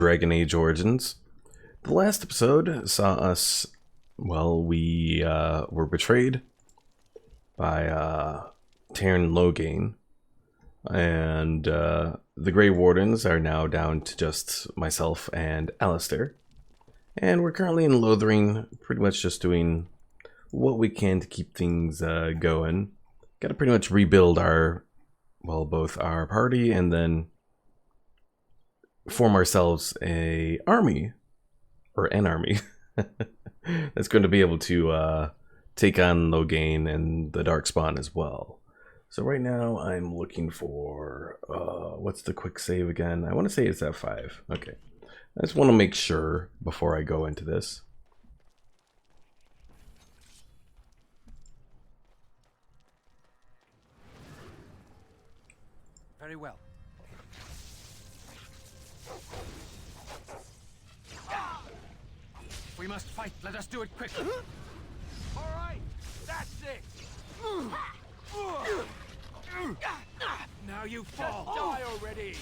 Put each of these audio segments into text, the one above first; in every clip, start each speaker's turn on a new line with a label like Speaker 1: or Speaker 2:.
Speaker 1: Dragon Age Origins. The last episode saw us, well, we were betrayed by Taryn Loghain, and the Grey Wardens are now down to just myself and Alistair. And we're currently in Lothering, pretty much just doing what we can to keep things going. Got to pretty much rebuild our, well, both our party and then form ourselves an army that's going to be able to take on Loghain and the Darkspawn as well. So right now I'm looking for what's the quick save again? I want to say it's F5. Okay, I just want to make sure before I go into this.
Speaker 2: Very well. We must fight. Let us do it quickly. All right, that's it. Now you fall. Just die already.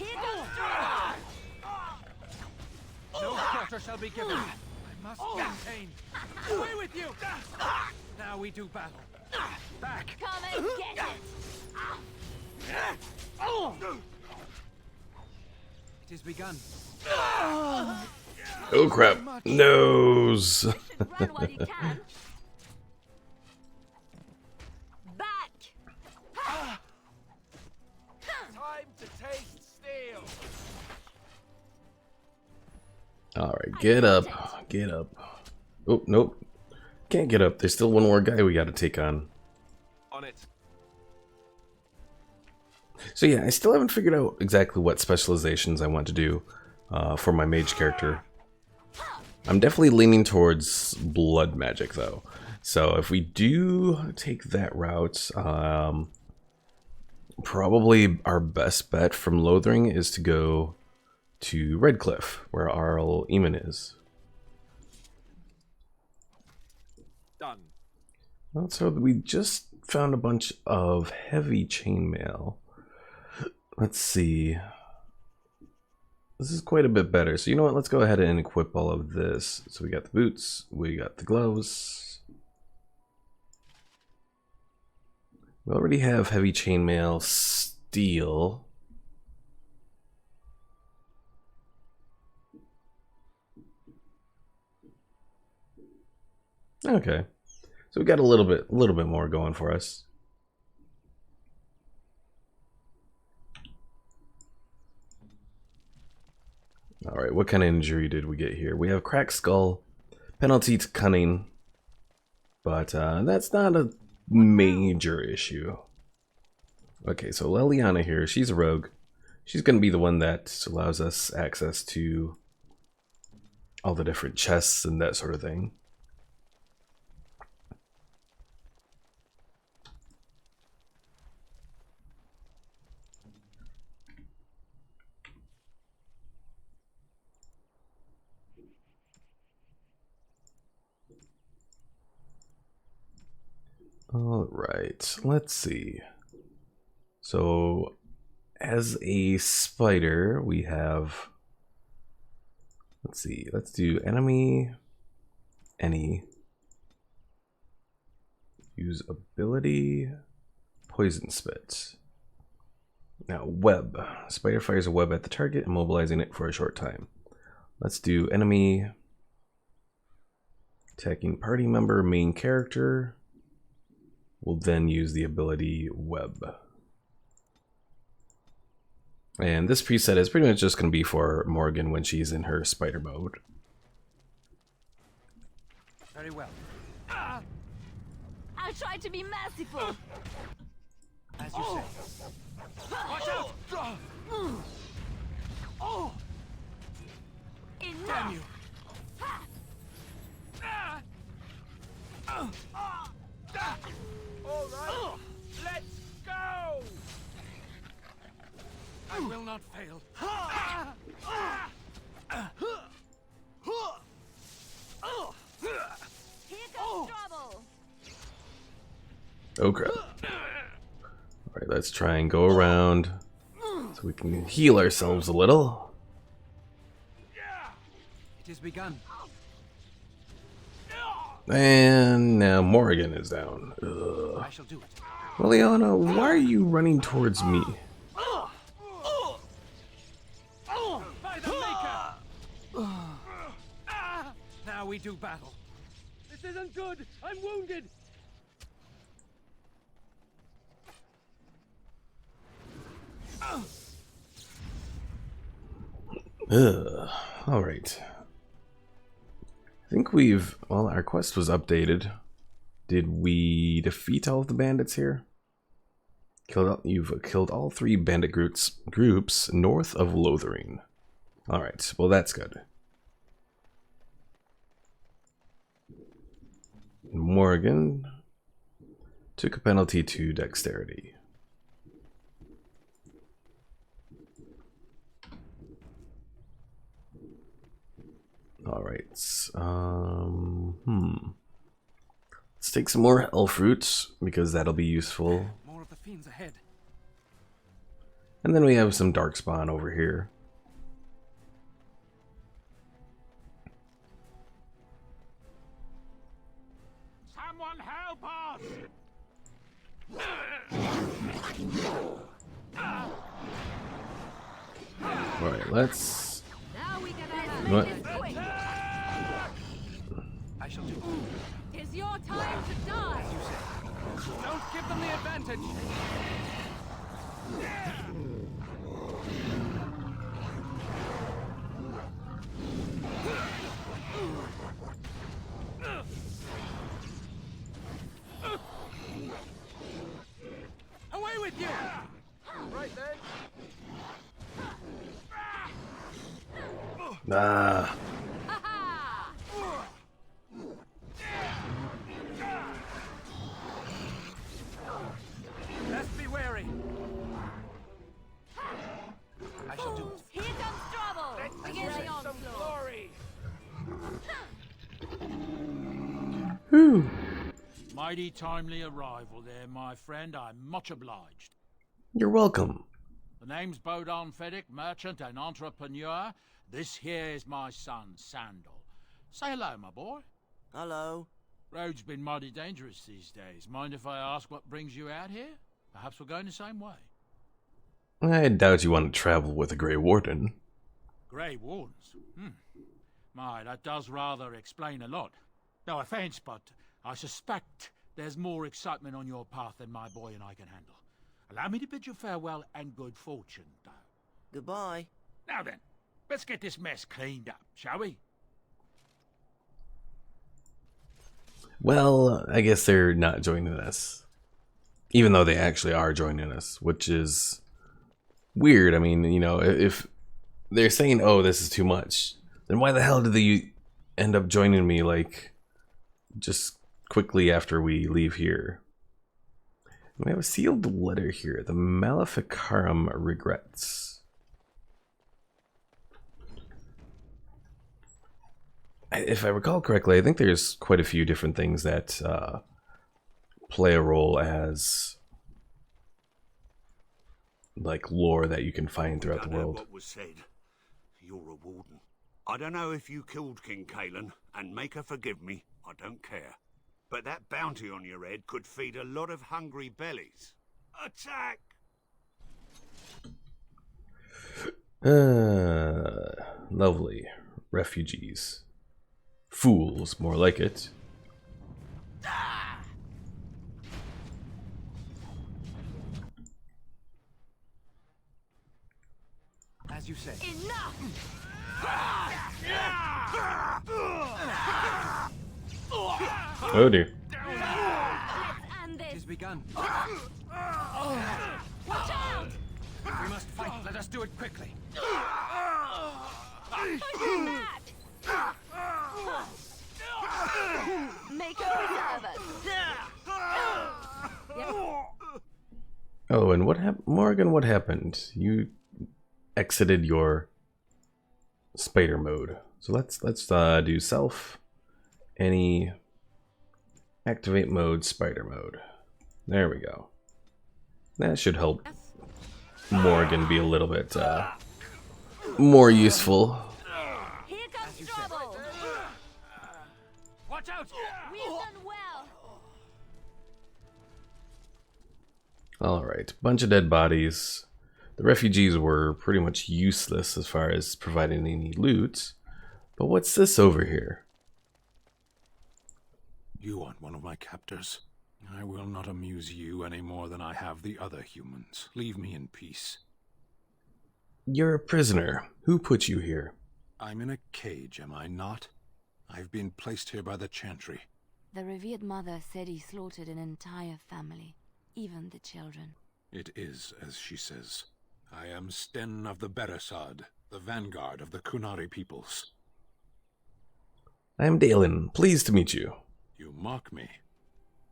Speaker 2: No quarter shall be given. I must maintain. Away with you. Now we do battle. Back.
Speaker 3: Come and get it!
Speaker 2: It is begun.
Speaker 1: Oh crap! Nose.
Speaker 3: Run while you can. Back!
Speaker 2: Time to taste steel.
Speaker 1: All right, get up, get up. Oh nope, can't get up. There's still one more guy we got to take on.
Speaker 2: On it.
Speaker 1: So yeah, I still haven't figured out exactly what specializations I want to do for my mage character. I'm definitely leaning towards blood magic though. So if we do take that route, probably our best bet from Lothering is to go to Redcliffe, where Arl Eamon is.
Speaker 2: Done.
Speaker 1: Well, so we just found a bunch of heavy chainmail. Let's see. This is quite a bit better. So you know what? Let's go ahead and equip all of this. So we got the boots. We got the gloves. We already have heavy chainmail, steel. Okay. So we got a little bit more going for us. Alright, what kind of injury did we get here? We have cracked skull, penalty to cunning, but that's not a major issue. Okay, so Leliana here, she's a rogue. She's going to be the one that allows us access to all the different chests and that sort of thing. All right, let's see. So as a spider, we have, let's see, let's do enemy, any, use ability, poison spit. Now web, spider fires a web at the target, immobilizing it for a short time. Let's do enemy, attacking party member, main character. We'll then use the ability web. And this preset is pretty much just going to be for Morgan when she's in her spider mode.
Speaker 2: Very well.
Speaker 3: I tried to be merciful.
Speaker 2: As you say. Watch out!
Speaker 3: Enough.
Speaker 2: Damn you! All right, let's go! I will not fail.
Speaker 3: Here comes trouble.
Speaker 1: Oh crap. Alright, let's try and go around so we can heal ourselves a little.
Speaker 2: 'Tis begun.
Speaker 1: And now Morgan is down. Ugh.
Speaker 2: I shall do it.
Speaker 1: Liliana, why are you running towards me?
Speaker 2: By the Maker! Now we do battle. This isn't good. I'm wounded.
Speaker 1: Ugh. Alright. I think we've... Well, our quest was updated. Did we defeat all of the bandits here? You've killed all 3 bandit groups north of Lothering. Alright, well that's good. Morgan took a penalty to dexterity. Alright, let's take some more elf fruits because that'll be useful.
Speaker 2: More of the fiends ahead.
Speaker 1: And then we have some darkspawn over here.
Speaker 2: Someone help us!
Speaker 1: Alright, let's...
Speaker 3: Now we can
Speaker 1: What?
Speaker 3: make this quick.
Speaker 2: I shall do.
Speaker 3: It's your time to die.
Speaker 2: Don't give them the advantage. Away with you! Right then.
Speaker 1: Ah.
Speaker 3: Ha-ha!
Speaker 2: Best be wary. I shall do it.
Speaker 3: Here comes trouble. Begin the onslaught.
Speaker 2: Glory.
Speaker 1: Whew.
Speaker 4: Mighty timely arrival there, my friend. I'm much obliged.
Speaker 1: You're welcome.
Speaker 4: The name's Bodon Feddick, merchant and entrepreneur. This here is my son, Sandal. Say hello, my boy.
Speaker 5: Hello.
Speaker 4: Road's been mighty dangerous these days. Mind if I ask what brings you out here? Perhaps we're going the same way.
Speaker 1: I doubt you want to travel with a Grey Warden.
Speaker 4: Grey Wardens? My, that does rather explain a lot. No offence, but I suspect there's more excitement on your path than my boy and I can handle. Allow me to bid you farewell and good fortune, though.
Speaker 5: Goodbye.
Speaker 4: Now then, let's get this mess cleaned up, shall we?
Speaker 1: Well, I guess they're not joining us. Even though they actually are joining us, which is weird. I mean, you know, if they're saying, oh, this is too much, then why the hell did they end up joining me, like, just quickly after we leave here? We have a sealed letter here. The Maleficarum regrets. If I recall correctly, I think there's quite a few different things that play a role as like lore that you can find throughout the world.
Speaker 6: What was said. You're a warden. I don't know if you killed King Kalen, and make her forgive me. I don't care. But that bounty on your head could feed a lot of hungry bellies. Attack!
Speaker 1: Lovely. Refugees. Fools, more like it.
Speaker 2: As you say.
Speaker 3: Enough!
Speaker 1: Oh dear.
Speaker 3: And
Speaker 2: It is
Speaker 3: this.
Speaker 2: begun.
Speaker 3: Watch out!
Speaker 2: We must fight. Let us do it quickly.
Speaker 3: Push back! Make a preserve us.
Speaker 1: Oh, and what happened, Morgan? What happened? You exited your spider mode. So let's do self. Any activate mode, spider mode. There we go. That should help Morgan be a little bit more useful.
Speaker 3: Here comes
Speaker 2: you said.
Speaker 3: Trouble!
Speaker 4: Watch out!
Speaker 3: We've done well!
Speaker 1: Alright, bunch of dead bodies. The refugees were pretty much useless as far as providing any loot. But what's this over here?
Speaker 7: You aren't one of my captors. I will not amuse you any more than I have the other humans. Leave me in peace.
Speaker 1: You're a prisoner. Who put you here?
Speaker 7: I'm in a cage, am I not? I've been placed here by the Chantry.
Speaker 8: The revered mother said he slaughtered an entire family, even the children.
Speaker 7: It is as she says. I am Sten of the Beresad, the vanguard of the Kunari peoples.
Speaker 1: I am Dalen. Pleased to meet you.
Speaker 7: You mock me.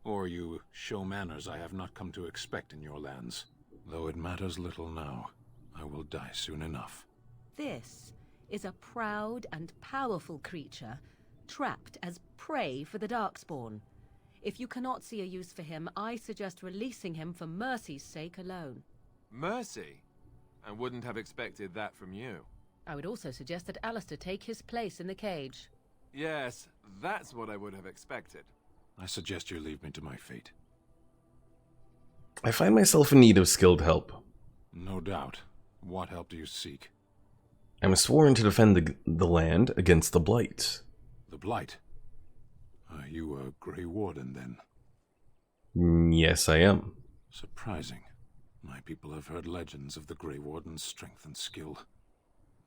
Speaker 7: Or you show manners I have not come to expect in your lands. Though it matters little now. I will die soon enough.
Speaker 9: This is a proud and powerful creature, trapped as prey for the Darkspawn. If you cannot see a use for him, I suggest releasing him for mercy's sake alone.
Speaker 10: Mercy? I wouldn't have expected that from you.
Speaker 9: I would also suggest that Alistair take his place in the cage.
Speaker 10: Yes, that's what I would have expected.
Speaker 7: I suggest you leave me to my fate.
Speaker 1: I find myself in need of skilled help.
Speaker 7: No doubt. What help do you seek?
Speaker 1: I'm sworn to defend the land against the Blight.
Speaker 7: The Blight? Are you a Grey Warden, then?
Speaker 1: Yes, I am.
Speaker 7: Surprising. My people have heard legends of the Grey Warden's strength and skill.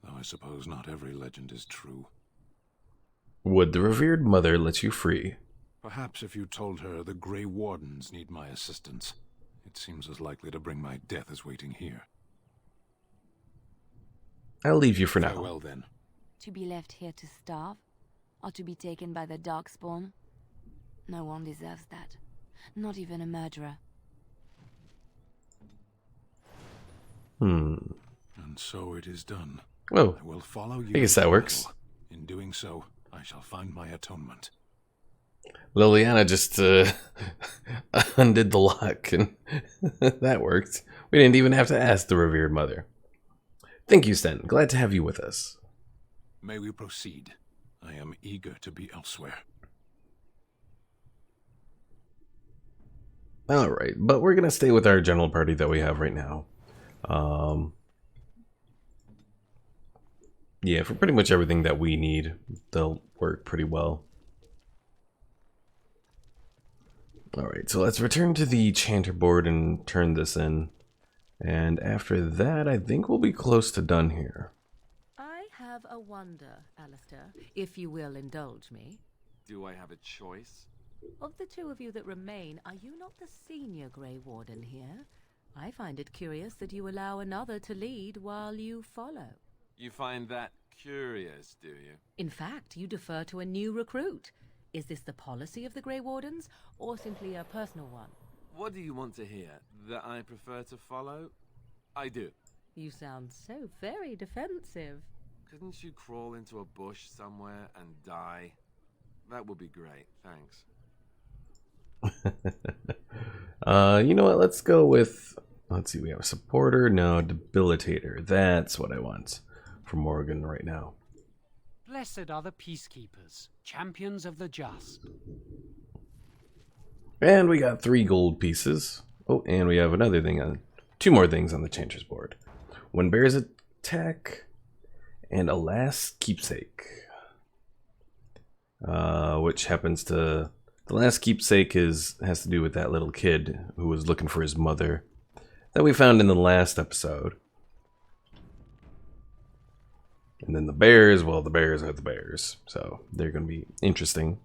Speaker 7: Though I suppose not every legend is true.
Speaker 1: Would the revered mother let you free?
Speaker 7: Perhaps if you told her the Grey Wardens need my assistance. It seems as likely to bring my death as waiting here.
Speaker 1: I'll leave you for now.
Speaker 7: Farewell, then.
Speaker 8: To be left here to starve? Or to be taken by the Darkspawn? No one deserves that. Not even a murderer.
Speaker 7: And so it is done.
Speaker 1: Oh,
Speaker 7: I will follow you.
Speaker 1: I guess that works.
Speaker 7: In doing so, I shall find my atonement.
Speaker 1: Liliana just undid the lock, and that worked. We didn't even have to ask the revered mother. Thank you, Sten. Glad to have you with us.
Speaker 7: May we proceed? I am eager to be elsewhere.
Speaker 1: Alright, but we're going to stay with our general party that we have right now. Yeah, for pretty much everything that we need, they'll work pretty well. Alright, so let's return to the Chanter board and turn this in. And after that, I think we'll be close to done here.
Speaker 9: I have a wonder, Alistair, if you will indulge me.
Speaker 10: Do I have a choice?
Speaker 9: Of the two of you that remain, are you not the senior Grey Warden here? I find it curious that you allow another to lead while you follow.
Speaker 10: You find that curious, do you?
Speaker 9: In fact, you defer to a new recruit. Is this the policy of the Grey Wardens, or simply a personal one?
Speaker 10: What do you want to hear? That I prefer to follow? I do.
Speaker 9: You sound so very defensive.
Speaker 10: Couldn't you crawl into a bush somewhere and die? That would be great, thanks.
Speaker 1: You know what, let's go with, let's see, we have a supporter, no, debilitator. That's what I want from Morgan right now.
Speaker 2: Blessed are the peacekeepers, champions of the just.
Speaker 1: And we got 3 gold pieces. Oh, and we have another thing on, 2 more things on the Chanter's board. When bears attack, and a last keepsake. Which happens to, the last keepsake has to do with that little kid who was looking for his mother that we found in the last episode. And then the bears, well, the bears are the bears, so they're going to be interesting.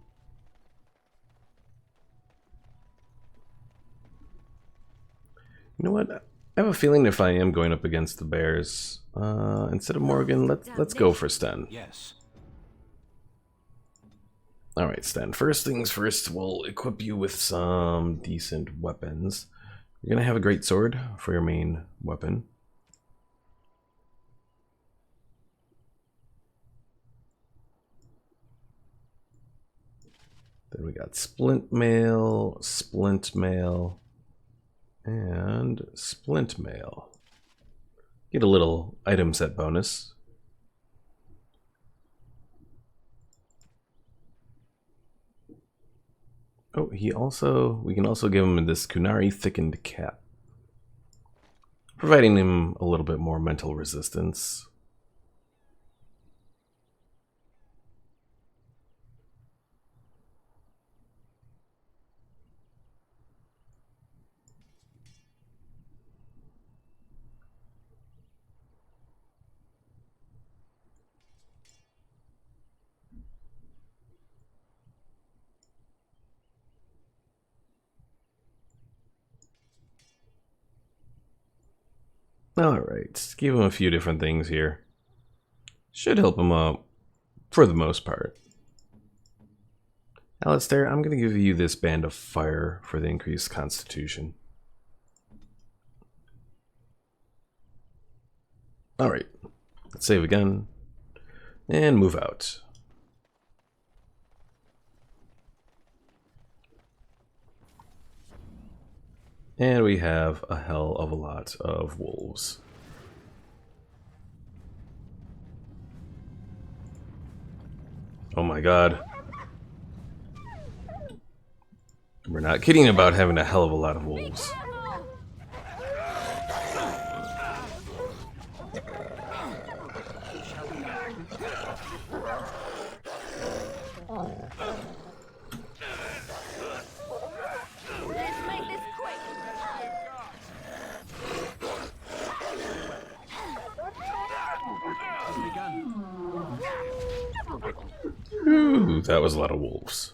Speaker 1: You know what? I have a feeling if I am going up against the bears, instead of Morgan, let's go for Sten.
Speaker 7: Yes.
Speaker 1: Alright, Sten. First things first, we'll equip you with some decent weapons. You're going to have a great sword for your main weapon. Then we got splint mail, and splint mail. Get a little item set bonus. Oh, we can also give him this Kunari thickened cap, providing him a little bit more mental resistance. Alright, give him a few different things here. Should help him out for the most part. Alistair, I'm going to give you this Band of Fire for the increased constitution. Alright, let's save again and move out. And we have a hell of a lot of wolves. Oh my god. We're not kidding about having a hell of a lot of wolves. Ooh, that was a lot of wolves.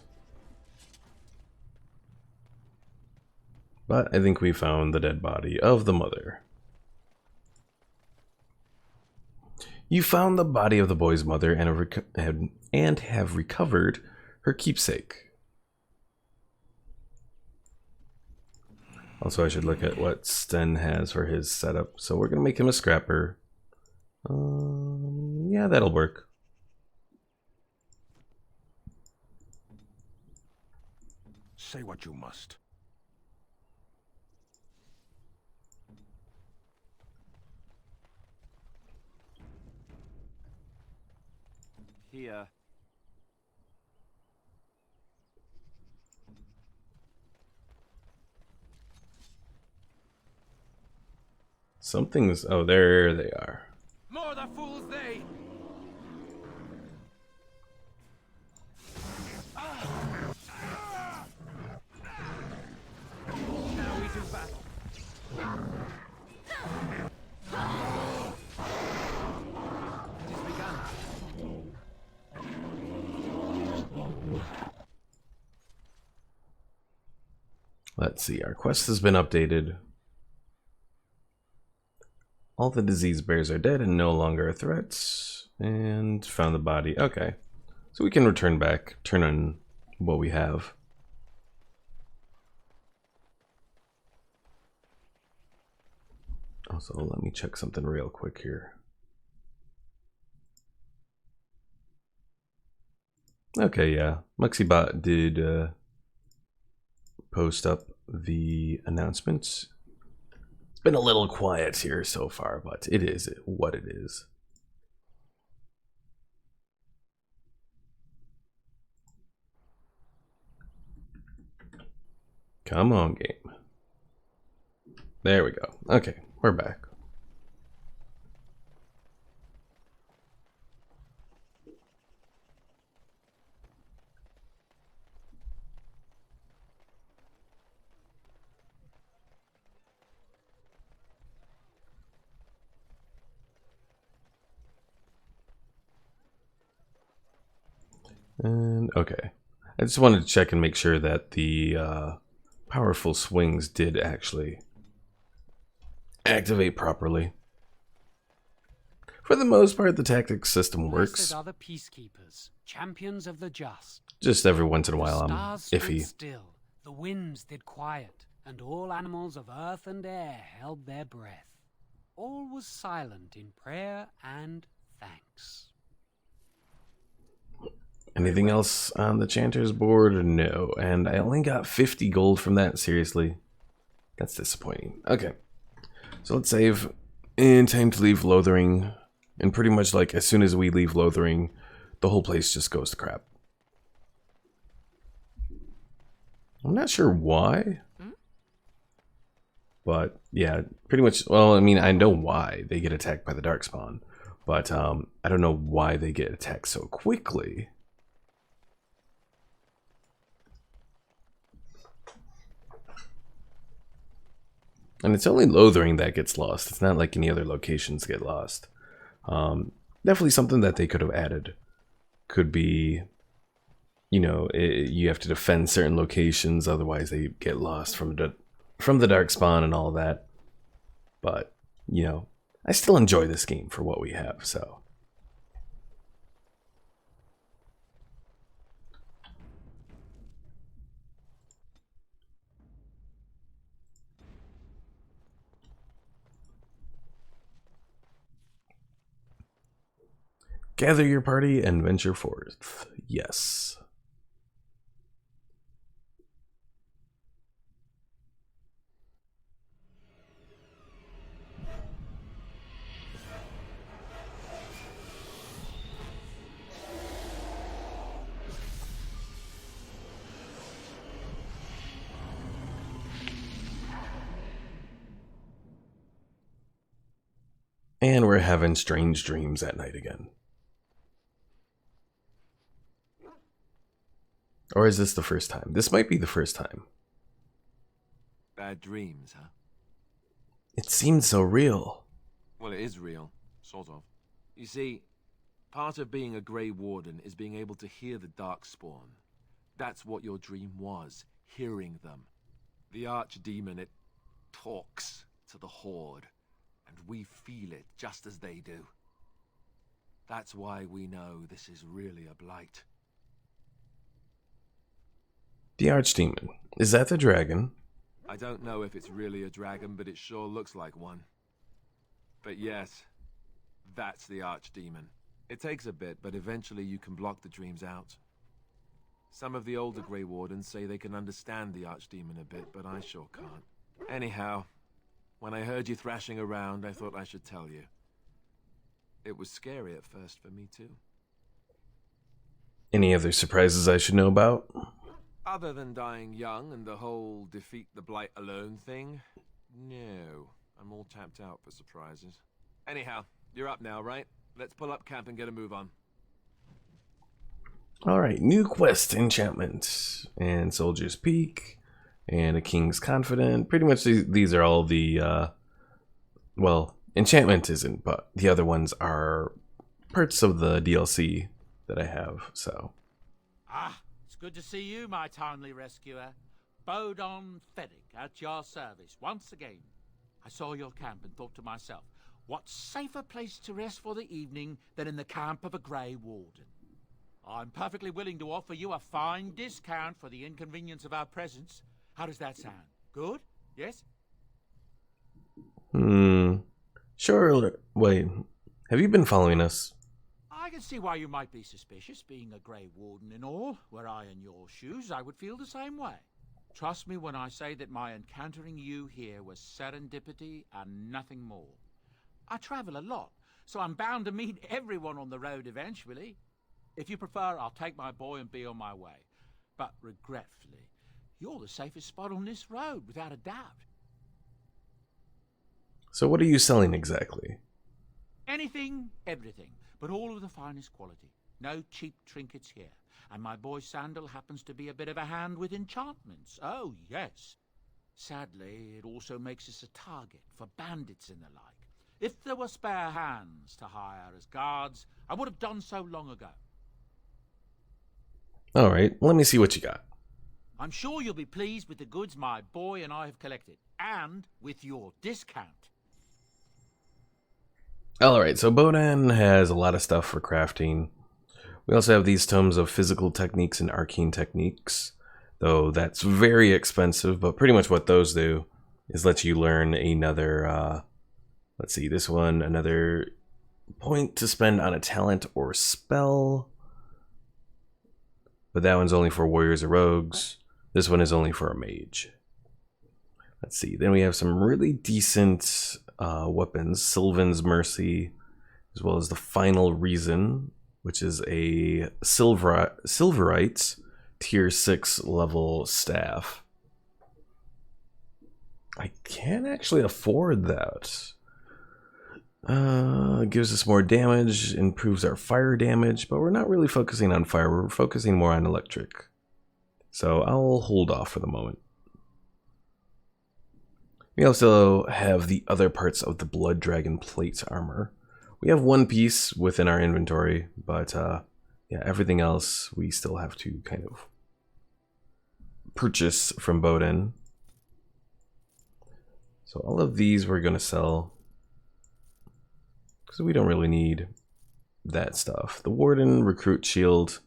Speaker 1: But I think we found the dead body of the mother. You found the body of the boy's mother and have recovered her keepsake. Also, I should look at what Sten has for his setup. So we're going to make him a scrapper. Yeah, that'll work.
Speaker 7: Say what you must.
Speaker 10: Here.
Speaker 1: Something's... Oh, there they are.
Speaker 2: More the fools they! Now we do battle. It is begun.
Speaker 1: Let's see, our quest has been updated. All the disease bears are dead and no longer a threat. And found the body. Okay. So we can return back, turn on what we have. Also, let me check something real quick here. Okay, yeah. Muxibot did post up the announcements. It's been a little quiet here so far, but it is what it is. Come on, game. There we go. Okay, we're back. And okay, I just wanted to check and make sure that the powerful swings did actually activate properly. For the most part, the tactics system works.
Speaker 11: Blessed are the peacekeepers, champions of the just.
Speaker 1: Just every once in a while, I'm
Speaker 11: Stars stood
Speaker 1: iffy.
Speaker 11: still, the winds did quiet, and all animals of earth and air held their breath. All was silent in prayer and thanks.
Speaker 1: Anything else on the Chanter's board? No. And I only got 50 gold from that, seriously. That's disappointing. Okay. So let's save. In time to leave Lothering. And pretty much like as soon as we leave Lothering, the whole place just goes to crap. I'm not sure why. But yeah, pretty much. Well, I mean, I know why they get attacked by the Darkspawn, but I don't know why they get attacked so quickly. And it's only Lothering that gets lost. It's not like any other locations get lost. Definitely something that they could have added. Could be, you know, you have to defend certain locations, otherwise they get lost from the Darkspawn and all that. But, you know, I still enjoy this game for what we have, so. Gather your party and venture forth. Yes. And we're having strange dreams at night again. Or is this the first time? This might be the first time.
Speaker 10: Bad dreams, huh?
Speaker 1: It seemed so real.
Speaker 10: Well, it is real, sort of. You see, part of being a Grey Warden is being able to hear the Darkspawn. That's what your dream was, hearing them. The Archdemon, it talks to the Horde, and we feel it just as they do. That's why we know this is really a blight.
Speaker 1: The Archdemon. Is that the dragon?
Speaker 10: I don't know if it's really a dragon, but it sure looks like one. But yes, that's the Archdemon. It takes a bit, but eventually you can block the dreams out. Some of the older Grey Wardens say they can understand the Archdemon a bit, but I sure can't. Anyhow, when I heard you thrashing around, I thought I should tell you. It was scary at first for me too.
Speaker 1: Any other surprises I should know about?
Speaker 10: Other than dying young and the whole defeat the Blight alone thing, no. I'm all tapped out for surprises. Anyhow, you're up now, right? Let's pull up camp and get a move on.
Speaker 1: Alright, new quest, enchantment, and Soldier's Peak, and a King's Confidant. Pretty much these are all the, well, enchantment isn't, but the other ones are parts of the DLC that I have, so.
Speaker 4: Ah, it's good to see you, my timely rescuer. Bodon Feddick at your service once again. I saw your camp and thought to myself, what safer place to rest for the evening than in the camp of a Grey Warden? I'm perfectly willing to offer you a fine discount for the inconvenience of our presence. How does that sound? Good? Yes?
Speaker 1: Sure. Wait, have you been following us?
Speaker 4: I can see why you might be suspicious, being a Grey Warden and all. Were I in your shoes, I would feel the same way. Trust me when I say that my encountering you here was serendipity and nothing more. I travel a lot, so I'm bound to meet everyone on the road eventually. If you prefer, I'll take my boy and be on my way. But regretfully, you're the safest spot on this road, without a doubt.
Speaker 1: So what are you selling exactly?
Speaker 4: Anything, everything, but all of the finest quality. No cheap trinkets here. And my boy Sandal happens to be a bit of a hand with enchantments. Oh, yes. Sadly, it also makes us a target for bandits and the like. If there were spare hands to hire as guards, I would have done so long ago.
Speaker 1: Alright, let me see what you got.
Speaker 4: I'm sure you'll be pleased with the goods my boy and I have collected, and with your discount.
Speaker 1: Alright, so Bodan has a lot of stuff for crafting. We also have these tomes of physical techniques and arcane techniques, though that's very expensive, but pretty much what those do is let you learn another, let's see, this one, another point to spend on a talent or spell. But that one's only for warriors or rogues. This one is only for a mage. Let's see, then we have some really decent weapons. Sylvan's Mercy, as well as the Final Reason, which is a Silverite tier 6 level staff. I can't actually afford that. Gives us more damage, improves our fire damage, but we're not really focusing on fire, we're focusing more on electric. So I'll hold off for the moment. We also have the other parts of the Blood Dragon plate armor. We have one piece within our inventory, but yeah, everything else we still have to kind of purchase from Bowden. So all of these we're going to sell because we don't really need that stuff. The Warden Recruit Shield,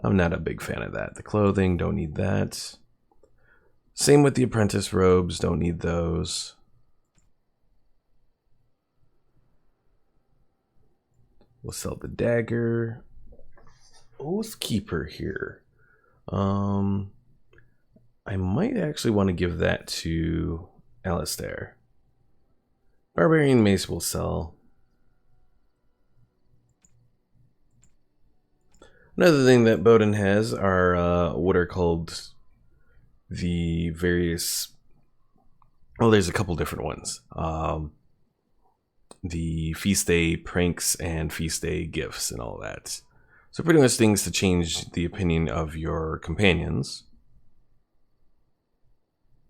Speaker 1: I'm not a big fan of that. The clothing, don't need that. Same with the Apprentice Robes, don't need those. We'll sell the dagger. Oathkeeper here. I might actually want to give that to Alistair. Barbarian Mace will sell. Another thing that Bowden has are what are called the various... Well, there's a couple different ones. The feast day pranks and feast day gifts and all that. So pretty much things to change the opinion of your companions.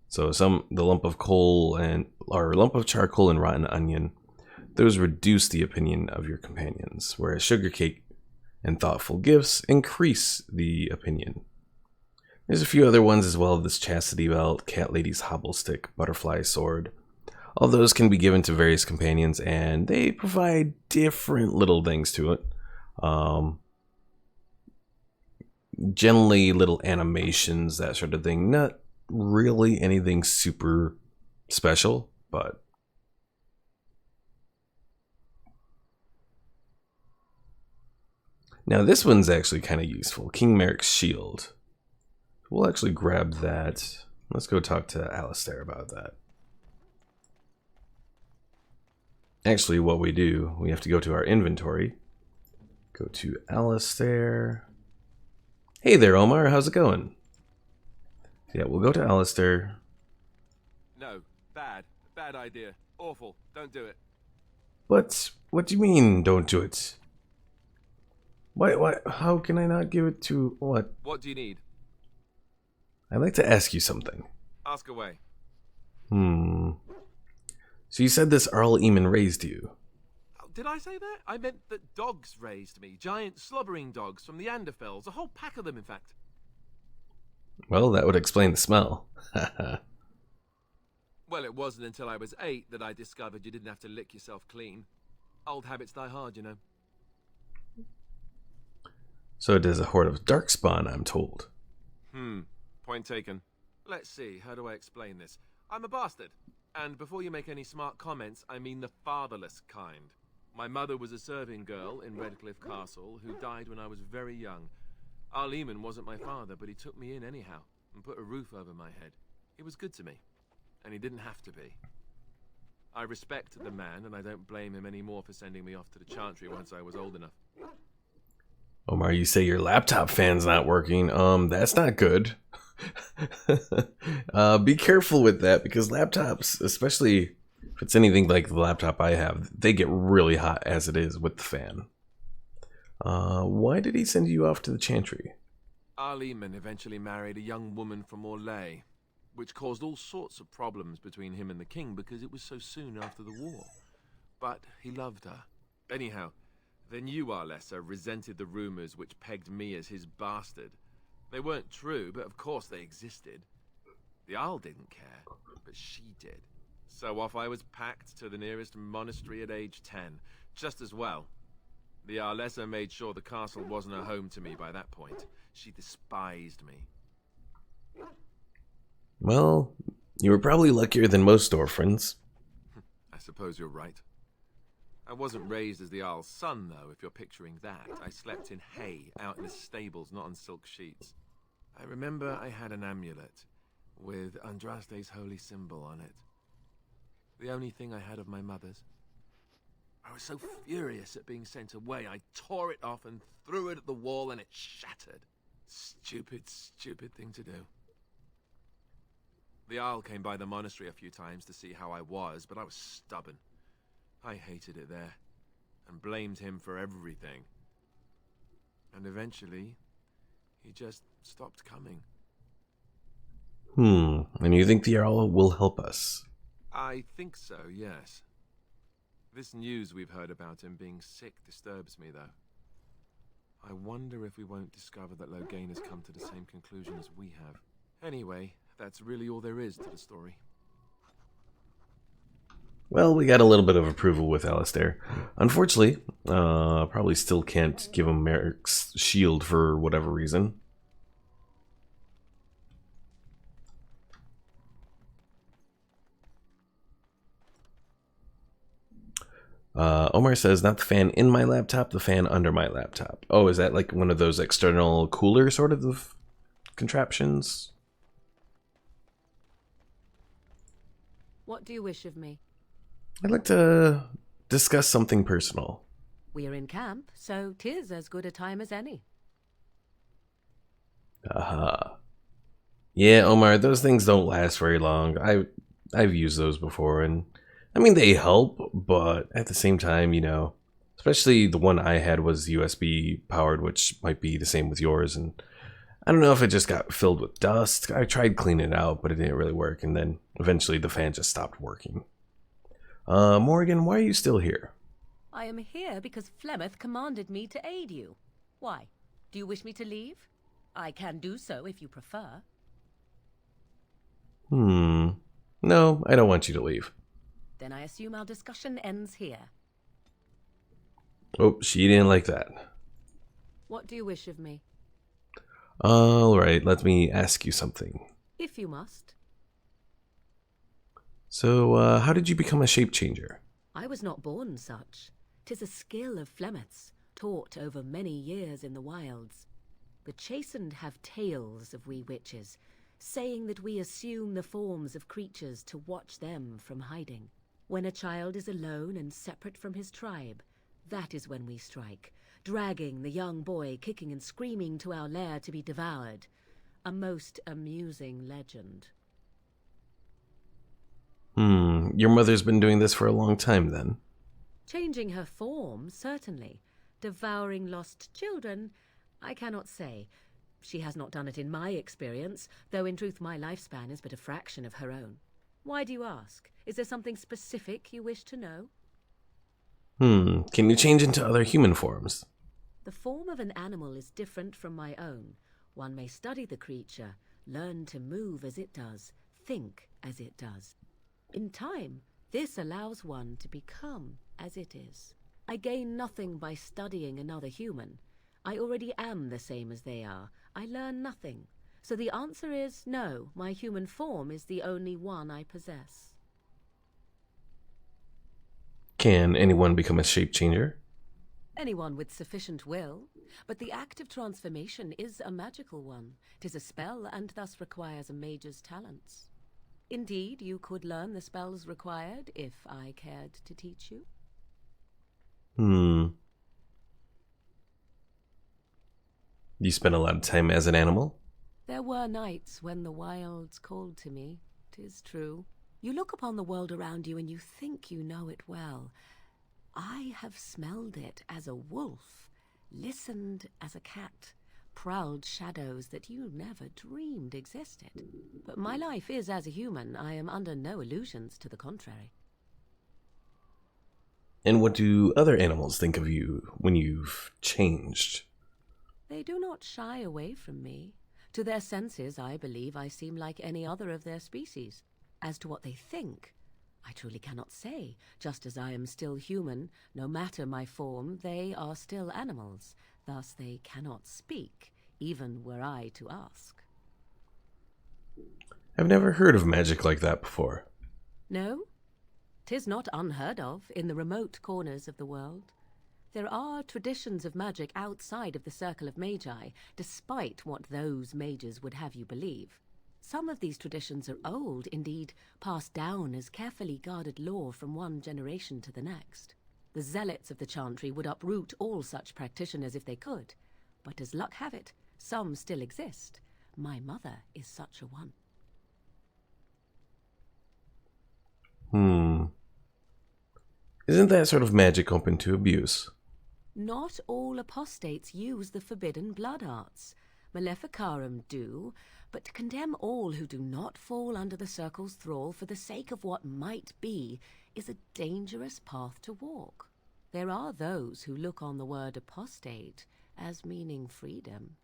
Speaker 1: So the lump of coal or lump of charcoal and rotten onion, those reduce the opinion of your companions, whereas sugar cake and thoughtful gifts increase the opinion. There's a few other ones as well, this chastity belt, cat lady's hobble stick, butterfly sword. All those can be given to various companions and they provide different little things to it. Generally little animations, that sort of thing. Not really anything super special, but now this one's actually kind of useful. King Merrick's shield. We'll actually grab that. Let's go talk to Alistair about that. Actually, what we do, we have to go to our inventory. Go to Alistair. Hey there, Omar. How's it going? Yeah, we'll go to Alistair.
Speaker 10: No, bad. Bad idea. Awful. Don't do it.
Speaker 1: What do you mean, don't do it? Why, how can I not give it to what?
Speaker 10: What do you need?
Speaker 1: I'd like to ask you something.
Speaker 10: Ask away.
Speaker 1: So you said this Earl Eamon raised you.
Speaker 10: Oh, did I say that? I meant that dogs raised me. Giant slobbering dogs from the Anderfells. A whole pack of them, in fact.
Speaker 1: Well, that would explain the smell.
Speaker 10: Well, it wasn't until I was 8 that I discovered you didn't have to lick yourself clean. Old habits die hard, you know.
Speaker 1: So it is a horde of darkspawn, I'm told.
Speaker 10: Point taken. Let's see, how do I explain this? I'm a bastard. And before you make any smart comments, I mean the fatherless kind. My mother was a serving girl in Redcliffe Castle who died when I was very young. Earl Eamon wasn't my father, but he took me in anyhow and put a roof over my head. He was good to me, and he didn't have to be. I respect the man, and I don't blame him anymore for sending me off to the Chantry once I was old enough.
Speaker 1: Omar, you say your laptop fan's not working. That's not good. Be careful with that, because laptops, especially if it's anything like the laptop I have, they get really hot as it is with the fan. Why did he send you off to the Chantry?
Speaker 10: Earl Eamon eventually married a young woman from Orlais, which caused all sorts of problems between him and the king because it was so soon after the war. But he loved her. Anyhow, then you, Arlessa, resented the rumors which pegged me as his bastard. They weren't true, but of course they existed. The Earl didn't care, but she did. So off I was packed to the nearest monastery at age 10, just as well. The Arlessa made sure the castle wasn't a home to me by that point. She despised me.
Speaker 1: Well, you were probably luckier than most orphans.
Speaker 10: I suppose you're right. I wasn't raised as the Earl's son, though, if you're picturing that. I slept in hay, out in the stables, not on silk sheets. I remember I had an amulet with Andraste's holy symbol on it. The only thing I had of my mother's. I was so furious at being sent away, I tore it off and threw it at the wall and it shattered. Stupid, stupid thing to do. The Owl came by the monastery a few times to see how I was, but I was stubborn. I hated it there, and blamed him for everything. And eventually, he just stopped coming.
Speaker 1: And you think the Jarl will help us?
Speaker 10: I think so, yes. This news we've heard about him being sick disturbs me, though. I wonder if we won't discover that Loghain has come to the same conclusion as we have. Anyway, that's really all there is to the story.
Speaker 1: Well, we got a little bit of approval with Alistair. Unfortunately, probably still can't give him Merrick's shield for whatever reason. Omar says, not the fan in my laptop, the fan under my laptop. Oh, is that like one of those external cooler sort of contraptions?
Speaker 9: What do you wish of me?
Speaker 1: I'd like to discuss something personal.
Speaker 9: We're in camp, so 'tis as good a time as any.
Speaker 1: Yeah, Omar, those things don't last very long. I've used those before, and I mean, they help, but at the same time, you know, especially the one I had was USB powered, which might be the same with yours, and I don't know if it just got filled with dust. I tried cleaning it out, but it didn't really work, and then eventually the fan just stopped working. Morgan, why are you still here?
Speaker 9: I am here because Flemeth commanded me to aid you. Why? Do you wish me to leave? I can do so if you prefer.
Speaker 1: No, I don't want you to leave.
Speaker 9: Then I assume our discussion ends here.
Speaker 1: Oh, she didn't like that.
Speaker 9: What do you wish of me?
Speaker 1: Alright, let me ask you something.
Speaker 9: If you must.
Speaker 1: So, how did you become a shape changer?
Speaker 9: I was not born such. 'Tis a skill of Flemeth's, taught over many years in the wilds. The chastened have tales of we witches, saying that we assume the forms of creatures to watch them from hiding. When a child is alone and separate from his tribe, that is when we strike, dragging the young boy kicking and screaming to our lair to be devoured. A most amusing legend.
Speaker 1: Your mother's been doing this for a long time then?
Speaker 9: Changing her form, certainly. Devouring lost children, I cannot say. She has not done it in my experience, though in truth my lifespan is but a fraction of her own. Why do you ask? Is there something specific you wish to know?
Speaker 1: Can you change into other human forms?
Speaker 9: The form of an animal is different from my own. One may study the creature, learn to move as it does, think as it does. In time, this allows one to become as it is. I gain nothing by studying another human. I already am the same as they are. I learn nothing. So the answer is no, my human form is the only one I possess.
Speaker 1: Can anyone become a shape changer?
Speaker 9: Anyone with sufficient will, but the act of transformation is a magical one. 'Tis a spell and thus requires a mage's talents. Indeed, you could learn the spells required if I cared to teach you.
Speaker 1: You spend a lot of time as an animal?
Speaker 9: There were nights when the wilds called to me, 'tis true. You look upon the world around you and you think you know it well. I have smelled it as a wolf, listened as a cat, prowled shadows that you never dreamed existed. But my life is as a human. I am under no illusions to the contrary.
Speaker 1: And what do other animals think of you when you've changed?
Speaker 9: They do not shy away from me. To their senses, I believe I seem like any other of their species. As to what they think, I truly cannot say. Just as I am still human, no matter my form, they are still animals. Thus they cannot speak, even were I to ask.
Speaker 1: I've never heard of magic like that before.
Speaker 9: No? 'Tis not unheard of in the remote corners of the world. There are traditions of magic outside of the circle of magi, despite what those mages would have you believe. Some of these traditions are old, indeed, passed down as carefully guarded lore from one generation to the next. The zealots of the chantry would uproot all such practitioners if they could, but as luck have it, Some still exist. My mother is such a one.
Speaker 1: Isn't that sort of magic open to abuse?
Speaker 9: Not all apostates use the forbidden blood arts. Maleficarum do, but to condemn all who do not fall under the circle's thrall for the sake of what might be is a dangerous path to walk. There are those who look on the word apostate as meaning freedom.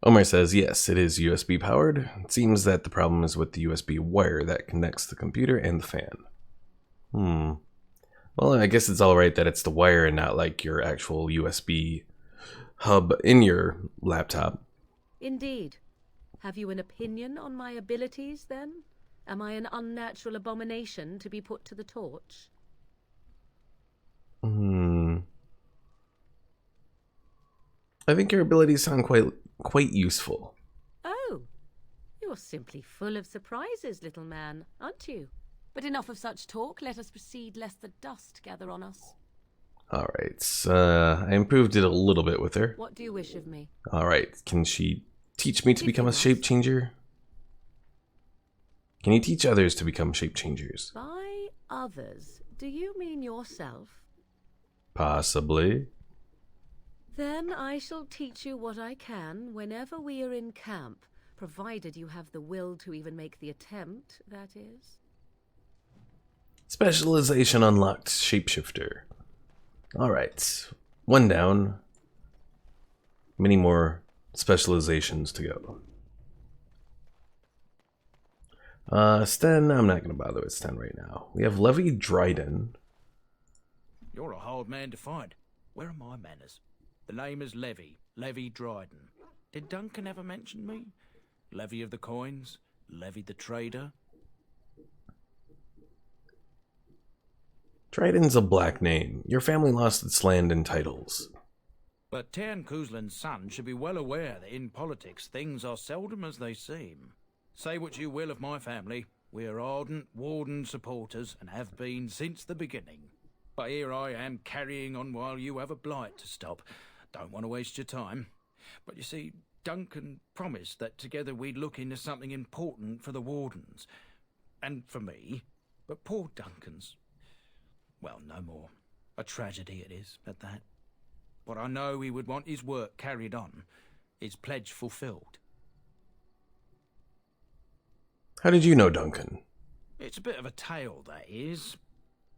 Speaker 1: Omar says, yes, it is USB powered. It seems that the problem is with the USB wire that connects the computer and the fan. Well, I guess it's alright that it's the wire and not like your actual USB hub in your laptop.
Speaker 9: Indeed. Have you an opinion on my abilities, then? Am I an unnatural abomination to be put to the torch?
Speaker 1: I think your abilities sound quite useful.
Speaker 9: Oh, you're simply full of surprises, little man, aren't you? But enough of such talk. Let us proceed, lest the dust gather on us.
Speaker 1: Alright, I improved it a little bit with her.
Speaker 9: What do you wish of me?
Speaker 1: Alright, can she teach me to become a shape changer? Can you teach others to become shape changers?
Speaker 9: By others, do you mean yourself?
Speaker 1: Possibly.
Speaker 9: Then I shall teach you what I can whenever we are in camp, provided you have the will to even make the attempt, that is.
Speaker 1: Specialization unlocked, shapeshifter. Alright, one down. Many more specializations to go. Sten, I'm not going to bother with Sten right now. We have Levy Dryden.
Speaker 12: You're a hard man to find. Where are my manners? The name is Levy Dryden. Did Duncan ever mention me? Levy of the coins, Levy the trader.
Speaker 1: Dryden's a black name. Your family lost its land and titles.
Speaker 12: But Tairn Cousland's son should be well aware that in politics things are seldom as they seem. Say what you will of my family, we're ardent Warden supporters and have been since the beginning. But here I am carrying on while you have a blight to stop. Don't want to waste your time. But you see, Duncan promised that together we'd look into something important for the Wardens. And for me. But poor Duncan's... well, no more. A tragedy it is, at that. But I know he would want his work carried on. His pledge fulfilled.
Speaker 1: How did you know Duncan?
Speaker 12: It's a bit of a tale, that is.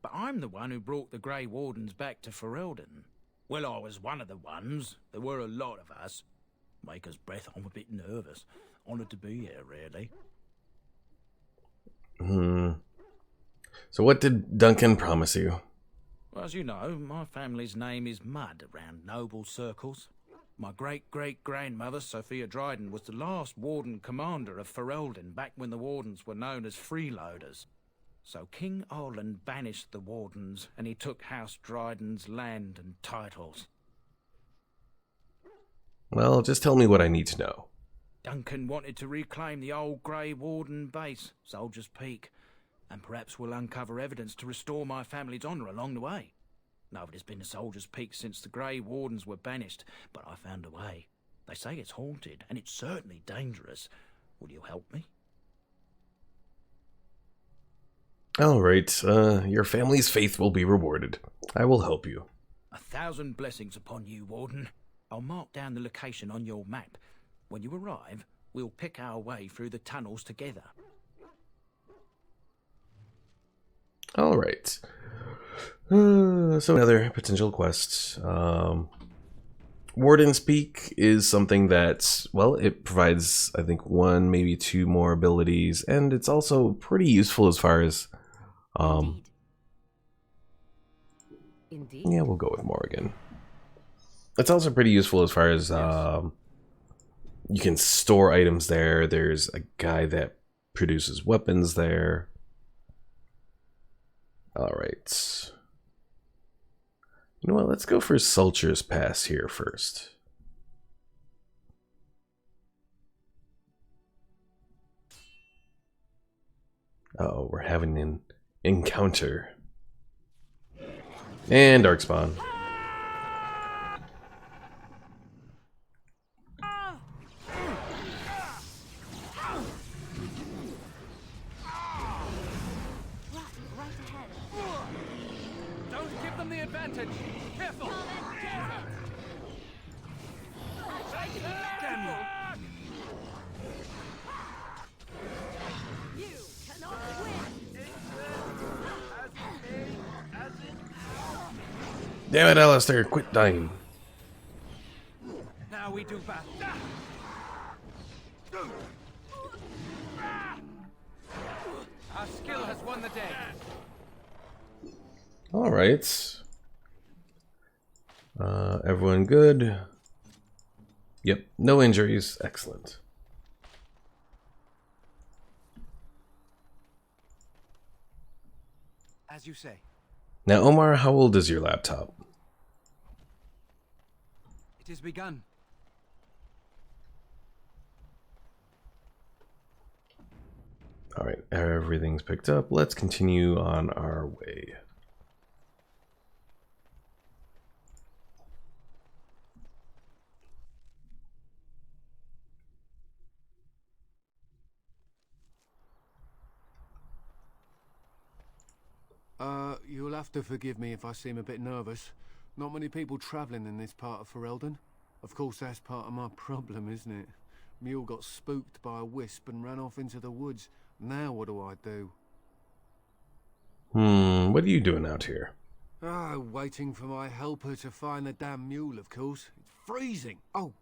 Speaker 12: But I'm the one who brought the Grey Wardens back to Ferelden. Well, I was one of the ones. There were a lot of us. Maker's breath, I'm a bit nervous. Honoured to be here, really.
Speaker 1: So what did Duncan promise you?
Speaker 12: Well, as you know, my family's name is mud around noble circles. My great-great-grandmother, Sophia Dryden, was the last Warden commander of Ferelden back when the Wardens were known as freeloaders. So King Arland banished the Wardens, and he took House Dryden's land and titles.
Speaker 1: Well, just tell me what I need to know.
Speaker 12: Duncan wanted to reclaim the old Grey Warden base, Soldier's Peak, and perhaps we'll uncover evidence to restore my family's honour along the way. Nobody's been to Soldier's Peak since the Grey Wardens were banished, but I found a way. They say it's haunted, and it's certainly dangerous. Will you help me?
Speaker 1: Alright, your family's faith will be rewarded. I will help you.
Speaker 12: 1,000 blessings upon you, Warden. I'll mark down the location on your map. When you arrive, we'll pick our way through the tunnels together.
Speaker 1: Alright. So another potential quest. Warden's Peak is something that, well, it provides, I think, 1, maybe 2 more abilities, and it's also pretty useful as far as...
Speaker 9: Indeed.
Speaker 1: Yeah, we'll go with Morrigan. It's also pretty useful as far as you can store items there. There's a guy that produces weapons there. Alright. You know what, let's go for Sulcher's Pass here first. Uh-oh, we're having an encounter. And Darkspawn.
Speaker 2: advantage. Careful.
Speaker 3: Come and get it. I tried to be merciful. You cannot win.
Speaker 1: Damn it, Alistair, quit dying.
Speaker 2: Now we do battle. Our skill has won the day.
Speaker 1: All right. Everyone good? Yep, no injuries. Excellent.
Speaker 2: As you say.
Speaker 1: Now, Omar, how old is your laptop?
Speaker 2: It has begun.
Speaker 1: All right, everything's picked up. Let's continue on our way.
Speaker 13: You'll have to forgive me if I seem a bit nervous. Not many people travelling in this part of Ferelden. Of course, that's part of my problem, isn't it? Mule got spooked by a wisp and ran off into the woods. Now what do I do?
Speaker 1: What are you doing out here?
Speaker 13: Waiting for my helper to find the damn mule, of course. It's freezing. Oh,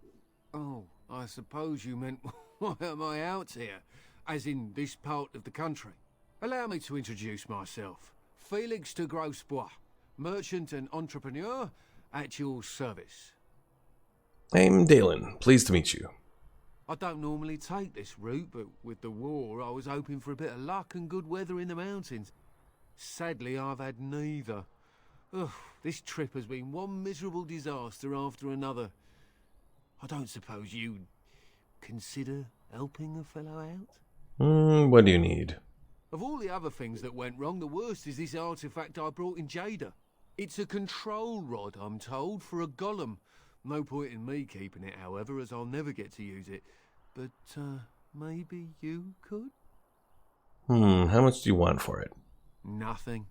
Speaker 13: I suppose you meant, why am I out here? As in this part of the country. Allow me to introduce myself. Felix de Grosbois, merchant and entrepreneur at your service.
Speaker 1: I'm Dalen. Pleased to meet you.
Speaker 13: I don't normally take this route, but with the war, I was hoping for a bit of luck and good weather in the mountains. Sadly, I've had neither. Ugh, this trip has been one miserable disaster after another. I don't suppose you'd consider helping a fellow out?
Speaker 1: What do you need?
Speaker 13: Of all the other things that went wrong, the worst is this artifact I brought in Jada. It's a control rod, I'm told, for a golem. No point in me keeping it, however, as I'll never get to use it. But, maybe you could?
Speaker 1: How much do you want for it?
Speaker 13: Nothing.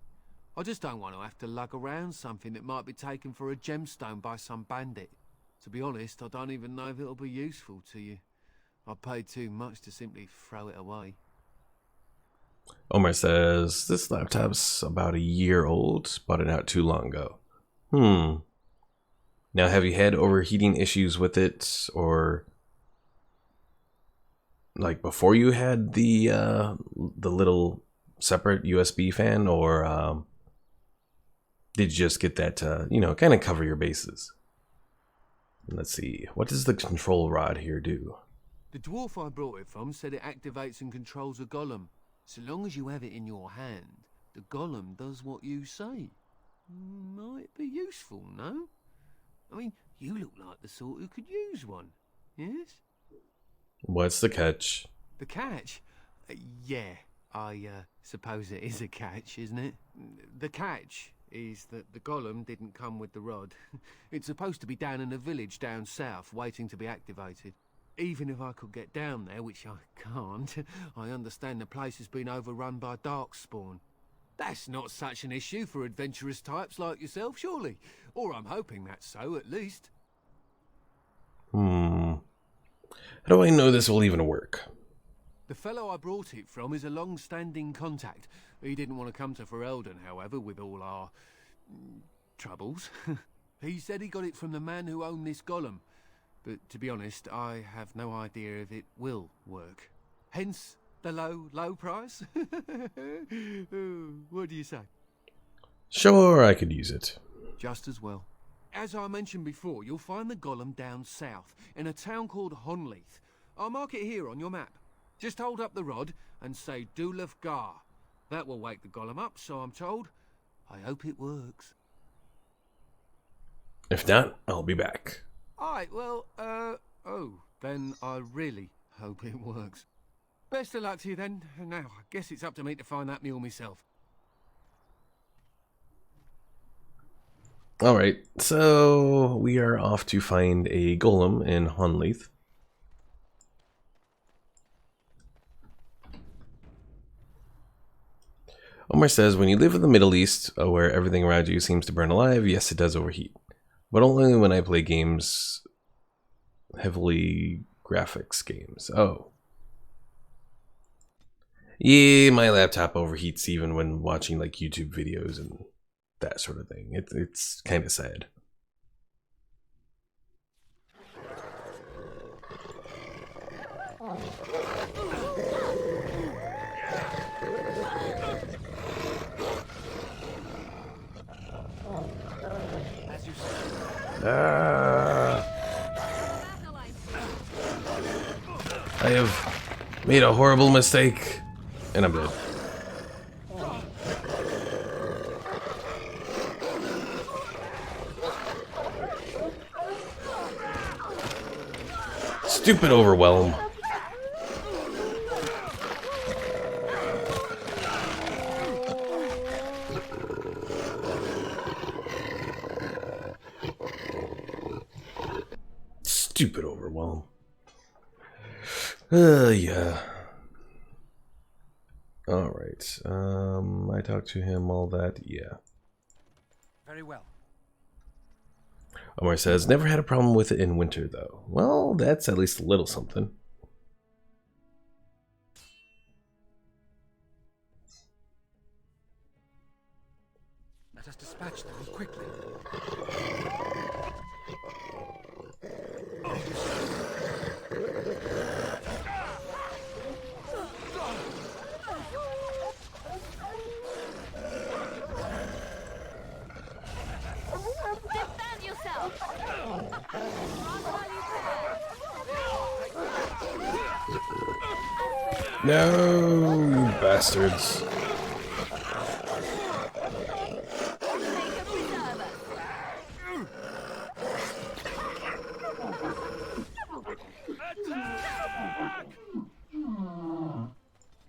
Speaker 13: I just don't want to have to lug around something that might be taken for a gemstone by some bandit. To be honest, I don't even know if it'll be useful to you. I paid too much to simply throw it away.
Speaker 1: Omar says, this laptop's about a year old. Bought it out too long ago. Now, have you had overheating issues with it, or like before you had the little separate USB fan, or did you just get that to, you know, kind of cover your bases? Let's see, what does the control rod here do?
Speaker 13: The dwarf I brought it from said it activates and controls a golem. So long as you have it in your hand, the golem does what you say. Might be useful, no? I mean, you look like the sort who could use one, yes?
Speaker 1: What's the catch?
Speaker 13: The catch? Yeah, I suppose it is a catch, isn't it? The catch is that the golem didn't come with the rod. It's supposed to be down in a village down south, waiting to be activated. Even if I could get down there, which I can't, I understand the place has been overrun by darkspawn. That's not such an issue for adventurous types like yourself, surely? Or I'm hoping that's so, at least.
Speaker 1: How do I know this will even work?
Speaker 13: The fellow I brought it from is a long-standing contact. He didn't want to come to Ferelden, however, with all our troubles. He said he got it from the man who owned this golem. But to be honest, I have no idea if it will work. Hence the low price. What do you say?
Speaker 1: Sure, I could use it.
Speaker 13: Just as well. As I mentioned before, you'll find the golem down south, in a town called Honleith. I'll mark it here on your map. Just hold up the rod and say Dulaf Gar. That will wake the golem up, so I'm told. I hope it works.
Speaker 1: If not, I'll be back.
Speaker 13: Alright, well, then I really hope it works. Best of luck to you then. Now, I guess it's up to me to find that mule myself.
Speaker 1: Alright, so we are off to find a golem in Honleith. Omar says, when you live in the Middle East, where everything around you seems to burn alive, yes, it does overheat. But only when I play games, heavily graphics games. Oh. Yeah, my laptop overheats even when watching like YouTube videos and that sort of thing. It's kind of sad. I have made a horrible mistake, and I'm dead. Stupid overwhelm. Stupid overwhelm. Yeah. Alright. I talked to him, all that, yeah.
Speaker 11: Very well.
Speaker 1: Omar says, never had a problem with it in winter, though. Well, that's at least a little something.
Speaker 11: Let us dispatch them quickly.
Speaker 3: Defend yourself!
Speaker 1: No, you bastards.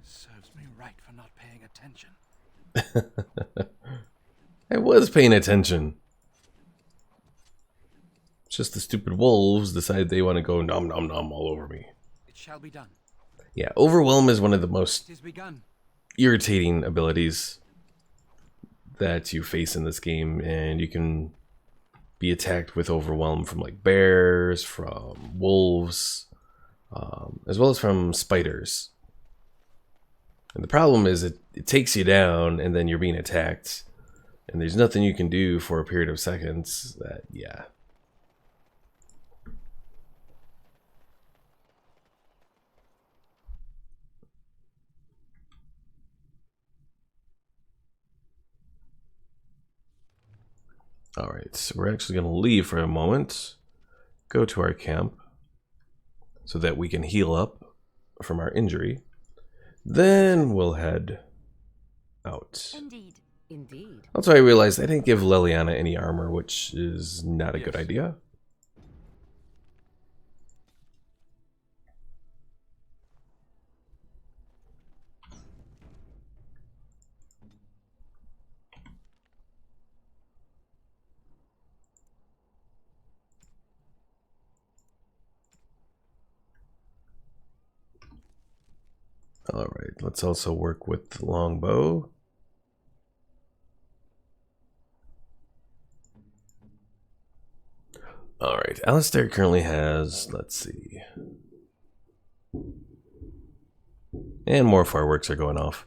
Speaker 11: Serves me right for not paying attention.
Speaker 1: I was paying attention. It's just the stupid wolves decide they want to go nom nom nom all over me.
Speaker 11: It shall be done.
Speaker 1: Yeah, overwhelm is one of the most
Speaker 11: It is begun.
Speaker 1: irritating abilities that you face in this game, and you can be attacked with overwhelm from like bears, from wolves, as well as from spiders. And the problem is it takes you down and then you're being attacked, and there's nothing you can do for a period of seconds. That, yeah. Alright, so we're actually going to leave for a moment, go to our camp, so that we can heal up from our injury. Then we'll head out.
Speaker 9: Indeed. Indeed.
Speaker 1: Also, I realized I didn't give Leliana any armor, which is not a good idea. Alright, let's also work with the longbow. Alright, Alistair currently has, let's see. And more fireworks are going off.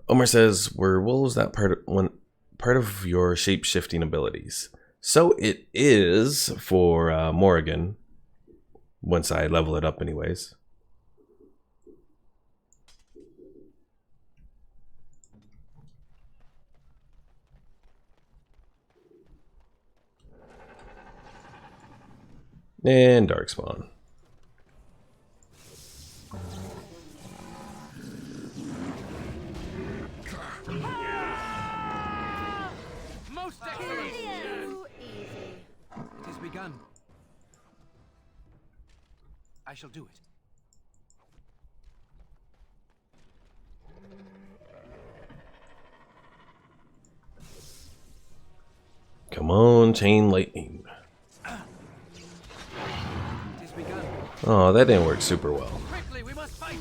Speaker 1: Omar says, were wolves that part of your shape-shifting abilities? So it is for Morrigan, once I level it up anyways. And Darkspawn.
Speaker 11: Most excellent!
Speaker 3: Too easy.
Speaker 11: It is begun. I shall do it.
Speaker 1: Come on, chain lightning.
Speaker 11: It is begun.
Speaker 1: Oh, that didn't work super well.
Speaker 11: Quickly, we must fight!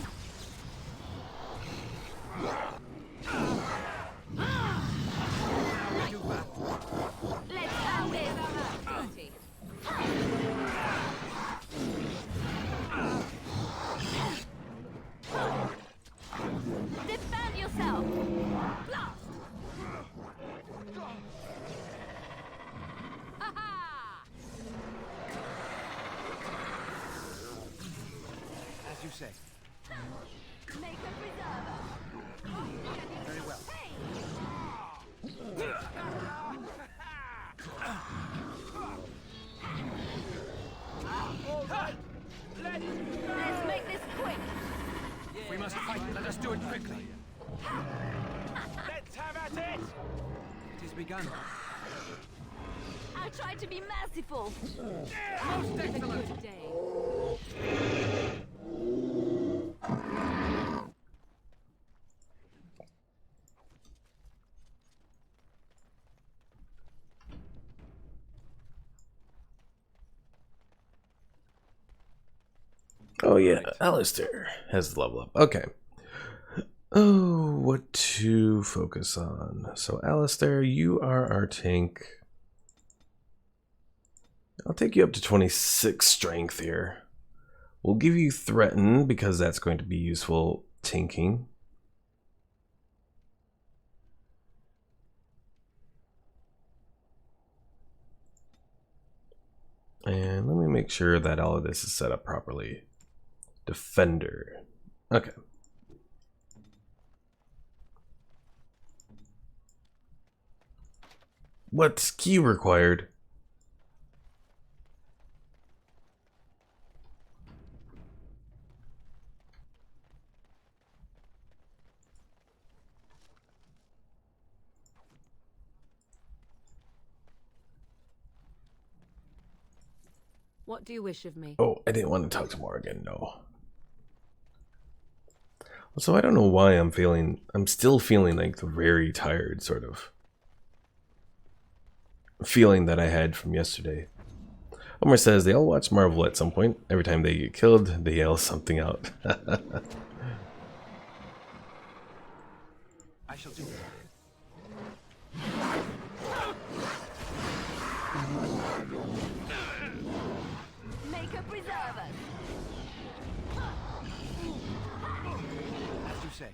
Speaker 11: As you say.
Speaker 3: Make a preserver.
Speaker 11: Very well.
Speaker 3: Let's make this quick.
Speaker 11: We must fight. Let us do it quickly.
Speaker 2: Let's have at it!
Speaker 11: It is begun.
Speaker 3: I'll try to be merciful.
Speaker 11: Most excellent.
Speaker 9: Day.
Speaker 1: Oh yeah, Alistair has the level up. Okay. Oh, what to focus on? So Alistair, you are our tank. I'll take you up to 26 strength here. We'll give you threaten because that's going to be useful tanking. And let me make sure that all of this is set up properly. Defender. Okay. What's key required?
Speaker 9: What do you wish of me?
Speaker 1: Oh, I didn't want to talk to Morgan, no. So I don't know why I'm still feeling like the very tired sort of feeling that I had from yesterday. Omar says they all watch Marvel at some point. Every time they get killed, they yell something out.
Speaker 11: I shall do it.
Speaker 3: Make a preserver.
Speaker 11: As you say.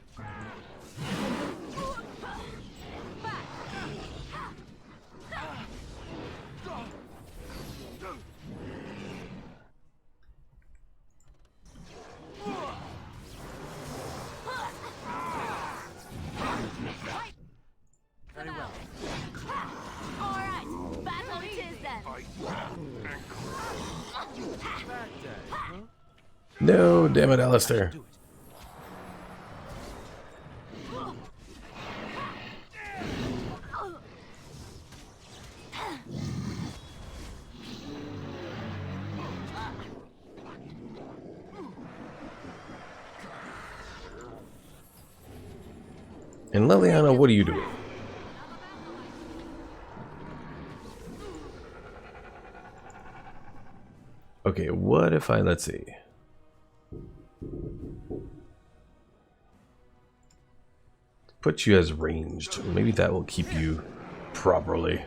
Speaker 3: Very well. All right, battle it is then.
Speaker 1: No, damn it, Alistair. And Liliana, what are you doing? Okay, what if let's see. Put you as ranged. Maybe that will keep you properly.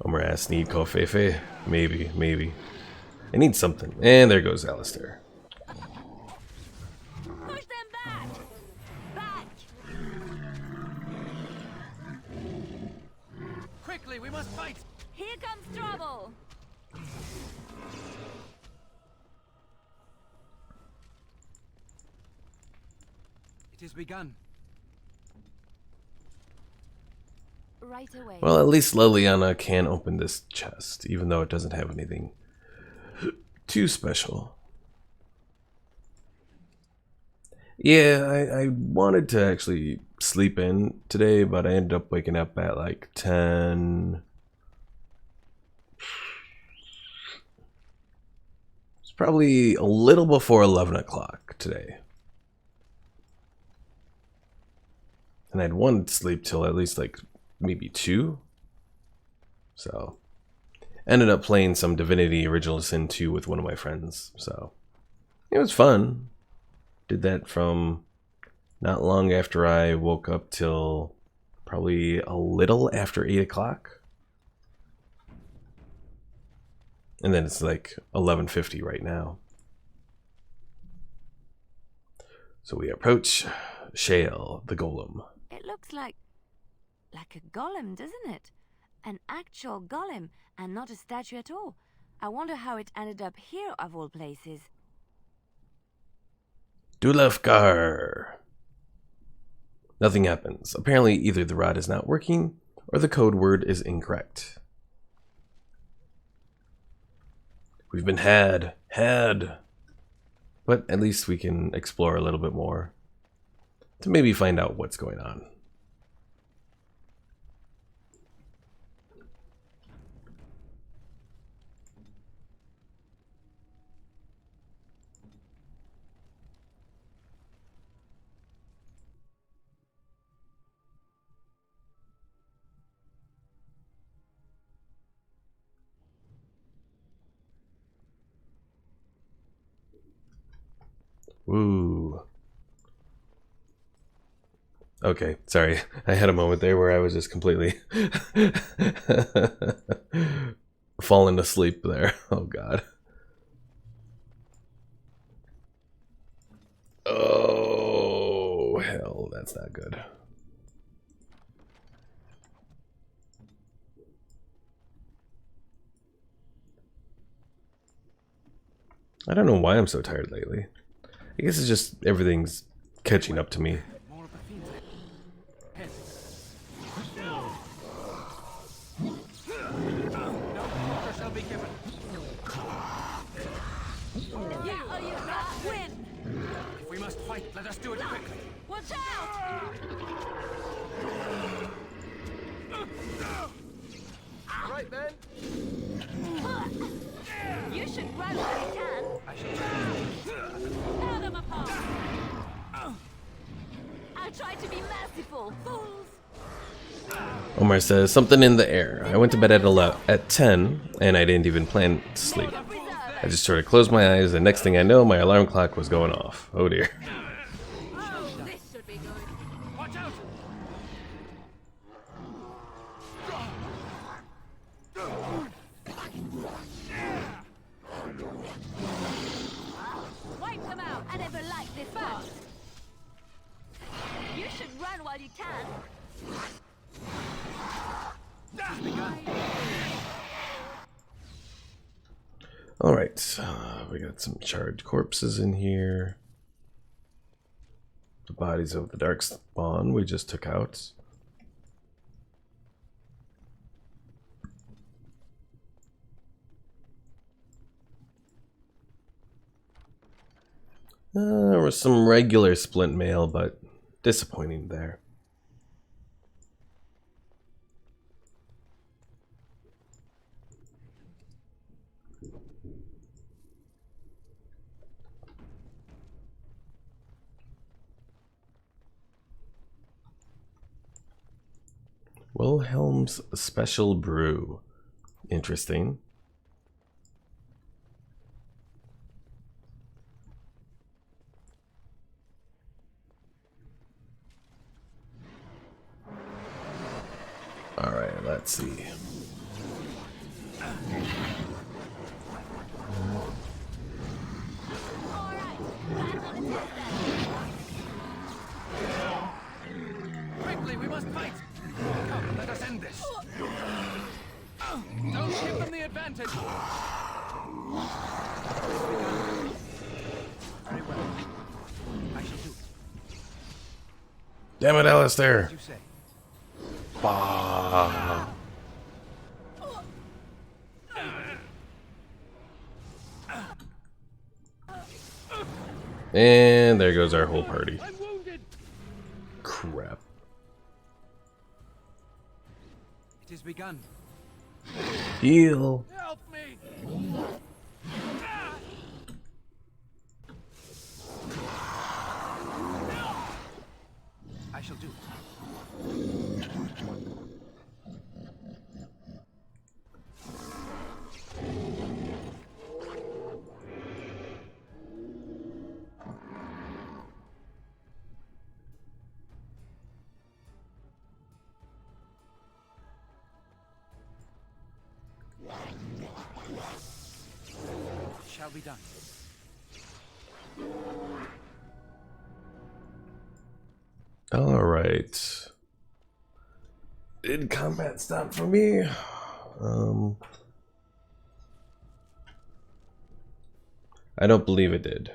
Speaker 1: Omar asks, need Kofefe? Maybe, maybe. I need something. And there goes Alistair.
Speaker 3: Push them back. Back.
Speaker 11: Quickly, we must fight.
Speaker 3: Here comes trouble.
Speaker 11: It is begun.
Speaker 3: Right away.
Speaker 1: Well, at least Liliana can open this chest, even though it doesn't have anything too special. Yeah, I wanted to actually sleep in today, but I ended up waking up at like 10. It's probably a little before 11 o'clock today. And I'd wanted to sleep till at least like maybe 2. So ended up playing some Divinity Original Sin 2 with one of my friends. So it was fun. Did that from not long after I woke up till probably a little after 8 o'clock. And then it's like 11:50 right now. So we approach Shale, the golem.
Speaker 8: It looks like a golem, doesn't it? An actual golem, and not a statue at all. I wonder how it ended up here of all places.
Speaker 1: Dulefgar. Nothing happens. Apparently either the rod is not working or the code word is incorrect. We've been had. But at least we can explore a little bit more to maybe find out what's going on. Ooh. Okay, sorry. I had a moment there where I was just completely falling asleep there. Oh god. Oh, hell, that's not good. I don't know why I'm so tired lately. I guess it's just everything's catching up to me.
Speaker 2: If we must fight, let us do it quickly.
Speaker 3: Watch out!
Speaker 10: Right then.
Speaker 3: You should run while you can.
Speaker 2: I shall
Speaker 3: Tear them apart. I'll try to be merciful, fools.
Speaker 1: Omar says, something in the air. I went to bed at 10, and I didn't even plan to sleep. I just sort of closed my eyes, and next thing I know, my alarm clock was going off. Oh dear.
Speaker 3: Oh, this should be good.
Speaker 2: watch out!
Speaker 3: Wipe them out. I never liked this part. You should run while you can.
Speaker 1: Alright, we got some charred corpses in here. The bodies of the Darkspawn we just took out. There was some regular splint mail, but disappointing there. Wilhelm's Special Brew. Interesting. Alright, let's see.
Speaker 2: Quickly, we must fight. Come, let us end this. Don't give them the advantage. Very well. I shall do it.
Speaker 1: Damn it, Alistair!
Speaker 2: As you say.
Speaker 1: Bah. And there goes our whole party.
Speaker 2: I'm wounded.
Speaker 1: Crap.
Speaker 2: It has begun.
Speaker 1: Heal.
Speaker 2: Help me. I shall do it. Shall be done.
Speaker 1: All right. Did combat stop for me? I don't believe it did.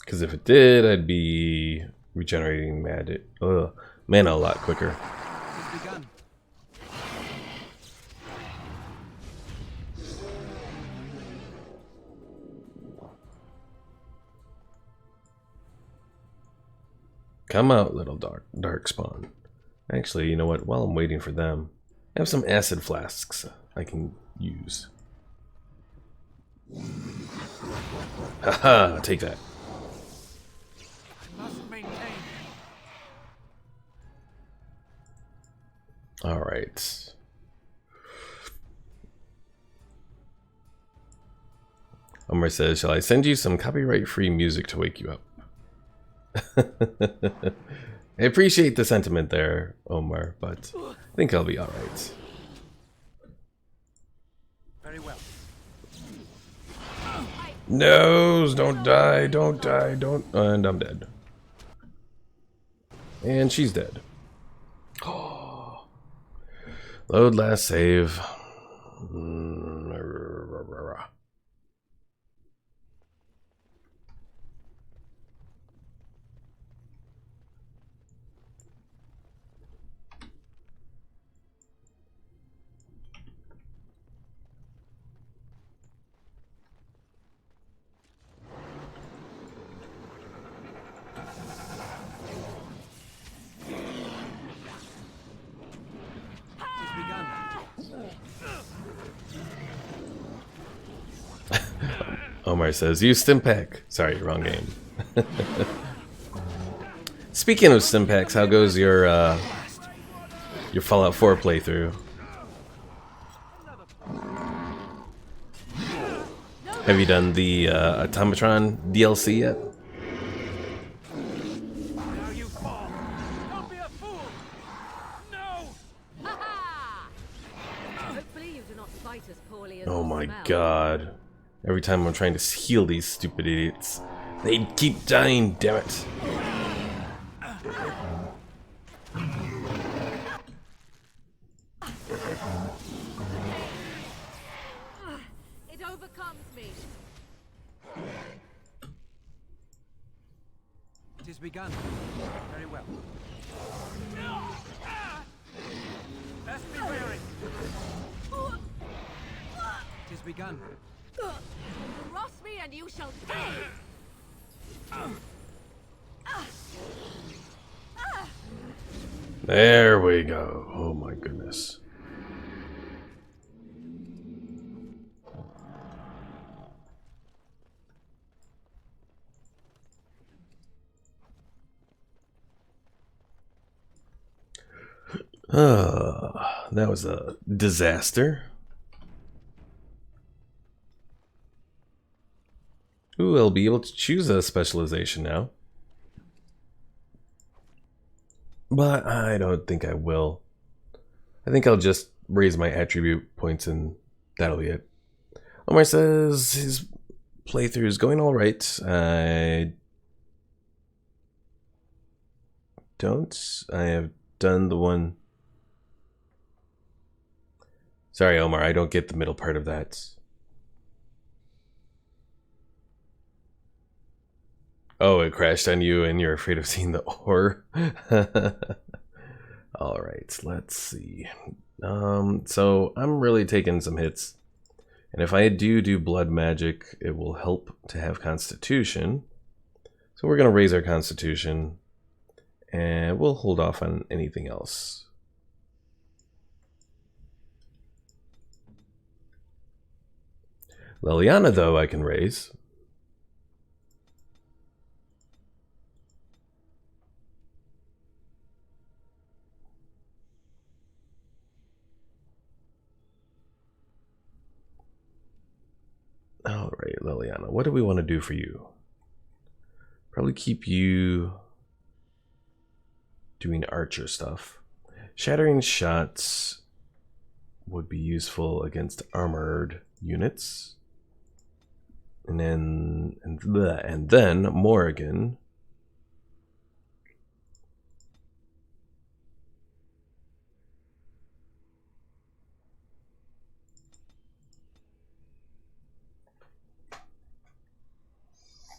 Speaker 1: Because if it did, I'd be regenerating mana a lot quicker.
Speaker 2: It's begun.
Speaker 1: Come out, little dark spawn. Actually, you know what? While I'm waiting for them, I have some acid flasks I can use. Haha, take that.
Speaker 2: I must maintain.
Speaker 1: All right. Omar says, shall I send you some copyright-free music to wake you up? I appreciate the sentiment there, Omar, but I think I'll be alright.
Speaker 2: Very well.
Speaker 1: No, don't die, don't die, don't. And I'm dead. And she's dead. Load last save. Omar says, use Stimpack. Sorry, wrong game. Speaking of Stimpaks, how goes your Fallout 4 playthrough? Have you done the Automatron DLC yet?
Speaker 2: Now you fall. Don't be a fool. No.
Speaker 9: Hopefully you do not fight as poorly as
Speaker 1: Oh
Speaker 9: you
Speaker 1: my
Speaker 9: smell.
Speaker 1: god. Every time I'm trying to heal these stupid idiots, they keep dying, damn it.
Speaker 3: It overcomes me.
Speaker 2: It is begun. Very well. Best be wary. It is begun.
Speaker 3: Cross me and you shall pay.
Speaker 1: There we go. Oh my goodness. That was a disaster. Ooh, I'll be able to choose a specialization now. But I don't think I will. I think I'll just raise my attribute points and that'll be it. Omar says his playthrough is going alright. I have done the one. Sorry, Omar, I don't get the middle part of that. Oh, it crashed on you and you're afraid of seeing the ore? Alright, let's see. So I'm really taking some hits. And if I do blood magic, it will help to have constitution. So we're going to raise our constitution. And we'll hold off on anything else. Liliana, though, I can raise. All right, Liliana, what do we want to do for you? Probably keep you doing archer stuff. Shattering shots would be useful against armored units. And then Morrigan.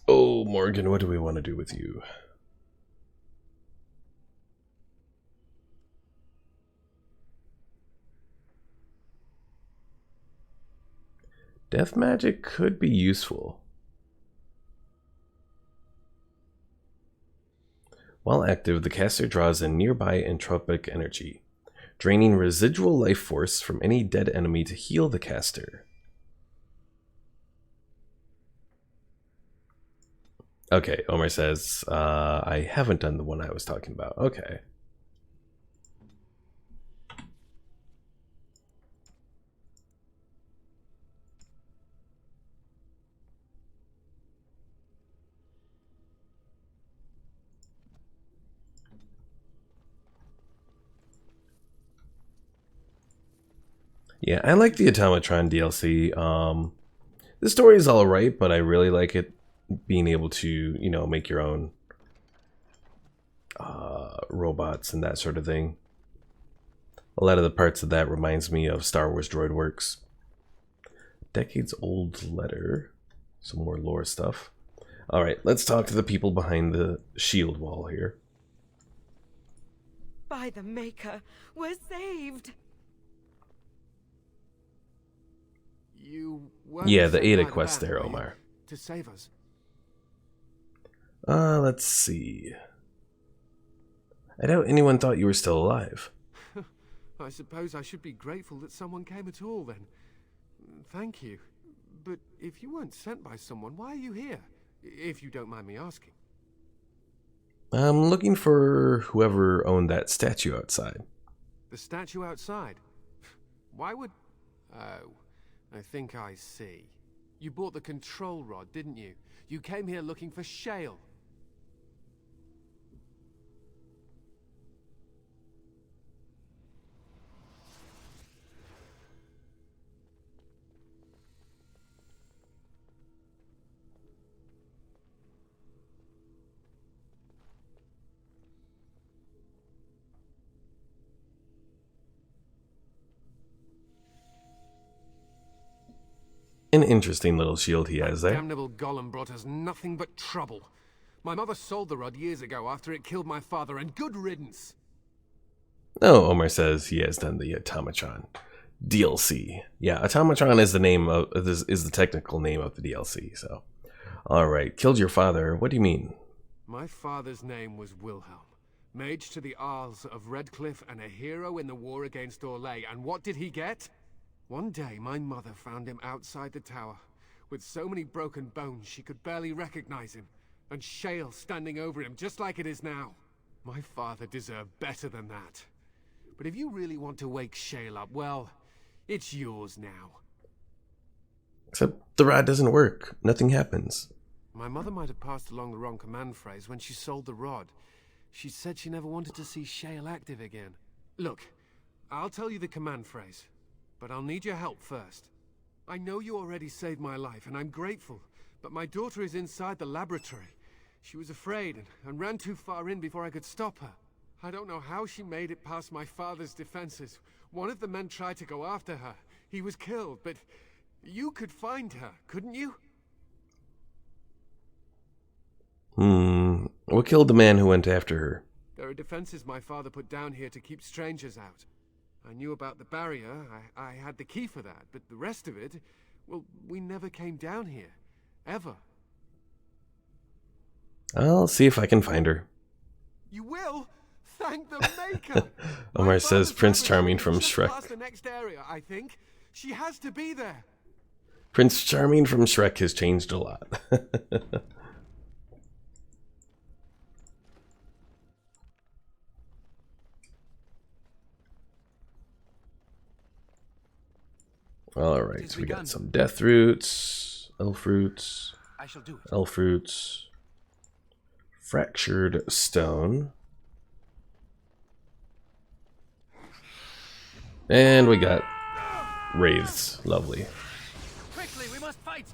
Speaker 1: Oh, Morgan, what do we want to do with you? Death magic could be useful. While active, the caster draws in nearby entropic energy, draining residual life force from any dead enemy to heal the caster. Okay, Omar says, I haven't done the one I was talking about. Okay. Yeah, I like the Automatron DLC. The story is alright, but I really like it being able to, you know, make your own robots and that sort of thing. A lot of the parts of that reminds me of Star Wars Droid Works. Decades old letter. Some more lore stuff. Alright, let's talk to the people behind the shield wall here.
Speaker 14: By the Maker, we're saved!
Speaker 1: Yeah, the Ada quest there, Omar.
Speaker 13: To save us.
Speaker 1: Let's see. I doubt anyone thought you were still alive.
Speaker 13: I suppose I should be grateful that someone came at all then. Thank you. But if you weren't sent by someone, why are you here? If you don't mind me asking.
Speaker 1: I'm looking for whoever owned that statue outside.
Speaker 13: The statue outside? Why would... Oh, I think I see. You bought the control rod, didn't you? You came here looking for Shale.
Speaker 1: An interesting little shield he has there.
Speaker 13: Damnable golem brought us nothing but trouble. My mother sold the rod years ago after it killed my father, and good riddance.
Speaker 1: No, Omar says he has done the Automatron DLC. Yeah, Automatron is the name of is the technical name of the DLC. So, all right, killed your father. What do you mean?
Speaker 13: My father's name was Wilhelm, mage to the Isles of Redcliffe and a hero in the war against Orlais. And what did he get? One day, my mother found him outside the tower, with so many broken bones she could barely recognize him, and Shale standing over him just like it is now. My father deserved better than that. But if you really want to wake Shale up, well, it's yours now.
Speaker 1: Except the rod doesn't work. Nothing happens.
Speaker 13: My mother might have passed along the wrong command phrase when she sold the rod. She said she never wanted to see Shale active again. Look, I'll tell you the command phrase. But I'll need your help first. I know you already saved my life, and I'm grateful, but my daughter is inside the laboratory. She was afraid and ran too far in before I could stop her. I don't know how she made it past my father's defenses. One of the men tried to go after her. He was killed, but you could find her, couldn't you?
Speaker 1: What killed the man who went after her?
Speaker 13: There are defenses my father put down here to keep strangers out. I knew about the barrier, I had the key for that, but the rest of it, well, we never came down here. Ever.
Speaker 1: I'll see if I can find her.
Speaker 13: You will? Thank the Maker!
Speaker 1: Omar says Prince Charming from Shrek.
Speaker 13: Past the next area, I think. She has to be there.
Speaker 1: Prince Charming from Shrek has changed a lot. Alright, so we got some death roots, elf roots, fractured stone, and we got wraiths. Lovely.
Speaker 2: Quickly, we must fight.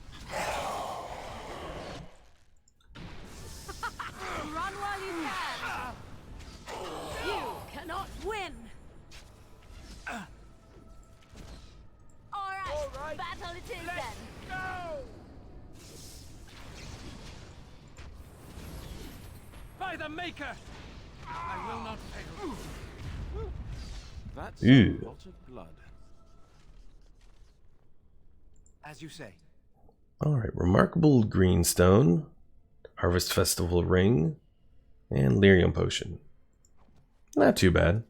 Speaker 3: Run while you can. You cannot win. All right, battle it is then.
Speaker 2: Go! the Maker! I will not fail.
Speaker 10: That's
Speaker 1: Ew.
Speaker 10: a lot of blood.
Speaker 2: As you say.
Speaker 1: Alright, Remarkable Greenstone, Harvest Festival Ring, and Lyrium Potion. Not too bad.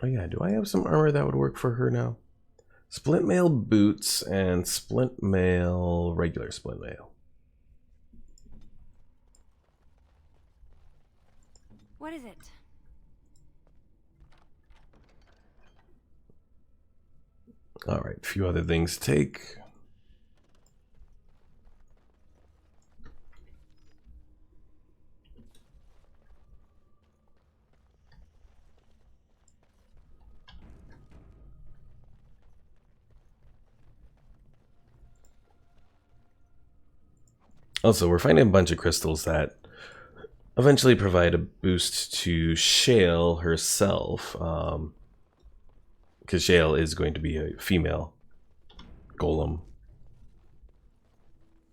Speaker 1: Oh yeah, do I have some armor that would work for her now? Splint mail boots and splint mail, regular splint mail.
Speaker 8: What is it?
Speaker 1: Alright, a few other things to take. Also, we're finding a bunch of crystals that eventually provide a boost to Shale herself, because Shale is going to be a female golem.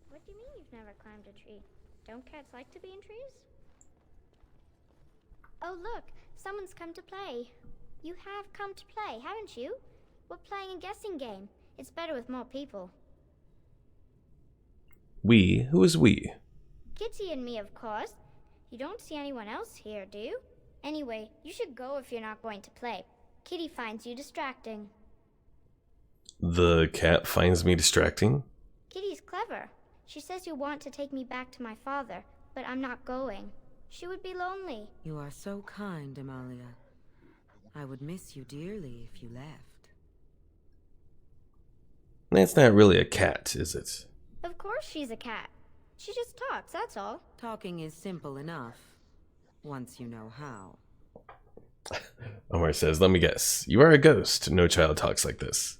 Speaker 3: What do you mean you've never climbed a tree? Don't cats like to be in trees? Oh look, someone's come to play. You have come to play, haven't you? We're playing a guessing game. It's better with more people.
Speaker 1: We? Who is we?
Speaker 3: Kitty and me, of course. You don't see anyone else here, do you? Anyway, you should go if you're not going to play. Kitty finds you distracting.
Speaker 1: The cat finds me distracting?
Speaker 3: Kitty's clever. She says you want to take me back to my father, but I'm not going. She would be lonely.
Speaker 15: You are so kind, Amalia. I would miss you dearly if you left.
Speaker 1: It's not really a cat, is it?
Speaker 3: Of course she's a cat. She just talks, that's all.
Speaker 15: Talking is simple enough, once you know how.
Speaker 1: Omar says, let me guess. You are a ghost. No child talks like this.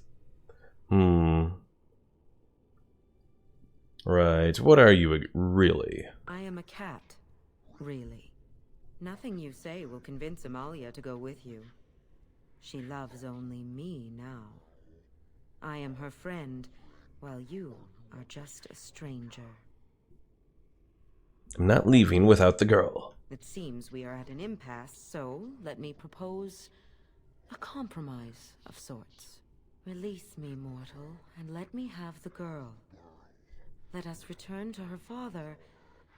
Speaker 1: Right. What are you really?
Speaker 15: I am a cat, really. Nothing you say will convince Amalia to go with you. She loves only me now. I am her friend, while you are just a stranger.
Speaker 1: I'm not leaving without the girl.
Speaker 15: It seems we are at an impasse, so let me propose a compromise of sorts. Release me, mortal, and let me have the girl. Let us return to her father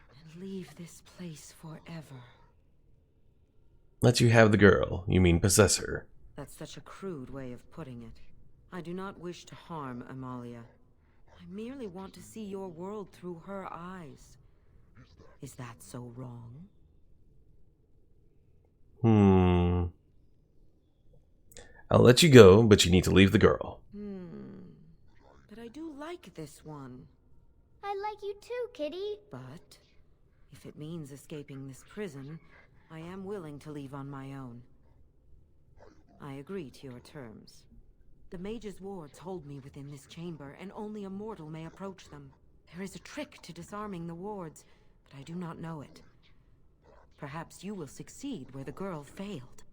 Speaker 15: and leave this place forever.
Speaker 1: Let you have the girl. You mean possess her.
Speaker 15: That's such a crude way of putting it. I do not wish to harm Amalia. I merely want to see your world through her eyes. Is that so wrong?
Speaker 1: I'll let you go, but you need to leave the girl.
Speaker 15: But I do like this one.
Speaker 3: I like you too, Kitty.
Speaker 15: But if it means escaping this prison, I am willing to leave on my own. I agree to your terms. The mage's wards hold me within this chamber, and only a mortal may approach them. There is a trick to disarming the wards, but I do not know it. Perhaps you will succeed where the girl failed.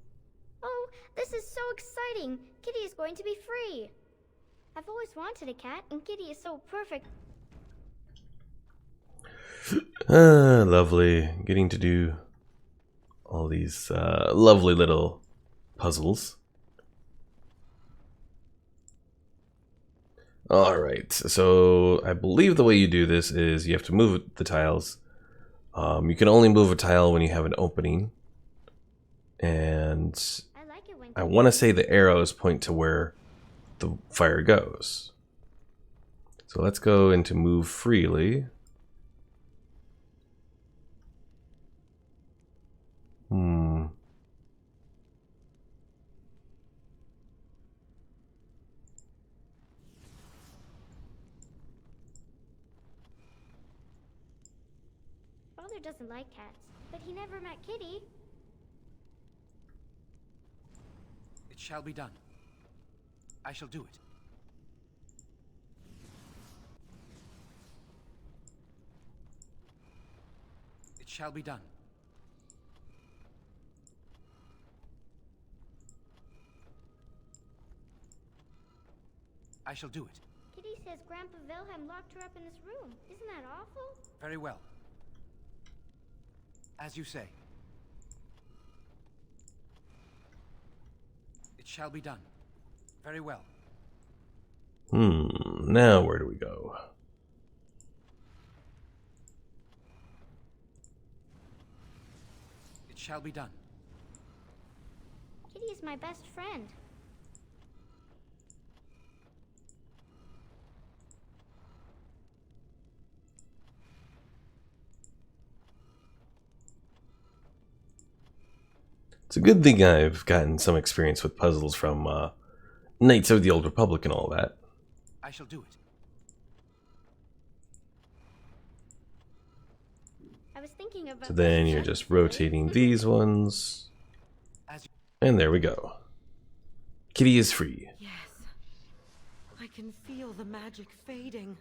Speaker 3: Oh, this is so exciting. Kitty is going to be free. I've always wanted a cat, and Kitty is so perfect.
Speaker 1: Lovely. Getting to do all these lovely little puzzles. Alright, so I believe the way you do this is you have to move the tiles. You can only move a tile when you have an opening. And I want to say the arrows point to where the fire goes. So let's go into move freely.
Speaker 3: Father doesn't like cats, but he never met Kitty.
Speaker 2: It shall be done. I shall do it. It
Speaker 11: shall be done. I shall do it.
Speaker 3: Kitty says Grandpa Wilhelm locked her up in his room. Isn't that awful?
Speaker 11: Very well. As you say. It shall be done. Very well.
Speaker 1: Now where do we go?
Speaker 11: It shall be done.
Speaker 3: Kitty is my best friend.
Speaker 1: It's a good thing I've gotten some experience with puzzles from Knights of the Old Republic and all that.
Speaker 11: I shall do it.
Speaker 3: I was thinking about
Speaker 1: So then you're just rotating these ones. And there we go. Kitty is free.
Speaker 15: Yes. I can feel the magic fading.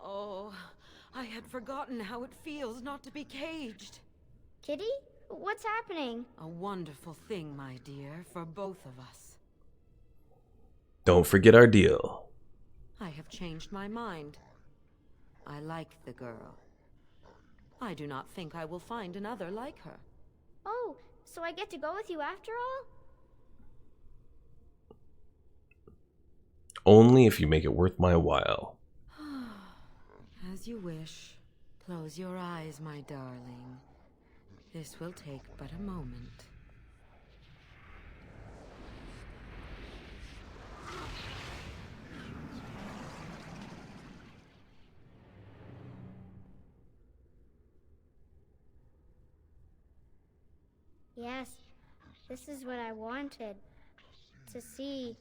Speaker 15: Oh, I had forgotten how it feels not to be caged.
Speaker 3: Kitty? What's happening?
Speaker 15: A wonderful thing, my dear, for both of us.
Speaker 1: Don't forget our deal.
Speaker 15: I have changed my mind. I like the girl. I do not think I will find another like her.
Speaker 3: Oh, so I get to go with you after all?
Speaker 1: Only if you make it worth my while.
Speaker 15: As you wish. Close your eyes, my darling. This will take but a moment.
Speaker 3: Yes, this is what I wanted. To see,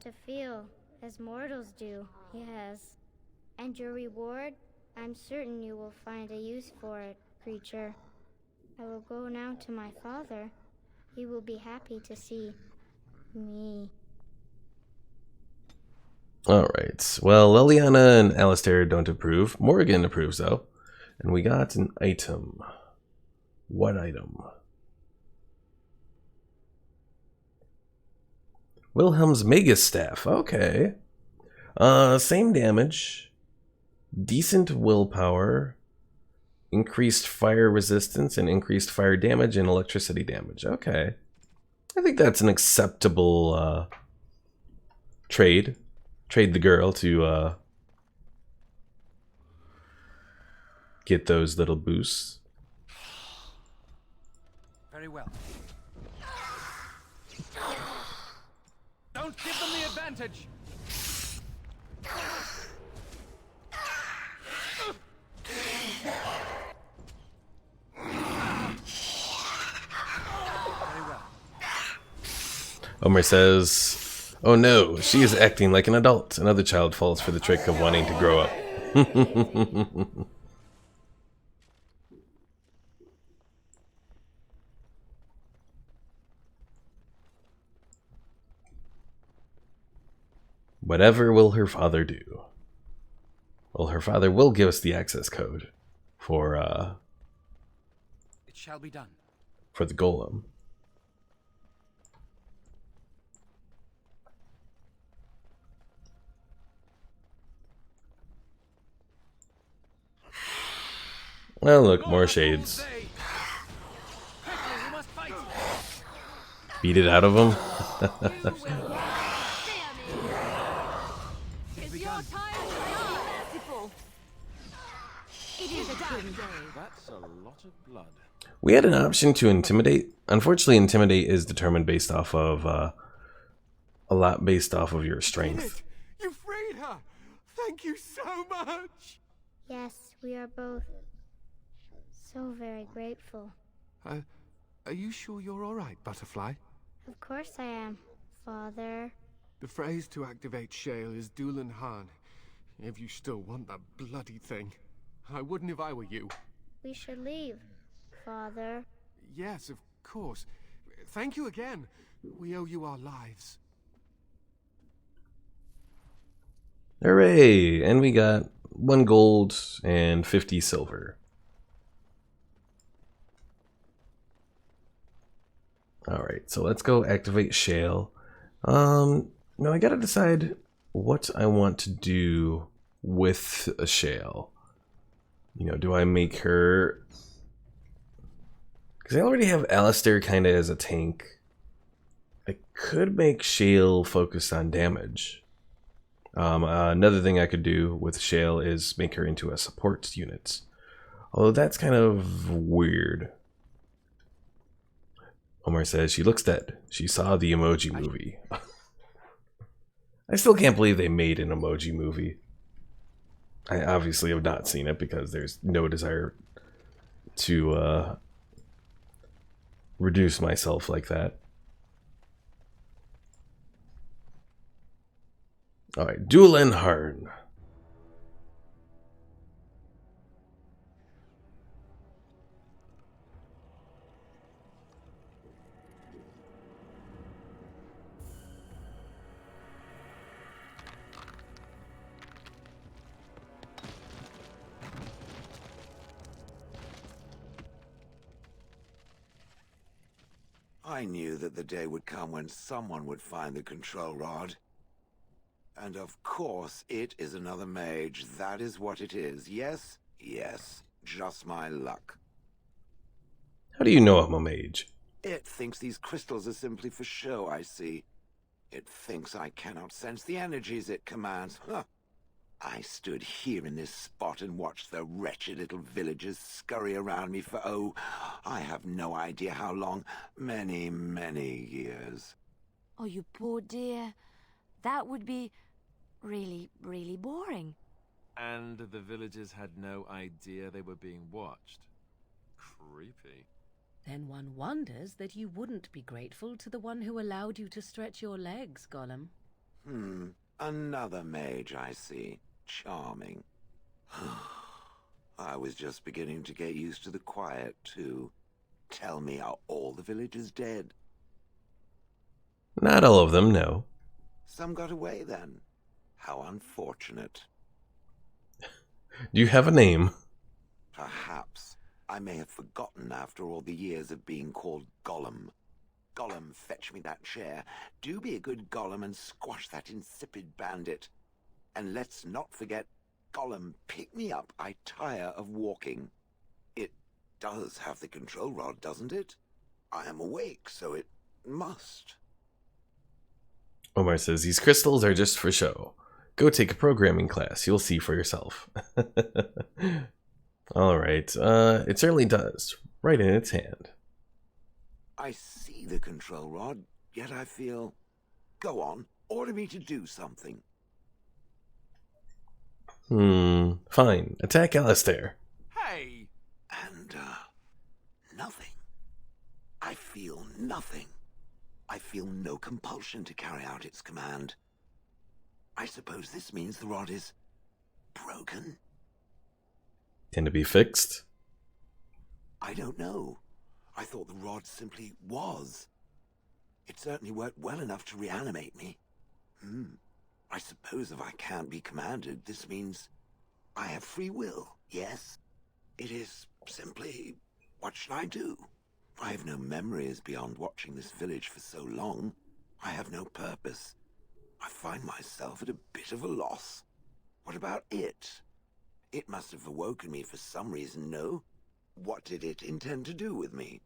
Speaker 3: to feel, as mortals do, yes. And your reward? I'm certain you will find a use for it, creature. I will go now to my father. He will be happy to see me.
Speaker 1: Alright, well, Leliana and Alistair don't approve. Morgan approves, though. And we got an item. What item? Wilhelm's Mega Staff. Okay. Same damage. Decent willpower. Increased fire resistance and increased fire damage and electricity damage. Okay. I think that's an acceptable trade. Trade the girl to get those little boosts.
Speaker 11: Very well. Don't give them the advantage.
Speaker 1: Omer says, "Oh no, she is acting like an adult." Another child falls for the trick of wanting to grow up. Whatever will her father do? Well, her father will give us the access code for
Speaker 11: It shall be done.
Speaker 1: For the golem. Well, look, more shades. Beat it out of him.
Speaker 10: That's a lot of blood.
Speaker 1: We had an option to intimidate. Unfortunately, intimidate is determined based off of a lot based off of your strength.
Speaker 13: You freed her! Thank you so much!
Speaker 3: Yes, we are both so very grateful.
Speaker 13: Are you sure you're alright, Butterfly?
Speaker 3: Of course I am, Father.
Speaker 13: The phrase to activate Shale is Dulan Han. If you still want that bloody thing. I wouldn't if I were you.
Speaker 3: We should leave, Father.
Speaker 13: Yes, of course. Thank you again. We owe you our lives.
Speaker 1: Hooray! And we got 1 gold and 50 silver. Alright, so let's go activate Shale. Now I gotta decide what I want to do with a Shale. You know, do I make her... Because I already have Alistair kind of as a tank. I could make Shale focus on damage. Another thing I could do with Shale is make her into a support unit. Although that's kind of weird. Omar says, she looks dead. She saw the Emoji Movie. I still can't believe they made an Emoji Movie. I obviously have not seen it because there's no desire to reduce myself like that. Alright, Duelin Harn.
Speaker 6: I knew that the day would come when someone would find the control rod. And of course, it is another mage. That is what it is. Yes? Yes. Just my luck.
Speaker 1: How do you know I'm a mage?
Speaker 6: It thinks these crystals are simply for show, I see. It thinks I cannot sense the energies it commands. Huh. I stood here in this spot and watched the wretched little villagers scurry around me for, oh, I have no idea how long. Many, many years.
Speaker 8: Oh, you poor dear. That would be really, really boring.
Speaker 10: And the villagers had no idea they were being watched. Creepy.
Speaker 9: Then one wonders that you wouldn't be grateful to the one who allowed you to stretch your legs, Gollum.
Speaker 6: Another mage, I see. Charming. I was just beginning to get used to the quiet, too. Tell me, are all the villagers dead?
Speaker 1: Not all of them, no.
Speaker 6: Some got away, then. How unfortunate.
Speaker 1: Do you have a name?
Speaker 6: Perhaps. I may have forgotten after all the years of being called Gollum. Gollum, fetch me that chair. Do be a good Gollum and squash that insipid bandit. And let's not forget, Gollum, pick me up. I tire of walking. It does have the control rod, doesn't it? I am awake, so it must.
Speaker 1: Omar says, these crystals are just for show. Go take a programming class. You'll see for yourself. Alright, it certainly does. Right in its hand.
Speaker 6: I see the control rod, yet I feel... Go on, order me to do something.
Speaker 1: Fine. Attack Alistair.
Speaker 6: Hey! And, nothing. I feel nothing. I feel no compulsion to carry out its command. I suppose this means the rod is... broken?
Speaker 1: Can it be fixed?
Speaker 6: I don't know. I thought the rod simply was. It certainly worked well enough to reanimate me. I suppose if I can't be commanded, this means I have free will, yes? It is simply, what should I do? I have no memories beyond watching this village for so long. I have no purpose. I find myself at a bit of a loss. What about it? It must have awoken me for some reason, no? What did it intend to do with me?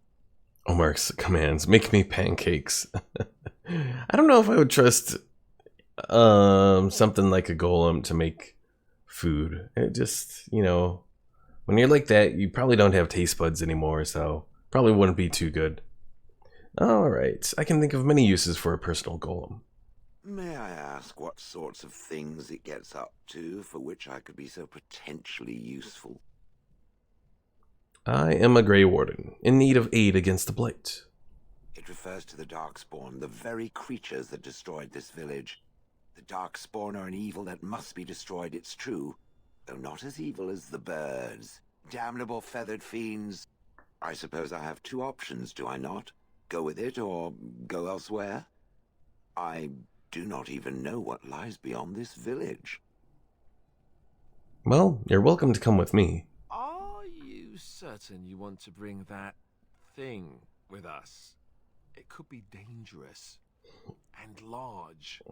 Speaker 1: Omar's commands, make me pancakes. I don't know if I would trust something like a golem to make food. It just, you know, when you're like that, you probably don't have taste buds anymore, so probably wouldn't be too good. Alright, I can think of many uses for a personal golem.
Speaker 6: May I ask what sorts of things it gets up to for which I could be so potentially useful?
Speaker 1: I am a Grey Warden, in need of aid against the Blight.
Speaker 6: It refers to the Darkspawn, the very creatures that destroyed this village. The Darkspawn are an evil that must be destroyed, it's true, though not as evil as the birds. Damnable feathered fiends. I suppose I have two options, do I not? Go with it or go elsewhere? I do not even know what lies beyond this village.
Speaker 1: Well, you're welcome to come with me.
Speaker 10: Are you certain you want to bring that thing with us? It could be dangerous and large.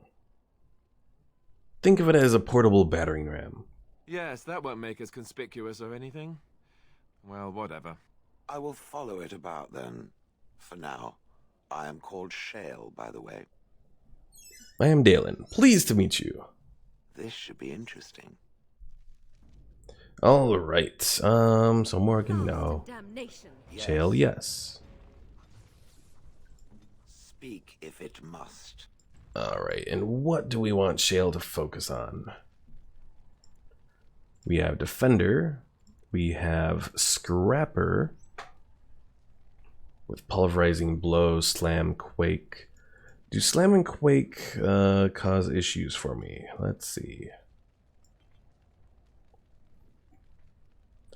Speaker 1: Think of it as a portable battering ram.
Speaker 10: Yes, that won't make us conspicuous or anything. Well, whatever.
Speaker 16: I will follow it about then. For now. I am called Shale, by the way.
Speaker 1: I am Dalen. Pleased to meet you.
Speaker 16: This should be interesting.
Speaker 1: Alright, so Morgan, no.
Speaker 16: Yes.
Speaker 1: Shale, yes.
Speaker 16: Speak if it must.
Speaker 1: Alright, and what do we want Shale to focus on? We have Defender. We have Scrapper. With Pulverizing Blow, Slam, Quake. Do Slam and Quake cause issues for me? Let's see.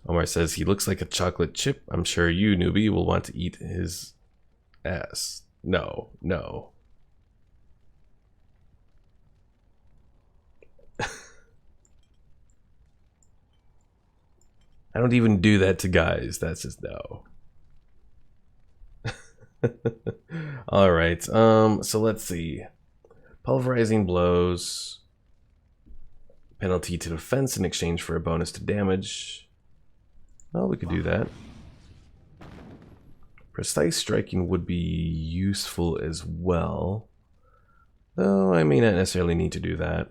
Speaker 1: Omar says he looks like a chocolate chip. I'm sure you, newbie, will want to eat his ass. No, no. I don't even do that to guys. That's just no. Alright, so let's see. Pulverizing Blows. Penalty to defense in exchange for a bonus to damage. Well, we could do that. Precise striking would be useful as well. Though I may not necessarily need to do that.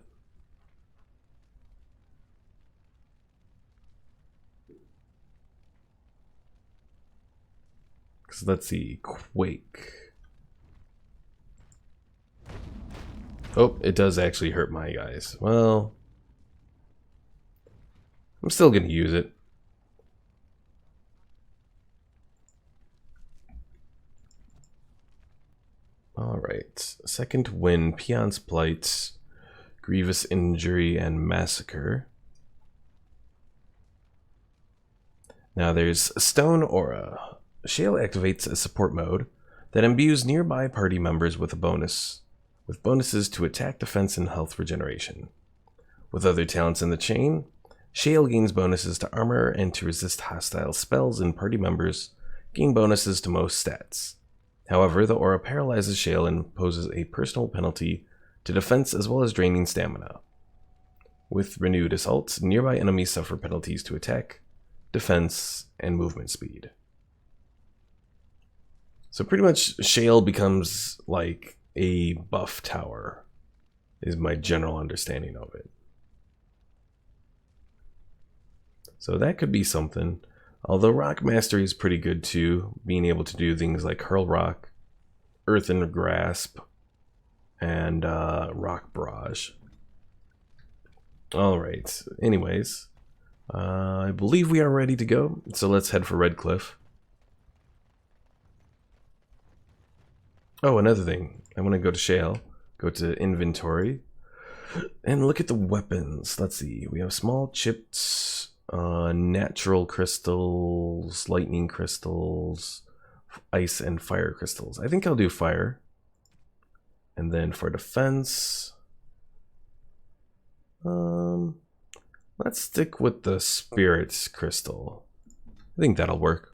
Speaker 1: So let's see, Quake. Oh, it does actually hurt my guys. Well, I'm still going to use it. Alright, Second Wind, Peon's Plight, Grievous Injury, and Massacre. Now there's Stone Aura. Shale activates a support mode that imbues nearby party members with bonuses to attack, defense, and health regeneration. With other talents in the chain, Shale gains bonuses to armor and to resist hostile spells, and party members gain bonuses to most stats. However, the aura paralyzes Shale and imposes a personal penalty to defense as well as draining stamina. With renewed assault, nearby enemies suffer penalties to attack, defense, and movement speed. So pretty much Shale becomes like a buff tower, is my general understanding of it. So that could be something. Although Rock Mastery is pretty good too, being able to do things like Hurl Rock, Earthen Grasp, and Rock Barrage. Alright, anyways, I believe we are ready to go, so let's head for Red Cliff. Oh, another thing. I want to go to Shale, go to Inventory, and look at the weapons. Let's see. We have small chips, natural crystals, lightning crystals, ice and fire crystals. I think I'll do fire. And then for defense, let's stick with the spirits crystal. I think that'll work.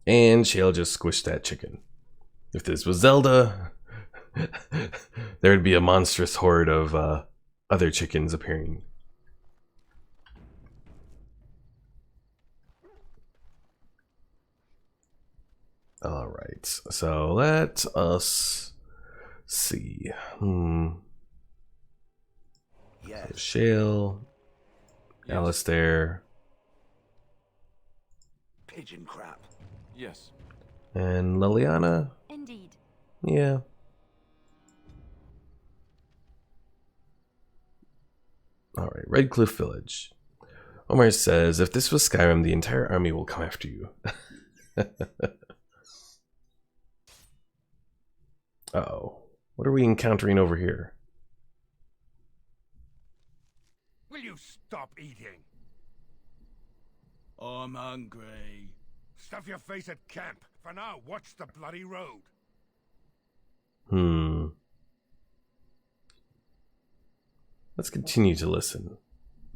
Speaker 1: And Shale just squished that chicken. If this was Zelda, there'd be a monstrous horde of other chickens appearing. Alright, so let us see.
Speaker 16: Yes.
Speaker 1: So Shale, yes. Alistair.
Speaker 16: Pigeon crap.
Speaker 10: Yes.
Speaker 1: And Liliana?
Speaker 8: Indeed.
Speaker 1: Yeah. Alright, Red Cliff Village. Omar says, if this was Skyrim, the entire army will come after you. Uh-oh. What are we encountering over here?
Speaker 6: Will you stop eating?
Speaker 12: I'm hungry.
Speaker 6: Stuff your face at camp. For now, watch the bloody road.
Speaker 1: Let's continue to listen.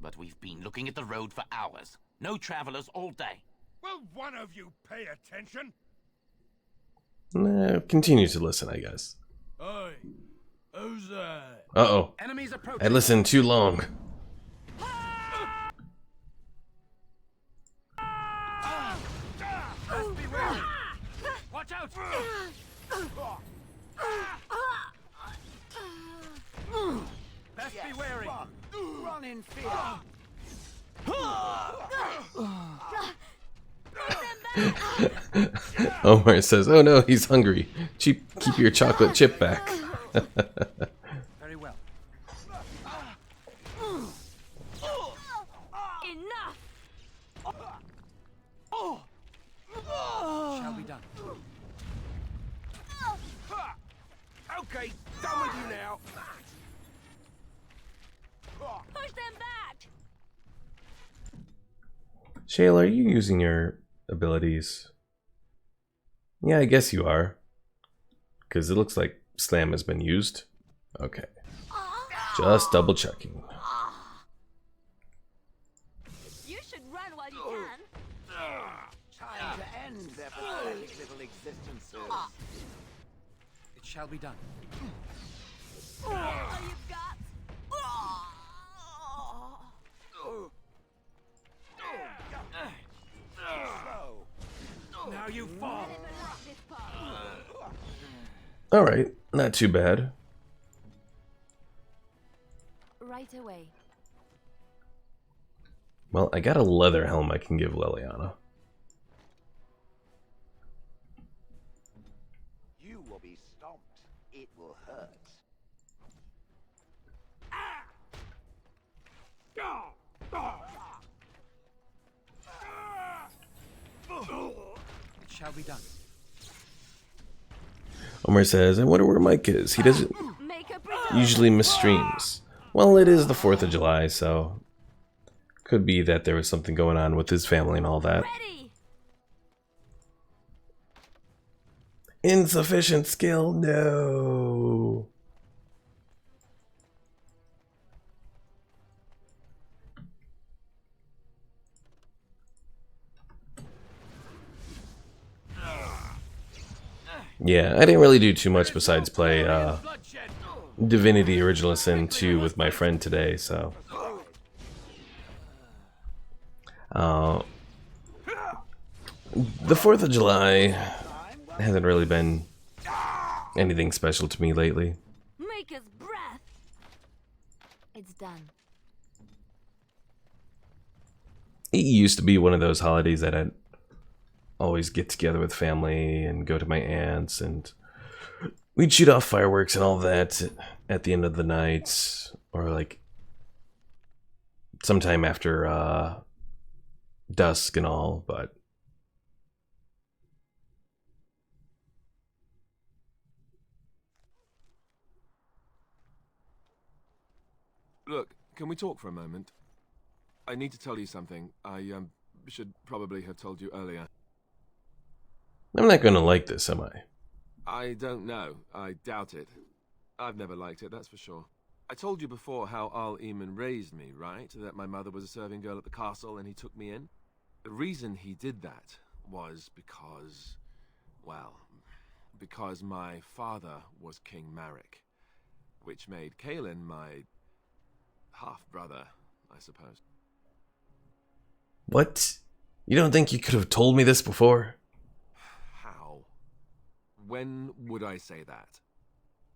Speaker 17: But we've been looking at the road for hours. No travelers all day.
Speaker 6: Will one of you pay attention?
Speaker 1: Continue to listen, I guess.
Speaker 12: Hey, who's that?
Speaker 1: Uh-oh.
Speaker 17: Enemies approaching.
Speaker 1: I listened too long.
Speaker 2: Watch out! Best be wary.
Speaker 17: Run in fear.
Speaker 1: Omar says, "Oh no, he's hungry. Keep your chocolate chip back."
Speaker 2: Very well.
Speaker 14: Enough!
Speaker 2: Shall be done.
Speaker 6: Okay, done with you now.
Speaker 14: Push them back!
Speaker 1: Shale, are you using your abilities? Yeah, I guess you are. Because it looks like Slam has been used. Okay. Just double checking.
Speaker 14: You should run while you can.
Speaker 17: Time to end their pathetic little existences.
Speaker 2: It shall be done.
Speaker 14: All you've got.
Speaker 2: Now you fall.
Speaker 1: Alright, not too bad.
Speaker 8: Right away.
Speaker 1: Well, I got a leather helm I can give Liliana.
Speaker 16: You will be stomped. It will hurt.
Speaker 2: It shall be done.
Speaker 1: Omar says, "I wonder where Mike is. He doesn't usually miss streams." Well, it is the 4th of July, so could be that there was something going on with his family and all that. Insufficient skill? No. Yeah, I didn't really do too much besides play Divinity Original Sin 2 with my friend today, so... the 4th of July hasn't really been anything special to me lately.
Speaker 8: Maker's breath. It's done.
Speaker 1: It used to be one of those holidays that I'd always get together with family and go to my aunt's, and we'd shoot off fireworks and all that at the end of the night, or like sometime after dusk and all, but
Speaker 10: Look, can we talk for a moment? I need to tell you something. I should probably have told you earlier.
Speaker 1: I'm not gonna like this, am I?
Speaker 10: I don't know. I doubt it. I've never liked it, that's for sure. I told you before how Al-Eamon raised me, right? That my mother was a serving girl at the castle and he took me in. The reason he did that was because, well, because my father was King Marek, which made Kaelin my half-brother, I suppose.
Speaker 1: What? You don't think you could have told me this before?
Speaker 10: How? When would I say that?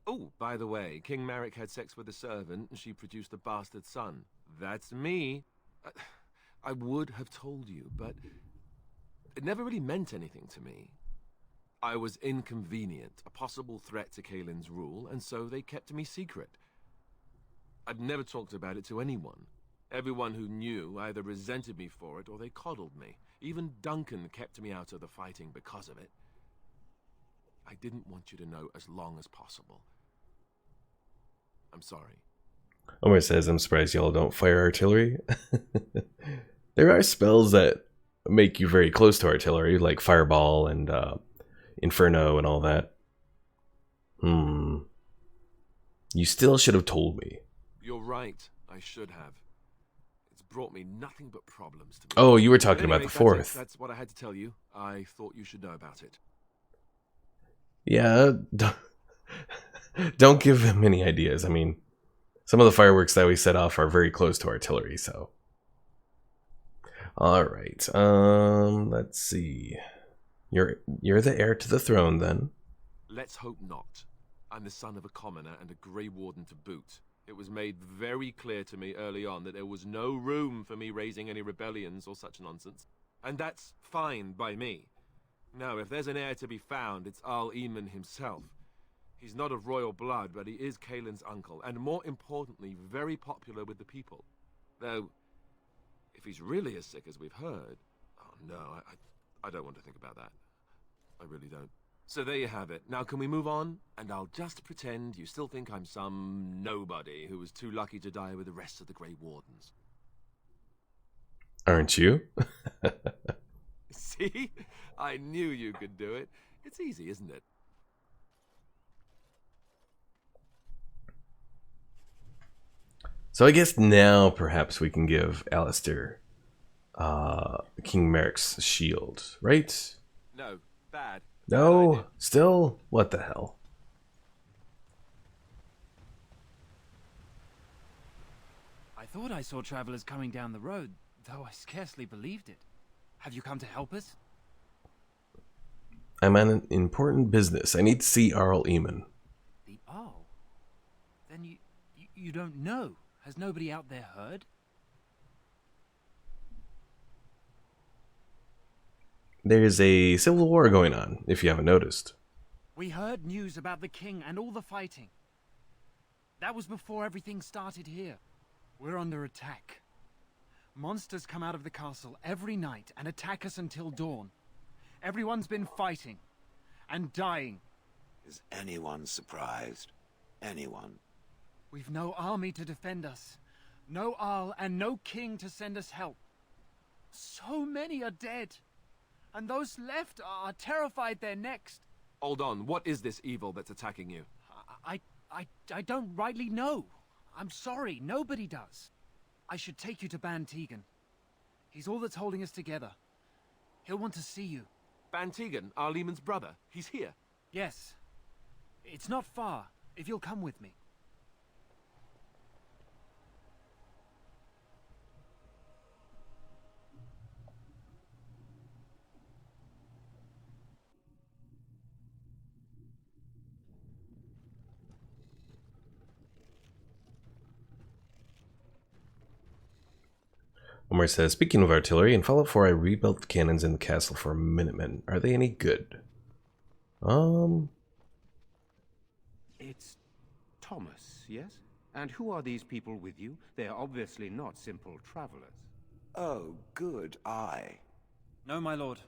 Speaker 10: Oh, by the way, King Marek had sex with a servant and she produced a bastard son. That's me. I would have told you, but it never really meant anything to me. I was inconvenient, a possible threat to Kaelin's rule, and so they kept me secret. I'd never talked about it to anyone. Everyone who knew either resented me for it or they coddled me. Even Duncan kept me out of the fighting because of it. I didn't want you to know as long as possible. I'm sorry.
Speaker 1: Omar says, I'm surprised y'all don't fire artillery. There are spells that make you very close to artillery, like Fireball and Inferno and all that. You still should have told me.
Speaker 10: You're right. I should have. It's brought me nothing but problems to me.
Speaker 1: Oh, you were talking
Speaker 10: Anyway,
Speaker 1: about the 4th.
Speaker 10: That's what I had to tell you. I thought you should know about it.
Speaker 1: Yeah, don't give him any ideas. I mean, some of the fireworks that we set off are very close to artillery, so. All right. Let's see. You're the heir to the throne, then.
Speaker 10: Let's hope not. I'm the son of a commoner and a Grey Warden to boot. It was made very clear to me early on that there was no room for me raising any rebellions or such nonsense. And that's fine by me. No, if there's an heir to be found, it's Arl Eamon himself. He's not of royal blood, but he is Kaelin's uncle, and more importantly, very popular with the people. Though, if he's really as sick as we've heard... Oh, no, I don't want to think about that. I really don't. So there you have it. Now can we move on? And I'll just pretend you still think I'm some nobody who was too lucky to die with the rest of the Grey Wardens.
Speaker 1: Aren't you?
Speaker 10: See? I knew you could do it. It's easy, isn't it?
Speaker 1: So I guess now perhaps we can give Alistair King Merrick's shield, right?
Speaker 10: No, bad.
Speaker 1: No, still? What the hell?
Speaker 2: I thought I saw travelers coming down the road, though I scarcely believed it. Have you come to help us?
Speaker 1: I'm on an important business. I need to see Arl Eamon.
Speaker 2: The Arl? Then you don't know. Has nobody out there heard?
Speaker 1: There's a civil war going on, if you haven't noticed.
Speaker 2: We heard news about the king and all the fighting. That was before everything started here. We're under attack. Monsters come out of the castle every night and attack us until dawn. Everyone's been fighting and dying.
Speaker 16: Is anyone surprised? Anyone?
Speaker 2: We've no army to defend us. No Arl and no king to send us help. So many are dead. And those left are terrified they're next.
Speaker 10: Hold on, what is this evil that's attacking you?
Speaker 2: I don't rightly know. I'm sorry, nobody does. I should take you to Ban Tegan. He's all that's holding us together. He'll want to see you.
Speaker 10: Ban Tegan, Arl Eamon's brother. He's here.
Speaker 2: Yes. It's not far, if you'll come with me.
Speaker 1: Omar says, speaking of artillery, in Fallout 4 I rebuilt the cannons in the castle for Minutemen. Are they any good?
Speaker 13: It's Thomas, yes? And who are these people with you? They are obviously not simple travelers.
Speaker 16: Oh, good eye.
Speaker 2: No, my lord.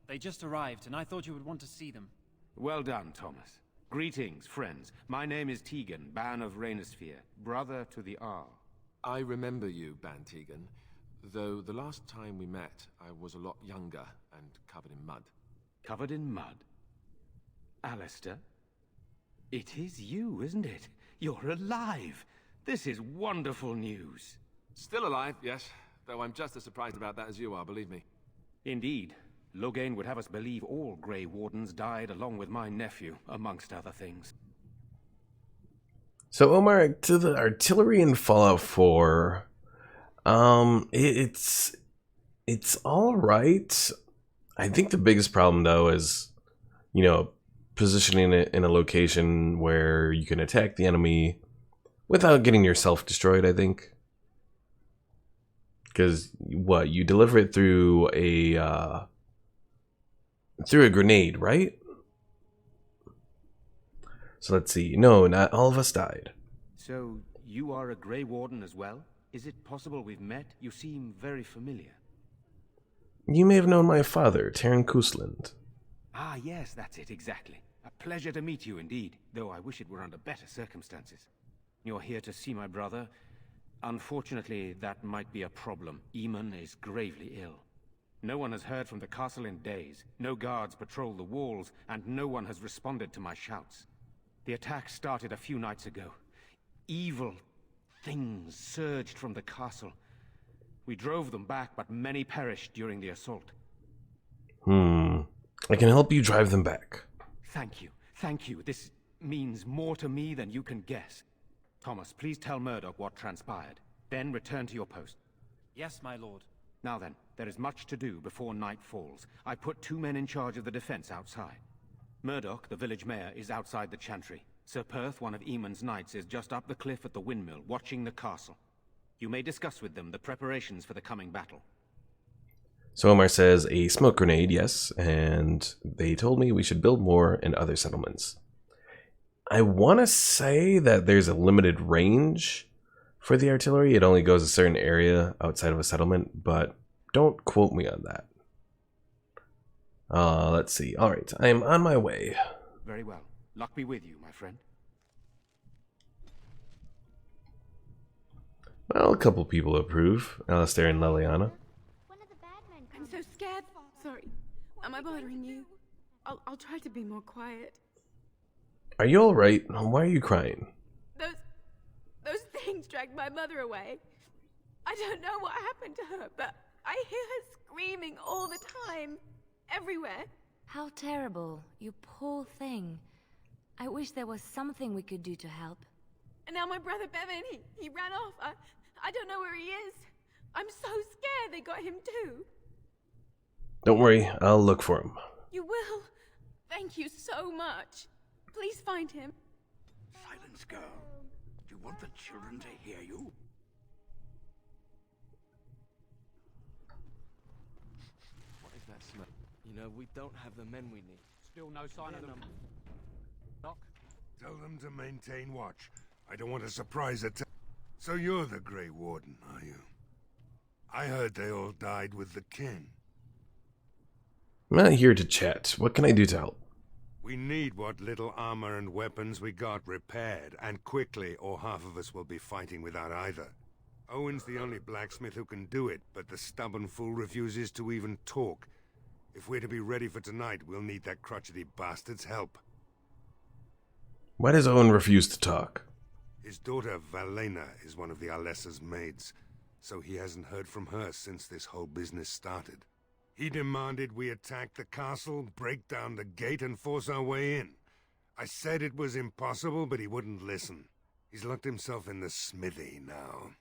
Speaker 2: They just arrived, and I thought you would want to see them.
Speaker 13: Well done, Thomas. Greetings, friends. My name is Tegan, Ban of Rainersphere, brother to the Arl.
Speaker 10: I remember you, Ban Tegan. Though the last time we met, I was a lot younger and covered in mud.
Speaker 13: Covered in mud? Alistair? It is you, isn't it? You're alive! This is wonderful news.
Speaker 10: Still alive, yes. Though I'm just as surprised about that as you are, believe me.
Speaker 13: Indeed. Loghain would have us believe all Grey Wardens died along with my nephew, amongst other things.
Speaker 1: So Omar, to the artillery in Fallout 4... it's all right. I think the biggest problem though is, you know, positioning it in a location where you can attack the enemy without getting yourself destroyed, I think. Because what, you deliver it through a grenade, right? So let's see. No, not all of us died.
Speaker 13: So you are a Grey Warden as well? Is it possible we've met? You seem very familiar.
Speaker 1: You may have known my father, Taryn Cousland.
Speaker 13: Ah, yes, that's it, exactly. A pleasure to meet you indeed, though I wish it were under better circumstances.
Speaker 18: You're here to see my brother? Unfortunately, that might be a problem. Eamon is gravely ill. No one has heard from the castle in days. No guards patrol the walls, and no one has responded to my shouts. The attack started a few nights ago. Evil things surged from the castle. We drove them back, but many perished during the assault.
Speaker 1: I can help you drive them back.
Speaker 18: Thank you. Thank you. This means more to me than you can guess. Thomas, please tell Murdoch what transpired. Then return to your post.
Speaker 2: Yes, my lord.
Speaker 18: Now then, there is much to do before night falls. I put 2 men in charge of the defense outside. Murdoch, the village mayor, is outside the chantry. Sir Perth, one of Eamon's knights, is just up the cliff at the windmill, watching the castle. You may discuss with them the preparations for the coming battle.
Speaker 1: So Omar says a smoke grenade, yes, and they told me we should build more in other settlements. I want to say that there's a limited range for the artillery. It only goes a certain area outside of a settlement, but don't quote me on that. Let's see. All right, I am on my way.
Speaker 18: Very well. Luck be with you, my friend.
Speaker 1: Well, a couple people approve. Alistair and Leliana.
Speaker 19: I'm so scared. Sorry. Am I bothering you? I'll try to be more quiet.
Speaker 1: Are you alright? Why are you crying?
Speaker 19: Those things dragged my mother away. I don't know what happened to her, but I hear her screaming all the time. Everywhere.
Speaker 8: How terrible. You poor thing. I wish there was something we could do to help.
Speaker 19: And now my brother Bevan, he ran off. I don't know where he is. I'm so scared they got him too.
Speaker 1: Don't worry, I'll look for him.
Speaker 19: You will? Thank you so much. Please find him.
Speaker 6: Silence, girl. Do you want the children to hear you?
Speaker 10: What is that smell? You know, we don't have the men we need.
Speaker 2: Still no sign of them. Doc?
Speaker 20: Tell them to maintain watch. I don't want a surprise attack. So you're the Grey Warden, are you? I heard they all died with the king.
Speaker 1: I'm not here to chat. What can I do to help?
Speaker 20: We need what little armor and weapons we got repaired, and quickly, or half of us will be fighting without either. Owen's the only blacksmith who can do it, but the stubborn fool refuses to even talk. If we're to be ready for tonight, we'll need that crotchety bastard's help.
Speaker 1: Why does Owen refuse to talk?
Speaker 20: His daughter, Valena, is one of the Alessa's maids, so he hasn't heard from her since this whole business started. He demanded we attack the castle, break down the gate, and force our way in. I said it was impossible, but he wouldn't listen. He's locked himself in the smithy now.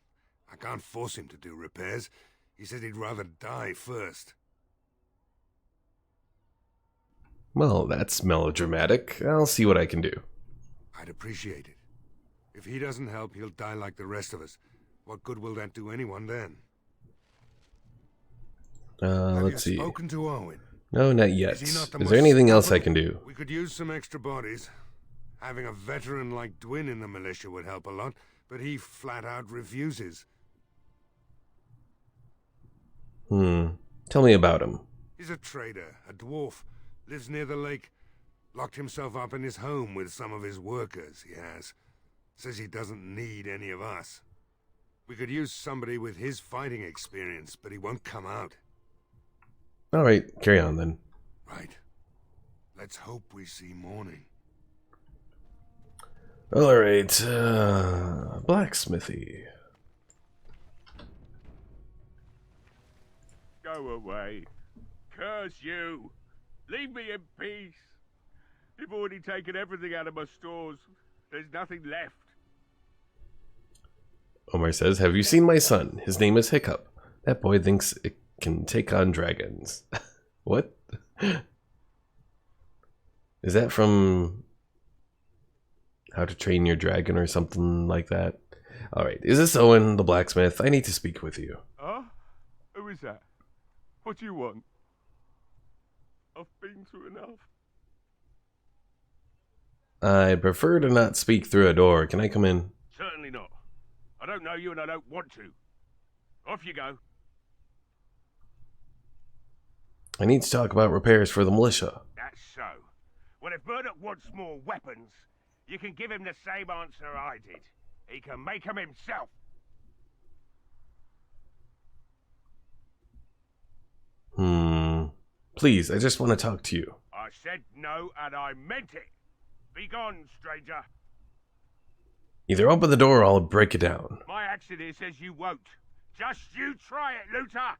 Speaker 20: I can't force him to do repairs. He said he'd rather die first.
Speaker 1: Well, that's melodramatic. I'll see what I can do.
Speaker 20: I'd appreciate it. If he doesn't help, he'll die like the rest of us. What good will that do anyone then?
Speaker 1: Let's see.
Speaker 20: Spoken to Owen?
Speaker 1: No, not yet. Is there anything else I can do?
Speaker 20: We could use some extra bodies. Having a veteran like Dwin in the militia would help a lot, but he flat out refuses.
Speaker 1: Tell me about him.
Speaker 20: He's a trader, a dwarf, lives near the lake. Locked himself up in his home with some of his workers, he has. Says he doesn't need any of us. We could use somebody with his fighting experience, but he won't come out.
Speaker 1: Alright, carry on then.
Speaker 20: Right. Let's hope we see morning.
Speaker 1: Alright, blacksmithy.
Speaker 21: Go away. Curse you. Leave me in peace. You've already taken everything out of my stores. There's nothing left.
Speaker 1: Omar says, have you seen my son? His name is Hiccup. That boy thinks it can take on dragons. What? Is that from How to Train Your Dragon or something like that? Alright, is this Owen, the blacksmith? I need to speak with you.
Speaker 21: Huh? Who is that? What do you want? I've been through enough.
Speaker 1: I'd prefer to not speak through a door. Can I come in?
Speaker 21: Certainly not. I don't know you and I don't want to. Off you go.
Speaker 1: I need to talk about repairs for the militia.
Speaker 21: That's so. Well, if Murdoch wants more weapons, you can give him the same answer I did. He can make 'em himself.
Speaker 1: Please, I just want to talk to you.
Speaker 21: I said no, and I meant it. Be gone, stranger.
Speaker 1: Either open the door or I'll break it down.
Speaker 21: My accent here says you won't. Just you try it, looter.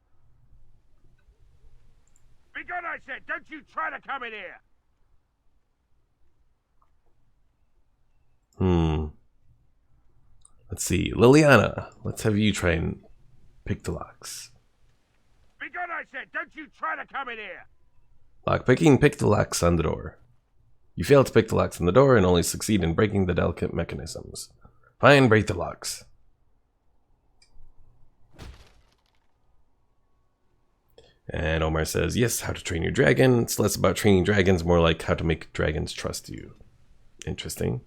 Speaker 21: Be gone, I said. Don't you try to come in here.
Speaker 1: Let's see. Liliana, let's have you try and pick the locks.
Speaker 21: Be gone, I said. Don't you try to come in here.
Speaker 1: Lockpicking, pick the locks on the door. You fail to pick the locks on the door and only succeed in breaking the delicate mechanisms. Fine, break the locks. And Omar says, yes, how to train your dragon. It's less about training dragons, more like how to make dragons trust you. Interesting.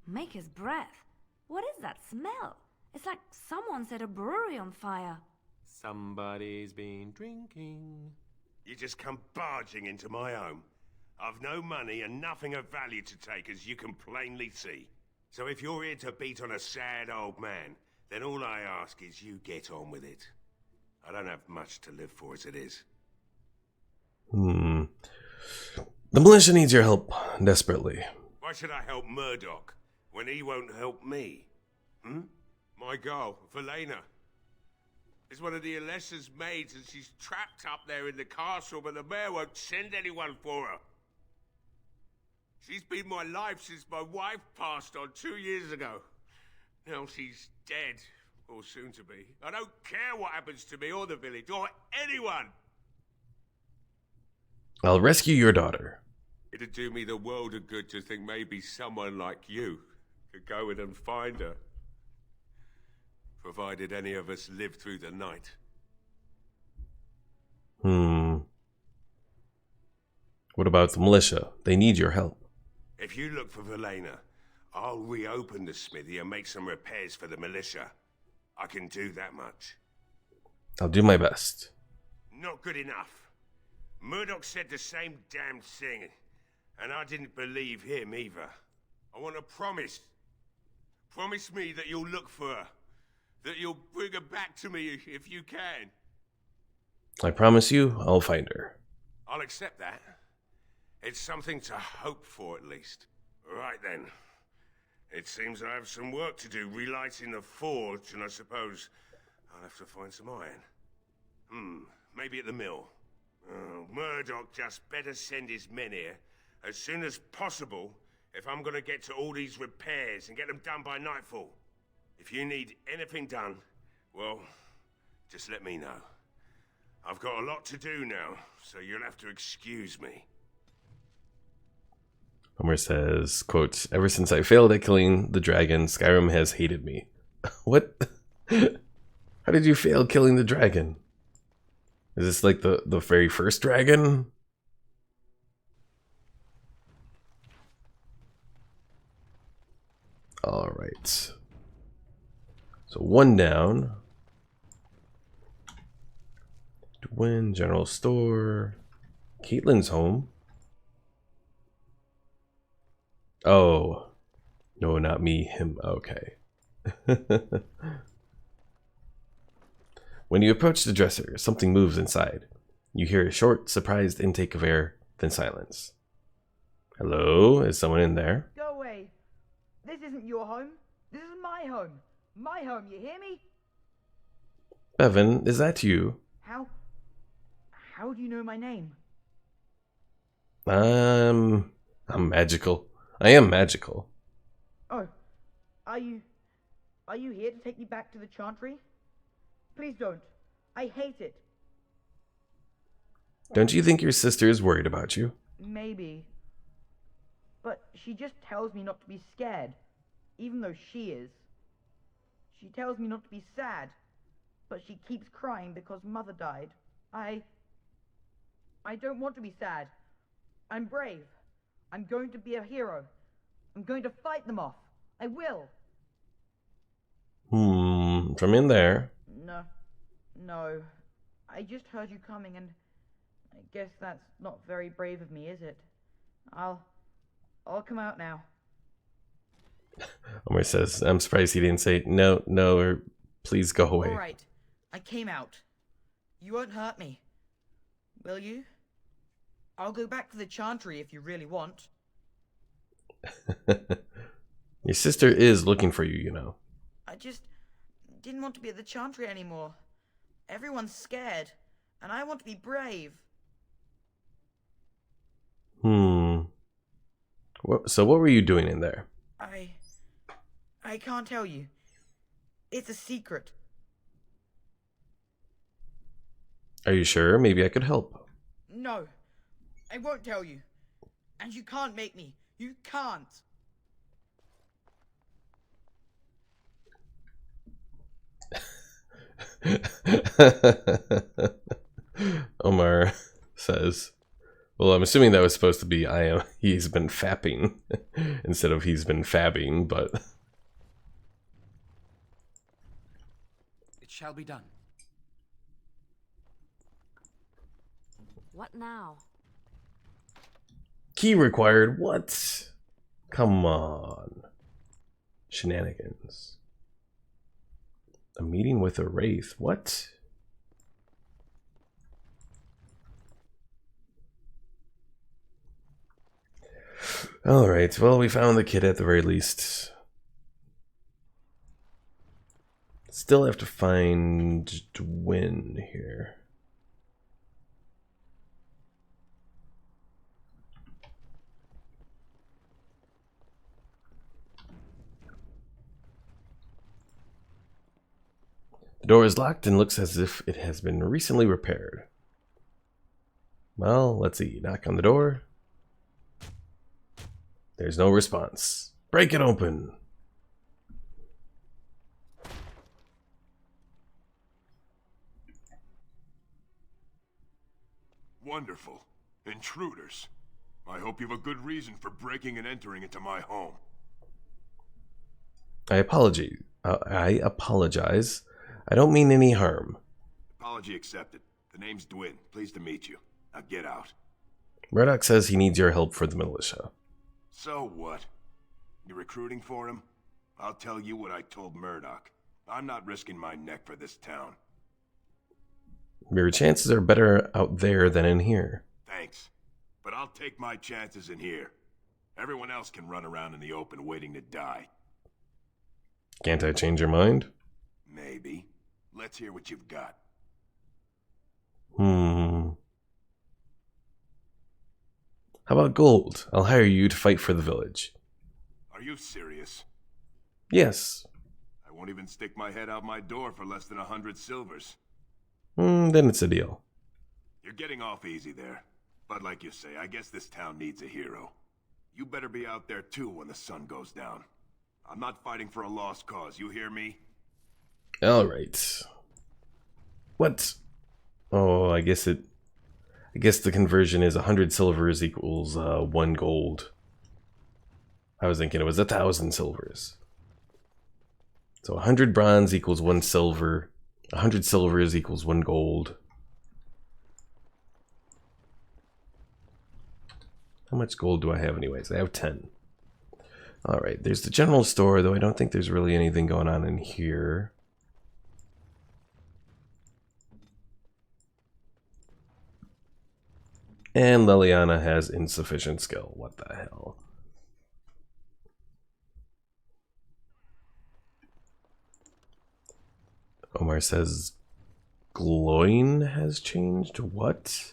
Speaker 8: Make his breath. What is that smell? It's like someone set a brewery on fire.
Speaker 5: Somebody's been drinking.
Speaker 21: You just come barging into my home. I've no money and nothing of value to take, as you can plainly see. So if you're here to beat on a sad old man, then all I ask is you get on with it. I don't have much to live for as it is.
Speaker 1: The militia needs your help desperately.
Speaker 21: Why should I help Murdoch when he won't help me? My girl, Valena, is one of the Alessa's maids, and she's trapped up there in the castle, but the mayor won't send anyone for her. She's been my life since my wife passed on 2 years ago. Now she's dead, or soon to be. I don't care what happens to me or the village, or anyone.
Speaker 1: I'll rescue your daughter.
Speaker 21: It'd do me the world of good to think maybe someone like you could go in and find her. Provided any of us live through the night.
Speaker 1: What about the militia? They need your help.
Speaker 21: If you look for Valena, I'll reopen the smithy and make some repairs for the militia. I can do that much.
Speaker 1: I'll do my best.
Speaker 21: Not good enough. Murdoch said the same damn thing, and I didn't believe him either. I want a promise. Promise me that you'll look for her. That you'll bring her back to me if you can.
Speaker 1: I promise you, I'll find her.
Speaker 21: I'll accept that. It's something to hope for, at least. Right then. It seems I have some work to do relighting the forge, and I suppose I'll have to find some iron. Maybe at the mill. Murdoch just better send his men here as soon as possible if I'm gonna get to all these repairs and get them done by nightfall. If you need anything done, well, just let me know. I've got a lot to do now, so you'll have to excuse me.
Speaker 1: Homer says, quote, ever since I failed at killing the dragon, Skyrim has hated me. What? How did you fail killing the dragon? Is this like the very first dragon? Alright. So one down. Win general store. Caitlin's home. Oh. No, not me. Him. Okay. When you approach the dresser, something moves inside. You hear a short, surprised intake of air, then silence. Hello? Is someone in there?
Speaker 22: Go away. This isn't your home. This is my home. My home, you hear me?
Speaker 1: Bevan, is that you?
Speaker 22: How do you know my name?
Speaker 1: I'm magical. I am magical.
Speaker 22: Oh, are you here to take me back to the Chantry? Please don't. I hate it.
Speaker 1: Don't you think your sister is worried about you?
Speaker 22: Maybe. But she just tells me not to be scared, even though she is. She tells me not to be sad, but she keeps crying because Mother died. I don't want to be sad. I'm brave. I'm going to be a hero. I'm going to fight them off. I will.
Speaker 1: From in there.
Speaker 22: No. I just heard you coming, and I guess that's not very brave of me, is it? I'll I'll come out now.
Speaker 1: Omar says, I'm surprised he didn't say, no, or please go away.
Speaker 22: Alright, I came out. You won't hurt me. Will you? I'll go back to the Chantry if you really want.
Speaker 1: Your sister is looking for you, you know.
Speaker 22: I just didn't want to be at the Chantry anymore. Everyone's scared, and I want to be brave.
Speaker 1: So what were you doing in there?
Speaker 22: I can't tell you. It's a secret.
Speaker 1: Are you sure? Maybe I could help.
Speaker 22: No, I won't tell you. And you can't make me. You can't.
Speaker 1: Omar says, well, I'm assuming that was supposed to be he's been fapping instead of he's been fabbing, but
Speaker 11: It shall be done.
Speaker 8: What now?
Speaker 1: key required. What? Come on. Shenanigans. A meeting with a wraith. What? Alright, well, we found the kid at the very least. Still have to find Dwin here. The door is locked and looks as if it has been recently repaired. Well, let's see. Knock on the door. There's no response. Break it open.
Speaker 21: Wonderful. Intruders. I hope you have a good reason for breaking and entering into my home.
Speaker 1: I apologize. I don't mean any harm.
Speaker 21: Apology accepted. The name's Dwin. Pleased to meet you. Now get out.
Speaker 1: Murdoch says he needs your help for the militia.
Speaker 21: So what? You're recruiting for him? I'll tell you what I told Murdoch. I'm not risking my neck for this town.
Speaker 1: Your chances are better out there than in here.
Speaker 21: Thanks. But I'll take my chances in here. Everyone else can run around in the open waiting to die.
Speaker 1: Can't I change your mind?
Speaker 21: Maybe. Let's hear what you've got.
Speaker 1: How about gold? I'll hire you to fight for the village.
Speaker 21: Are you serious?
Speaker 1: Yes.
Speaker 21: I won't even stick my head out my door for less than 100 silvers.
Speaker 1: Then it's a deal.
Speaker 21: You're getting off easy there. But like you say, I guess this town needs a hero. You better be out there too when the sun goes down. I'm not fighting for a lost cause, you hear me?
Speaker 1: Alright. What? Oh, I guess the conversion is 100 silvers equals 1 gold. I was thinking it was 1,000 silvers. So 100 bronze equals 1 silver. 100 silvers equals 1 gold. How much gold do I have anyways? I have 10. Alright, there's the general store, though I don't think there's really anything going on in here. And Leliana has insufficient skill. What the hell? Omar says glowing has changed? What?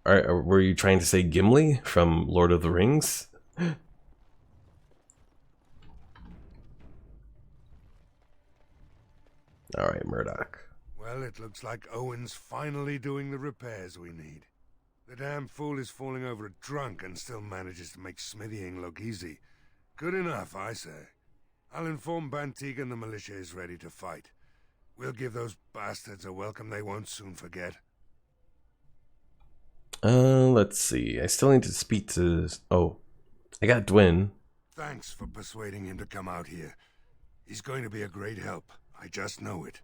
Speaker 1: Were you trying to say Gimli from Lord of the Rings? Alright, Murdoch.
Speaker 20: Well, it looks like Owen's finally doing the repairs we need. The damn fool is falling over drunk and still manages to make smithying look easy. Good enough, I say. I'll inform Bantig and the militia is ready to fight. We'll give those bastards a welcome they won't soon forget.
Speaker 1: Let's see. I still need to speak to... Oh, I got Dwin.
Speaker 20: Thanks for persuading him to come out here. He's going to be a great help. I just know it.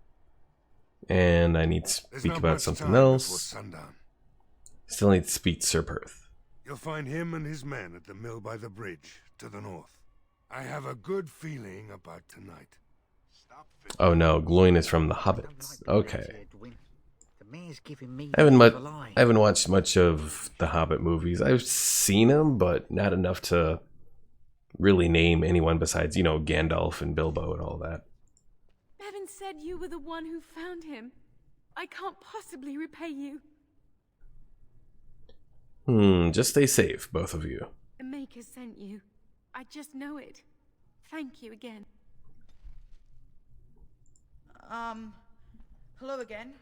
Speaker 1: And I need to speak about something else. Still need to speak to Sir Perth.
Speaker 20: You'll find him and his men at the mill by the bridge, to the north. I have a good feeling about tonight.
Speaker 1: Oh no, Gloin is from the Hobbits. Okay.
Speaker 4: The mayor's giving me
Speaker 1: I haven't watched much of the Hobbit movies. I've seen them, but not enough to really name anyone besides, you know, Gandalf and Bilbo and all that.
Speaker 19: Bevan said you were the one who found him. I can't possibly repay you.
Speaker 1: Just stay safe, both of you.
Speaker 19: The Maker sent you. I just know it. Thank you again.
Speaker 22: Hello again.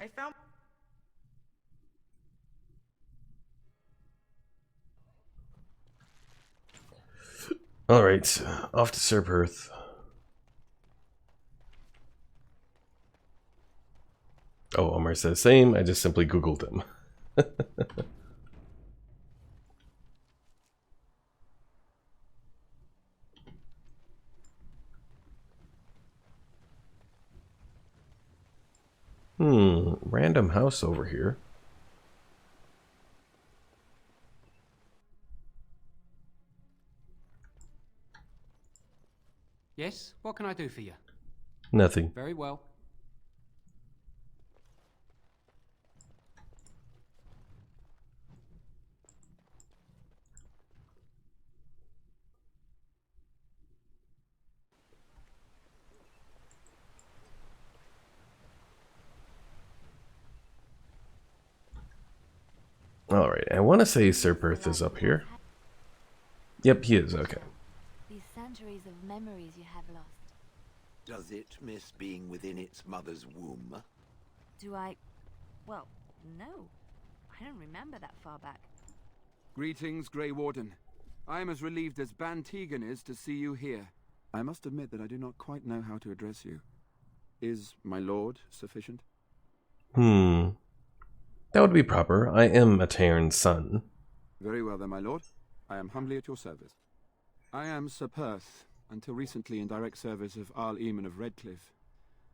Speaker 22: I found...
Speaker 1: Alright, off to Sir Perth. Oh, Omar says same, I just simply Googled him. Random house over here.
Speaker 11: Yes, what can I do for you?
Speaker 1: Nothing.
Speaker 11: Very well.
Speaker 1: Alright, I want to say Sir Perth is up here. Yep, he is, okay.
Speaker 8: These centuries of memories you have lost.
Speaker 16: Does it miss being within its mother's womb?
Speaker 8: Do I... Well, no. I don't remember that far back.
Speaker 10: Greetings, Grey Warden. I am as relieved as Ban Tegan is to see you here. I must admit that I do not quite know how to address you. Is my lord sufficient?
Speaker 1: That would be proper. I am a Tairn's son.
Speaker 10: Very well then, my lord. I am humbly at your service. I am Sir Perth, until recently in direct service of Arl Eamon of Redcliffe.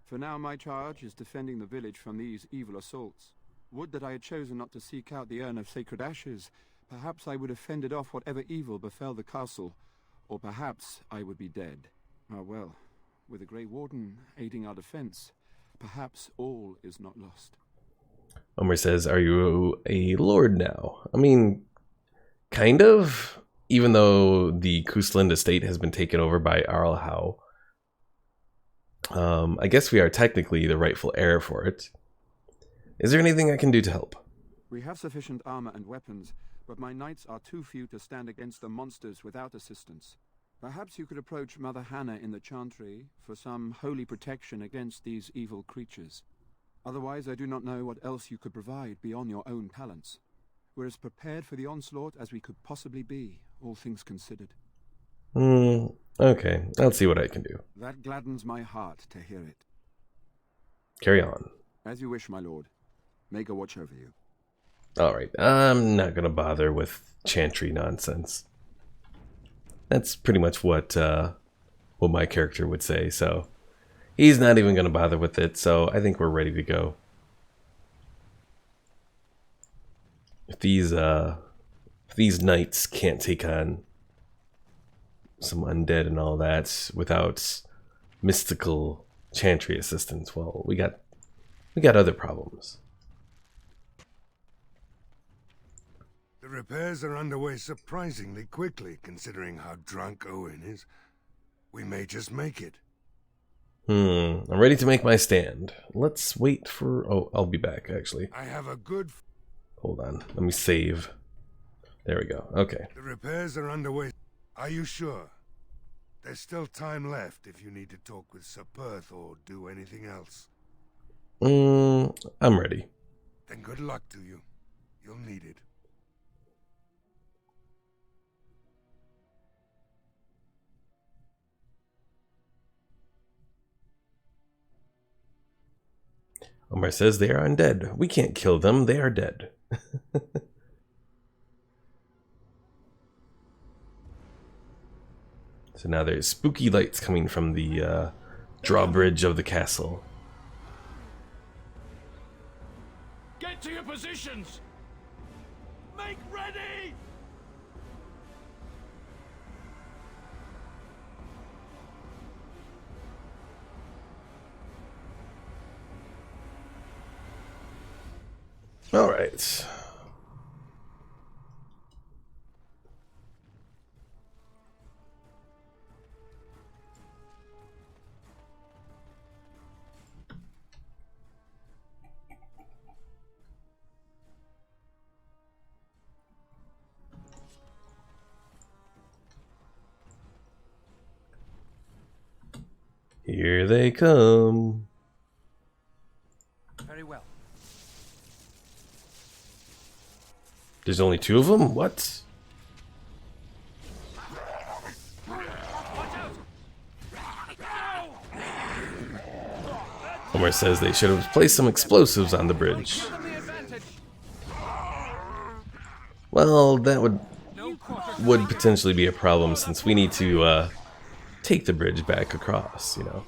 Speaker 10: For now my charge is defending the village from these evil assaults. Would that I had chosen not to seek out the urn of sacred ashes. Perhaps I would have fended off whatever evil befell the castle, or perhaps I would be dead. Ah well, with the Grey Warden aiding our defense, perhaps all is not lost.
Speaker 1: Omar says, are you a lord now? I mean, kind of. Even though the Cousland estate has been taken over by Arl Howe. I guess we are technically the rightful heir for it. Is there anything I can do to help?
Speaker 10: We have sufficient armor and weapons, but my knights are too few to stand against the monsters without assistance. Perhaps you could approach Mother Hannah in the Chantry for some holy protection against these evil creatures. Otherwise, I do not know what else you could provide beyond your own talents. We're as prepared for the onslaught as we could possibly be, all things considered.
Speaker 1: Okay. I'll see what I can do.
Speaker 10: That gladdens my heart to hear it.
Speaker 1: Carry on.
Speaker 10: As you wish, my lord. May God watch over you.
Speaker 1: Alright, I'm not gonna bother with Chantry nonsense. That's pretty much what my character would say, so... He's not even gonna bother with it, so I think we're ready to go. If these knights can't take on some undead and all that without mystical Chantry assistance, well, we got other problems.
Speaker 20: The repairs are underway surprisingly quickly, considering how drunk Owen is. We may just make it.
Speaker 1: I'm ready to make my stand. Let's wait for... Oh, I'll be back, actually.
Speaker 20: I have a good...
Speaker 1: Hold on. Let me save. There we go. Okay.
Speaker 20: The repairs are underway. Are you sure? There's still time left if you need to talk with Sir Perth or do anything else.
Speaker 1: I'm ready.
Speaker 20: Then good luck to you. You'll need it.
Speaker 1: Omar says they are undead. We can't kill them. They are dead. So now there's spooky lights coming from the drawbridge of the castle.
Speaker 12: Get to your positions!
Speaker 17: Move!
Speaker 12: Make ready!
Speaker 1: All right. Here they come.
Speaker 11: Very well.
Speaker 1: There's only 2 of them? What? Homer says they should have placed some explosives on the bridge. Well, that would potentially be a problem since we need to take the bridge back across, you know.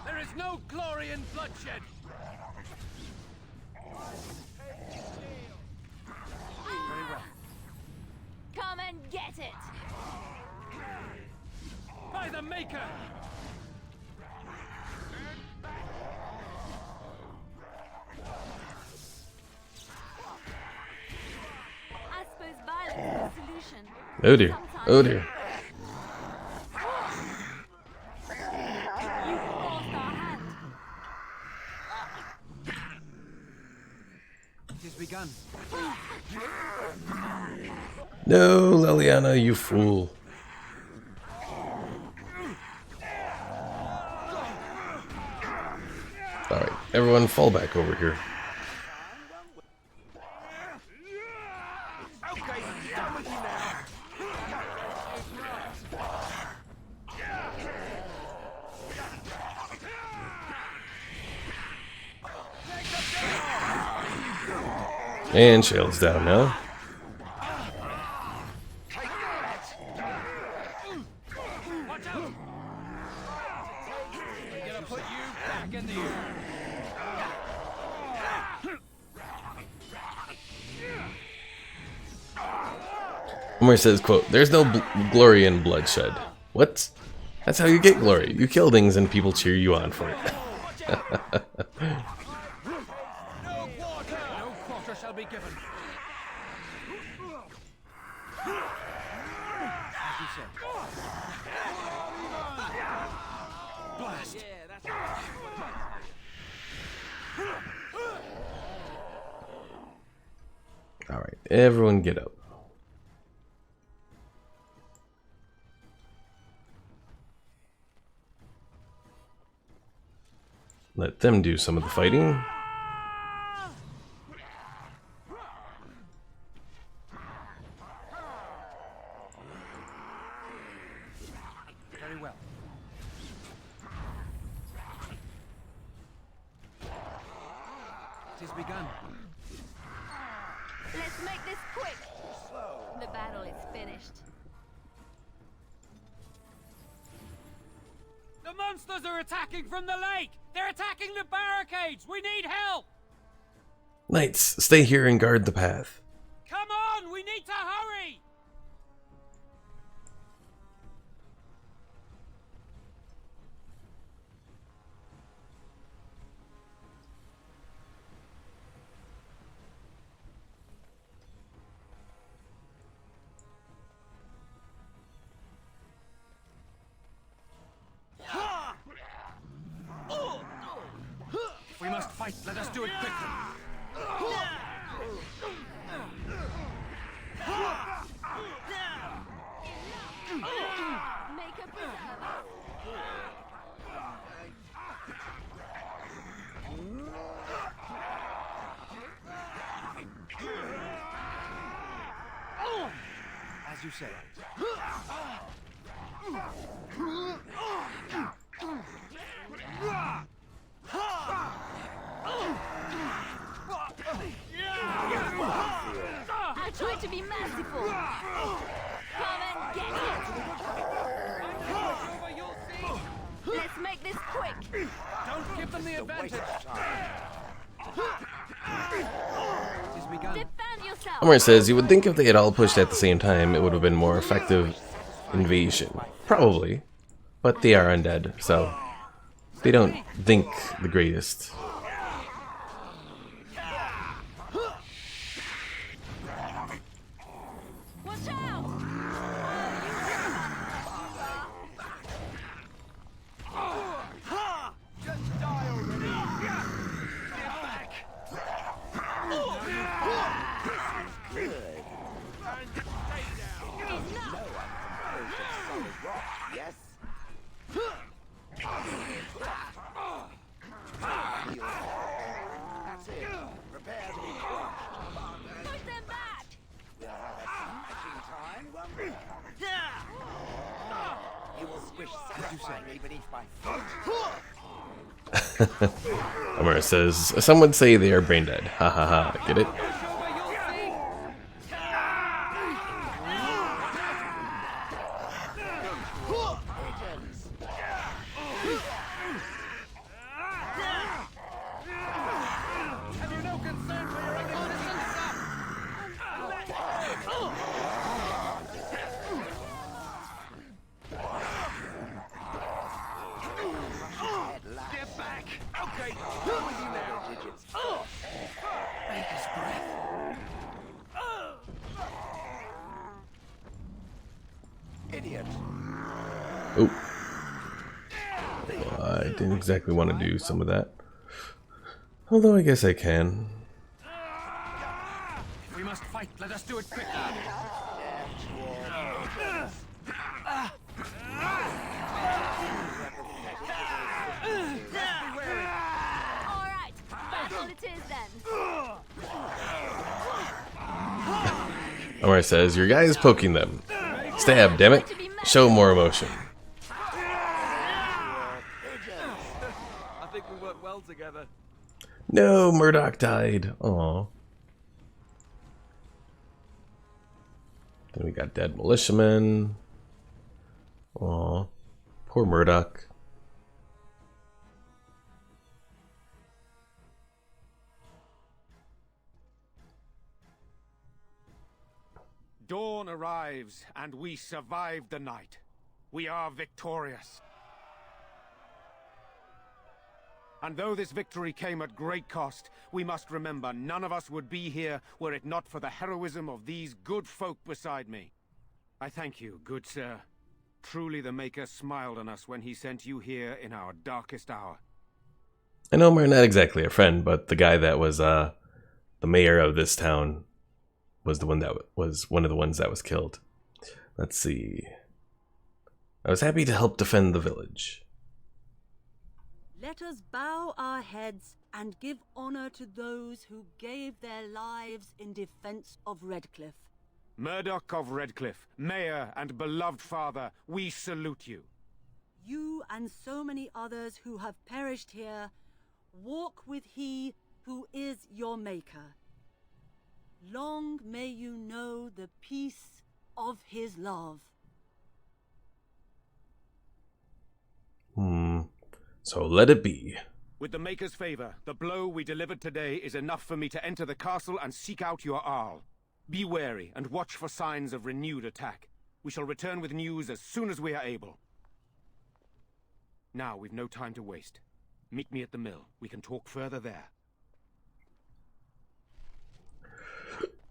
Speaker 11: There is no glory in bloodshed. Very well.
Speaker 14: Come and get it!
Speaker 11: By the Maker!
Speaker 14: I suppose violence is the solution.
Speaker 1: Oh dear. Oh dear.
Speaker 14: You forced our hand.
Speaker 11: It has begun.
Speaker 1: No, Leliana, you fool. Alright, everyone fall back over here.
Speaker 17: Okay, done with you now.
Speaker 1: And Shale's down now.
Speaker 11: Watch out! We're gonna put you back in the air.
Speaker 1: Homer says, quote, "There's no glory in bloodshed." What? That's how you get glory. You kill things and people cheer you on for it.
Speaker 11: No quarter shall be given. As you said. Blast.
Speaker 1: Alright, everyone get up. Let them do some of the fighting.
Speaker 11: Very well. It has begun.
Speaker 14: Let's make this quick. The battle is finished.
Speaker 11: The monsters are attacking from the lake! They're attacking the barricades! We need help!
Speaker 1: Knights, stay here and guard the path.
Speaker 11: Come on! We need to hurry! If we must fight, let us do it quickly.
Speaker 14: Make a preserve.
Speaker 11: As you say.
Speaker 14: I tried to be merciful. Come and get it. Let's make this quick.
Speaker 11: Don't give them the advantage.
Speaker 14: Defend yourself.
Speaker 1: Omar says, you would think if they had all pushed at the same time, it would have been more effective invasion. Probably. But they are undead, so they don't think the greatest.
Speaker 14: Watch out!
Speaker 17: Just die already! Get back! This is good. And stay down. No one's composed of solid rock, yes? That's it. Prepare to be crushed.
Speaker 14: Push them back!
Speaker 17: We'll have a smashing time, won't we? You will squish satisfyingly beneath my foot.
Speaker 1: Omar says, some would say they are brain dead. Ha ha ha. Get it?
Speaker 17: Have you no concern for your own existence? Get back! Okay, I'm with you now. Make us breath. Idiot.
Speaker 1: Oh. I didn't exactly want to do some of that. Although I guess I can.
Speaker 11: If we must fight, let us do it quickly.
Speaker 14: Alright, battle it is then.
Speaker 1: Omar says, your guy is poking them. Stab, damn it. Show more emotion.
Speaker 10: I think we work well together.
Speaker 1: No, Murdoch died. Aw. Then we got dead militiamen. Aw. Poor Murdoch.
Speaker 18: Dawn arrives, and we survive the night. We are victorious. And though this victory came at great cost, we must remember none of us would be here were it not for the heroism of these good folk beside me. I thank you, good sir. Truly the Maker smiled on us when he sent you here in our darkest hour.
Speaker 1: I know we're not exactly a friend, but the guy that was the mayor of this town was the one that was one of the ones that was killed. Let's see. I was happy to help defend the village.
Speaker 7: Let us bow our heads and give honor to those who gave their lives in defense of Redcliffe.
Speaker 18: Murdoch of Redcliffe, mayor and beloved father, we salute you.
Speaker 7: You and so many others who have perished here, walk with he who is your maker. Long may you know the peace of his love.
Speaker 1: So let it be.
Speaker 18: With the Maker's favor, the blow we delivered today is enough for me to enter the castle and seek out your Arl. Be wary and watch for signs of renewed attack. We shall return with news as soon as we are able. Now we've no time to waste. Meet me at the mill. We can talk further there.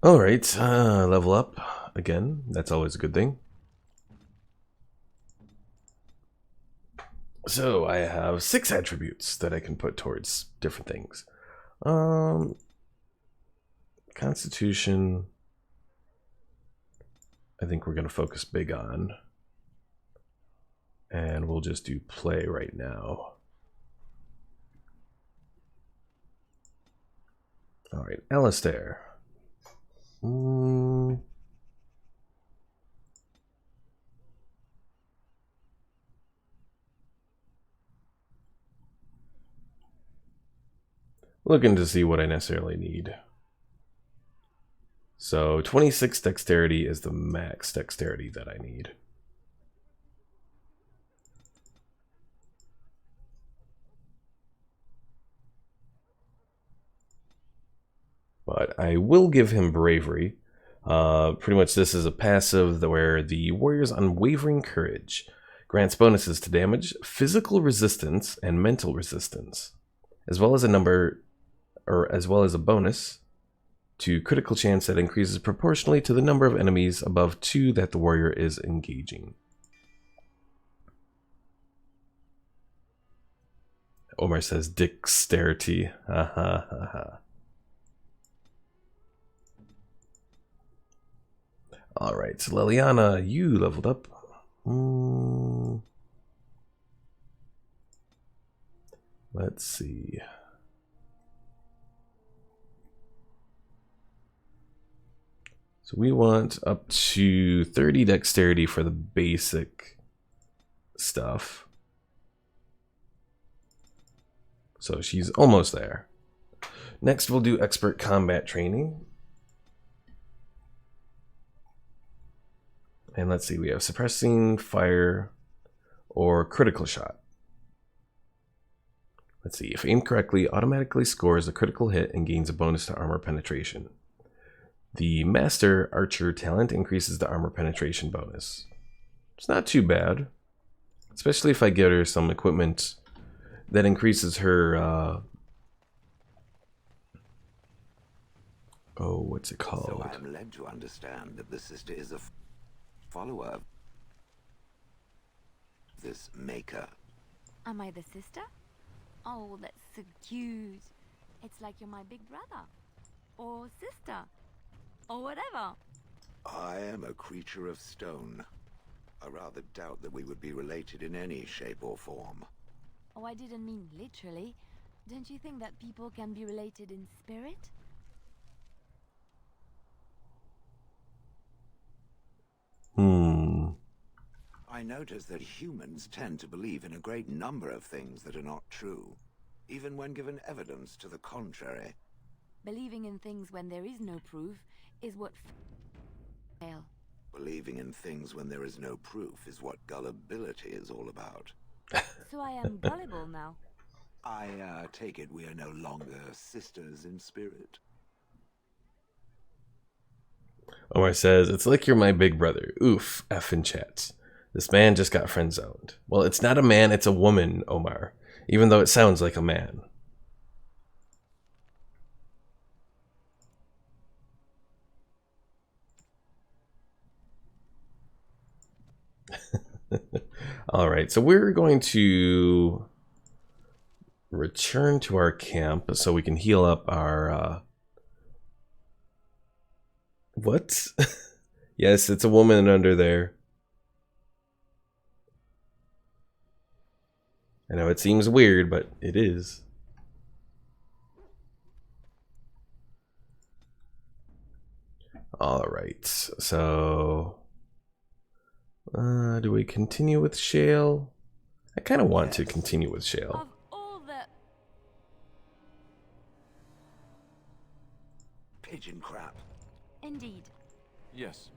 Speaker 1: Alright, level up again. That's always a good thing. So I have 6 attributes that I can put towards different things. Constitution, I think we're going to focus big on. And we'll just do play right now. Alright, Alistair. Looking to see what I necessarily need. So 26 dexterity is the max dexterity that I need. But I will give him bravery. Pretty much this is a passive where the warrior's unwavering courage grants bonuses to damage, physical resistance, and mental resistance, as well as a bonus to critical chance that increases proportionally to the number of enemies above 2 that the warrior is engaging. Omar says dexterity. Ha ha ha ha. Alright, so Liliana, you leveled up. Let's see. So we want up to 30 dexterity for the basic stuff. So she's almost there. Next we'll do expert combat training. And let's see, we have suppressing, fire, or critical shot. Let's see, if aimed correctly, automatically scores a critical hit and gains a bonus to armor penetration. The Master Archer talent increases the armor penetration bonus. It's not too bad, especially if I get her some equipment that increases her, what's it called?
Speaker 16: So I am led to understand that the sister is a follower of this maker.
Speaker 8: Am I the sister? Oh, that's so cute. It's like you're my big brother. Or sister. Or whatever.
Speaker 16: I am a creature of stone. I rather doubt that we would be related in any shape or form.
Speaker 8: Oh, I didn't mean literally. Don't you think that people can be related in spirit?
Speaker 16: I notice that humans tend to believe in a great number of things that are not true, even when given evidence to the contrary.
Speaker 8: Believing in things when there is no proof is what fail.
Speaker 16: Believing in things when there is no proof is what gullibility is all about.
Speaker 8: So I am gullible now.
Speaker 16: I take it we are no longer sisters in spirit.
Speaker 1: Omar says, it's like you're my big brother. Oof, F in chat. This man just got friend zoned. Well, it's not a man, it's a woman, Omar. Even though it sounds like a man. Alright, so we're going to return to our camp so we can heal up our... What? Yes, it's a woman under there. I know it seems weird, but it is. Alright, so... do we continue with Shale? I kind of want to continue with Shale.
Speaker 8: Of all the...
Speaker 16: Pigeon crap.
Speaker 8: Indeed.
Speaker 10: Yes.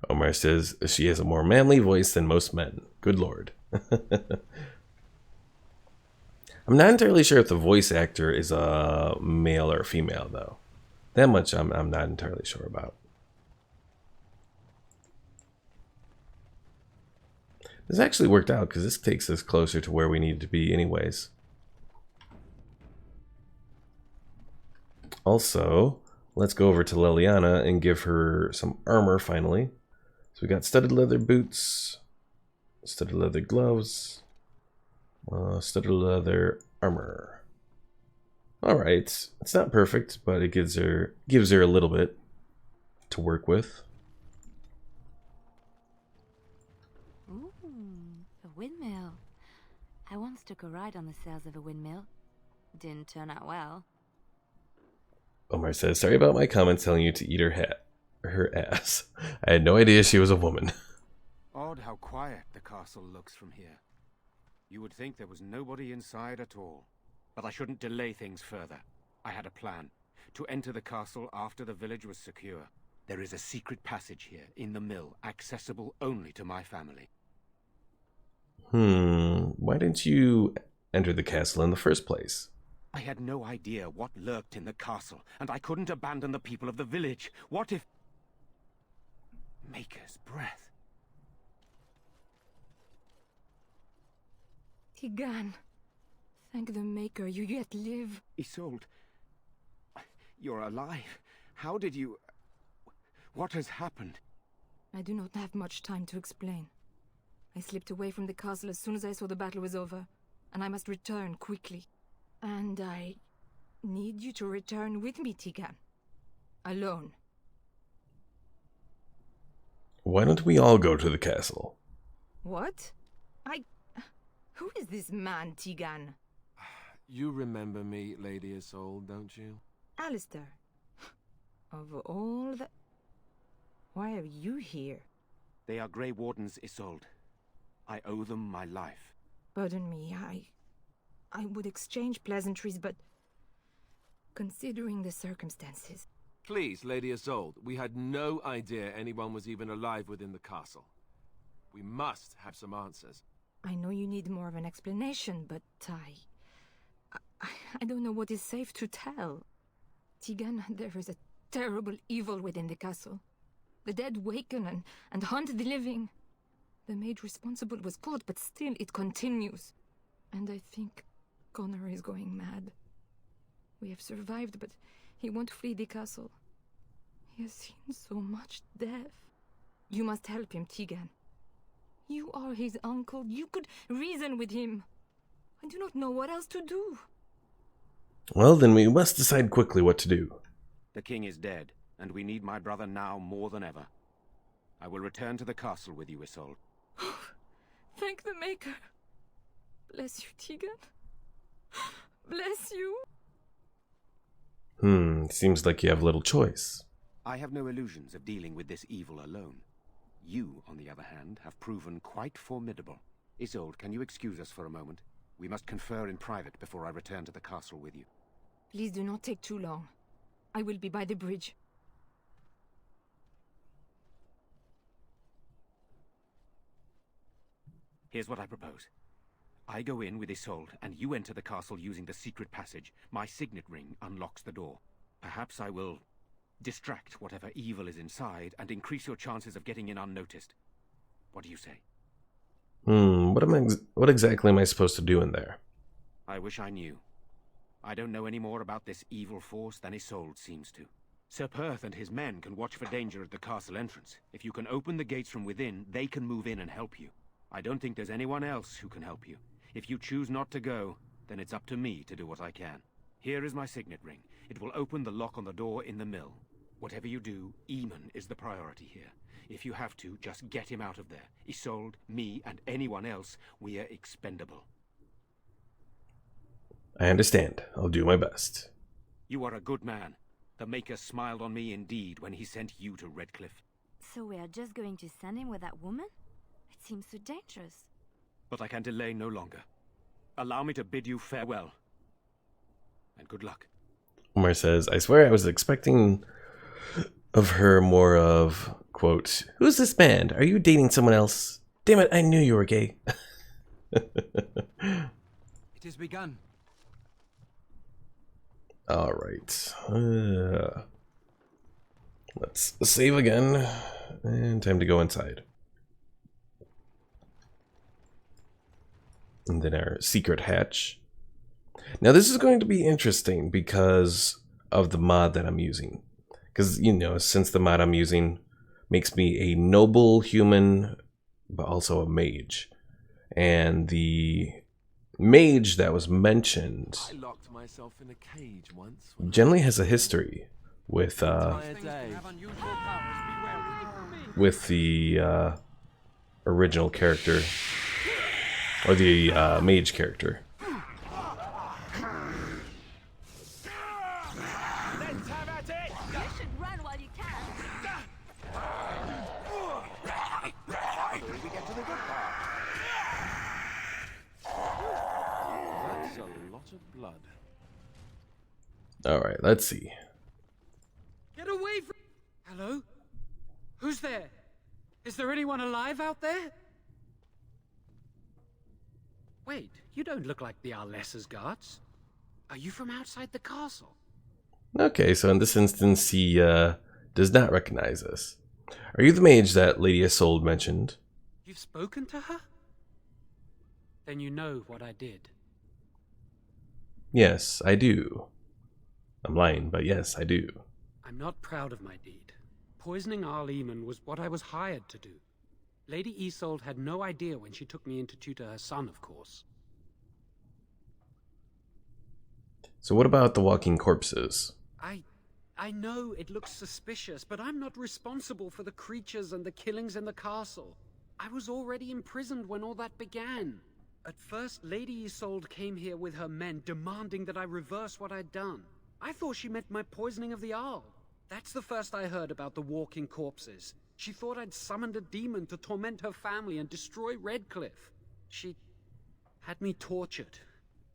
Speaker 1: Omar says she has a more manly voice than most men. Good lord. I'm not entirely sure if the voice actor is a male or female, though. That much I'm not entirely sure about. This actually worked out because this takes us closer to where we need to be anyways. Also, let's go over to Liliana and give her some armor finally. So we got studded leather boots, studded leather gloves, studded leather armor. Alright, it's not perfect, but it gives her a little bit to work with.
Speaker 8: Ooh, a windmill. I once took a ride on the sails of a windmill. Didn't turn out well.
Speaker 1: Omar says, sorry about my comments telling you to eat her ass. I had no idea she was a woman.
Speaker 18: Odd how quiet the castle looks from here. You would think there was nobody inside at all. But I shouldn't delay things further. I had a plan. to enter the castle after the village was secure. There is a secret passage here, in the mill, accessible only to my family.
Speaker 1: Why didn't you enter the castle in the first place?
Speaker 18: I had no idea what lurked in the castle, and I couldn't abandon the people of the village. What if... Maker's breath.
Speaker 3: Tigan, thank the Maker you yet live.
Speaker 18: Isolde, you're alive. How did you... What has happened?
Speaker 3: I do not have much time to explain. I slipped away from the castle as soon as I saw the battle was over, and I must return quickly. And I need you to return with me, Tigan. Alone.
Speaker 1: Why don't we all go to the castle?
Speaker 3: What? Who is this man, Tigan?
Speaker 10: You remember me, Lady Isolde, don't you?
Speaker 3: Alistair. Of all the... Why are you here?
Speaker 18: They are Grey Wardens, Isolde. I owe them my life.
Speaker 3: Pardon me, I would exchange pleasantries, but... considering the circumstances...
Speaker 10: Please, Lady Isolde, we had no idea anyone was even alive within the castle. We must have some answers.
Speaker 3: I know you need more of an explanation, but I don't know what is safe to tell. Tigan, there is a terrible evil within the castle. The dead waken and haunt the living. The maid responsible was caught, but still it continues. And I think Connor is going mad. We have survived, but he won't flee the castle. He has seen so much death. You must help him, Tigan. You are his uncle. You could reason with him. I do not know what else to do.
Speaker 1: Well, then we must decide quickly what to do.
Speaker 18: The king is dead, and we need my brother now more than ever. I will return to the castle with you, Isolde.
Speaker 3: Thank the Maker. Bless you, Tigan. Bless you.
Speaker 1: Seems like you have little choice.
Speaker 18: I have no illusions of dealing with this evil alone. You, on the other hand, have proven quite formidable. Isolde, can you excuse us for a moment? We must confer in private before I return to the castle with you.
Speaker 3: Please do not take too long. I will be by the bridge.
Speaker 18: Here's what I propose. I go in with Isolde, and you enter the castle using the secret passage. My signet ring unlocks the door. Perhaps I will distract whatever evil is inside and increase your chances of getting in unnoticed. What do you say?
Speaker 1: What exactly am I supposed to do in there?
Speaker 18: I wish I knew. I don't know any more about this evil force than Isolde seems to. Sir Perth and his men can watch for danger at the castle entrance. If you can open the gates from within, they can move in and help you. I don't think there's anyone else who can help you. If you choose not to go, then it's up to me to do what I can. Here is my signet ring. It will open the lock on the door in the mill. Whatever you do, Eamon is the priority here. If you have to, just get him out of there. Isolde, me, and anyone else, we are expendable.
Speaker 1: I understand. I'll do my best.
Speaker 18: You are a good man. The Maker smiled on me indeed when he sent you to Redcliffe.
Speaker 8: So we are just going to send him with that woman? It seems so dangerous.
Speaker 18: But I can delay no longer. Allow me to bid you farewell. And good luck.
Speaker 1: Omar says, I swear I was expecting of her more of, quote, who's this man? Are you dating someone else? Damn it, I knew you were gay.
Speaker 2: It has begun.
Speaker 1: Alright. Let's save again. And time to go inside. And then our secret hatch. Now this is going to be interesting because of the mod that I'm using. Because, you know, since the mod I'm using makes me a noble human, but also a mage. And the mage that was mentioned
Speaker 10: I locked myself in a cage once.
Speaker 1: generally has a history with the original character, or the mage character. Alright, let's see.
Speaker 11: Hello? Who's there? Is there anyone alive out there? Wait, you don't look like the Arlessa's guards. Are you from outside the castle?
Speaker 1: Okay, so in this instance, he does not recognize us. Are you the mage that Lady Isolde mentioned?
Speaker 11: You've spoken to her? Then you know what I did.
Speaker 1: Yes, I do. I'm lying, but yes, I do.
Speaker 11: I'm not proud of my deed. Poisoning Arl Eamon was what I was hired to do. Lady Isolde had no idea when she took me in to tutor her son, of course.
Speaker 1: So what about the walking corpses?
Speaker 11: I know it looks suspicious, but I'm not responsible for the creatures and the killings in the castle. I was already imprisoned when all that began. At first, Lady Isolde came here with her men, demanding that I reverse what I'd done. I thought she meant my poisoning of the Arl. That's the first I heard about the walking corpses. She thought I'd summoned a demon to torment her family and destroy Redcliffe. She had me tortured.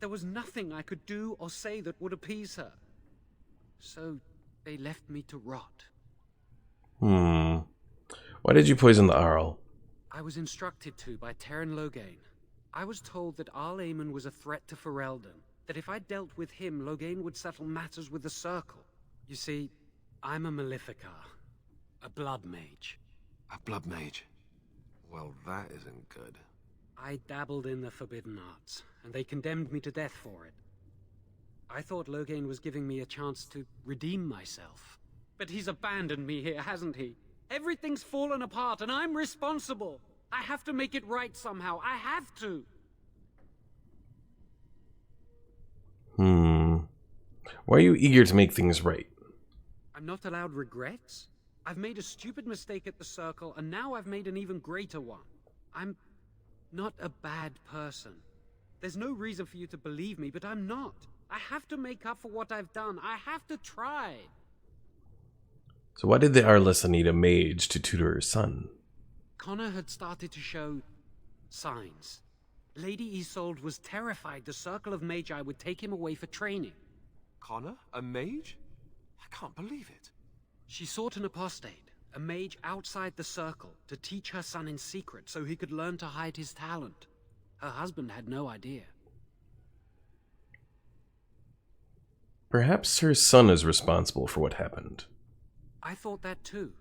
Speaker 11: There was nothing I could do or say that would appease her. So they left me to rot.
Speaker 1: Why did you poison the Arl?
Speaker 11: I was instructed to by Terran Loghain. I was told that Arl Eamon was a threat to Ferelden, that if I dealt with him, Loghain would settle matters with the Circle. You see, I'm a Maleficar, a blood mage.
Speaker 10: A blood mage? Well, that isn't good.
Speaker 11: I dabbled in the forbidden arts, and they condemned me to death for it. I thought Loghain was giving me a chance to redeem myself. But he's abandoned me here, hasn't he? Everything's fallen apart, and I'm responsible. I have to make it right somehow. I have to.
Speaker 1: Why are you eager to make things right?
Speaker 11: I'm not allowed regrets? I've made a stupid mistake at the Circle, and now I've made an even greater one. I'm not a bad person. There's no reason for you to believe me, but I'm not. I have to make up for what I've done. I have to try.
Speaker 1: So why did the Arlessa need a mage to tutor her son?
Speaker 11: Connor had started to show signs. Lady Isolde was terrified the Circle of Magi would take him away for training.
Speaker 10: Connor? A mage? I can't believe it.
Speaker 11: She sought an apostate, a mage outside the Circle, to teach her son in secret so he could learn to hide his talent. Her husband had no idea.
Speaker 1: Perhaps her son is responsible for what happened.
Speaker 11: I thought that too.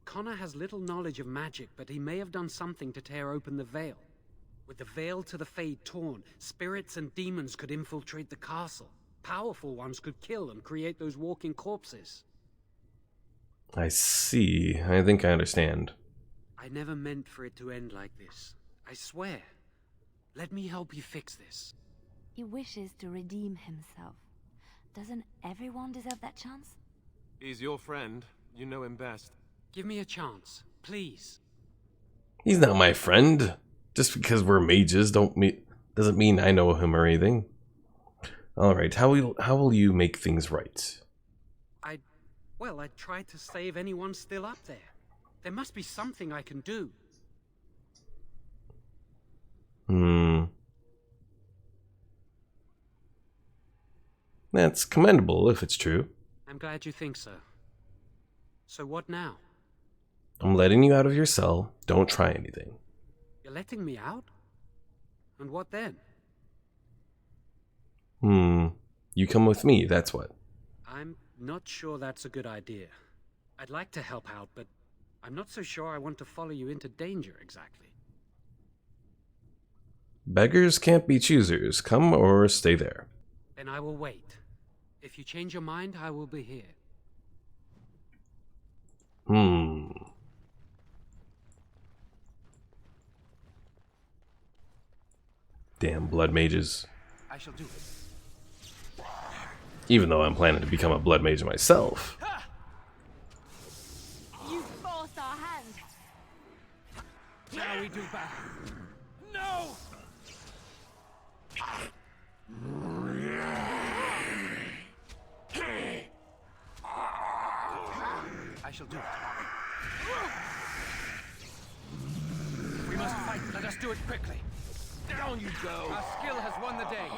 Speaker 11: Connor has little knowledge of magic, but he may have done something to tear open the veil. With the veil to the Fade torn, spirits and demons could infiltrate the castle. Powerful ones could kill and create those walking corpses.
Speaker 1: I see. I think I understand.
Speaker 11: I never meant for it to end like this. I swear. Let me help you fix this.
Speaker 8: He wishes to redeem himself. Doesn't everyone deserve that chance?
Speaker 10: He's your friend. You know him best.
Speaker 11: Give me a chance, please.
Speaker 1: He's not my friend. Just because we're mages doesn't mean I know him or anything. Alright, how will you make things right?
Speaker 11: Well, I'd try to save anyone still up there. There must be something I can do.
Speaker 1: That's commendable if it's true.
Speaker 11: I'm glad you think so. So what now?
Speaker 1: I'm letting you out of your cell. Don't try anything.
Speaker 11: You're letting me out? And what then?
Speaker 1: You come with me, that's what.
Speaker 11: I'm not sure that's a good idea. I'd like to help out, but I'm not so sure I want to follow you into danger exactly.
Speaker 1: Beggars can't be choosers. Come or stay there.
Speaker 11: Then I will wait. If you change your mind, I will be here.
Speaker 1: Damn blood mages.
Speaker 11: I shall do it.
Speaker 1: Even though I'm planning to become a blood mage myself.
Speaker 14: You forced our hand.
Speaker 11: Now we do battle. No! I shall do it. We must fight. Let us do it quickly. Down you go. Our skill has won the day.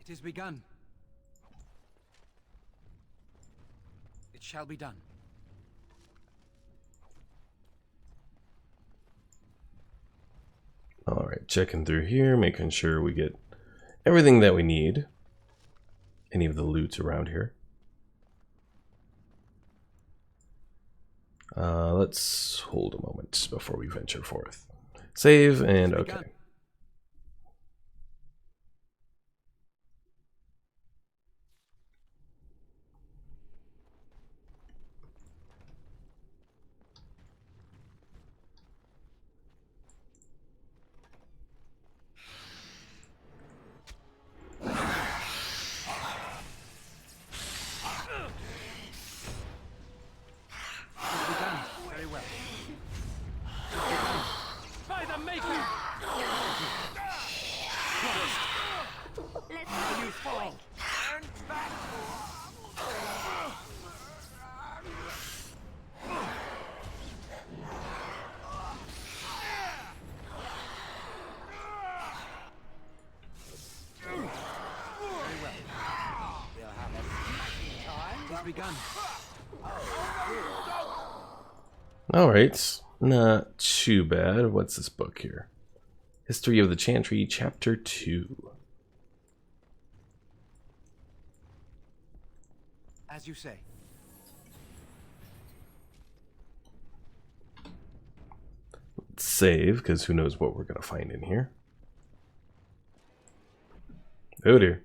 Speaker 11: It is begun. It shall be done.
Speaker 1: Alright, checking through here, making sure we get everything that we need. Any of the loot around here. Let's hold a moment before we venture forth. Save and okay. Alright, not too bad. What's this book here? History of the Chantry, Chapter 2.
Speaker 11: As you say.
Speaker 1: Let's save, because who knows what we're going to find in here. Oh dear.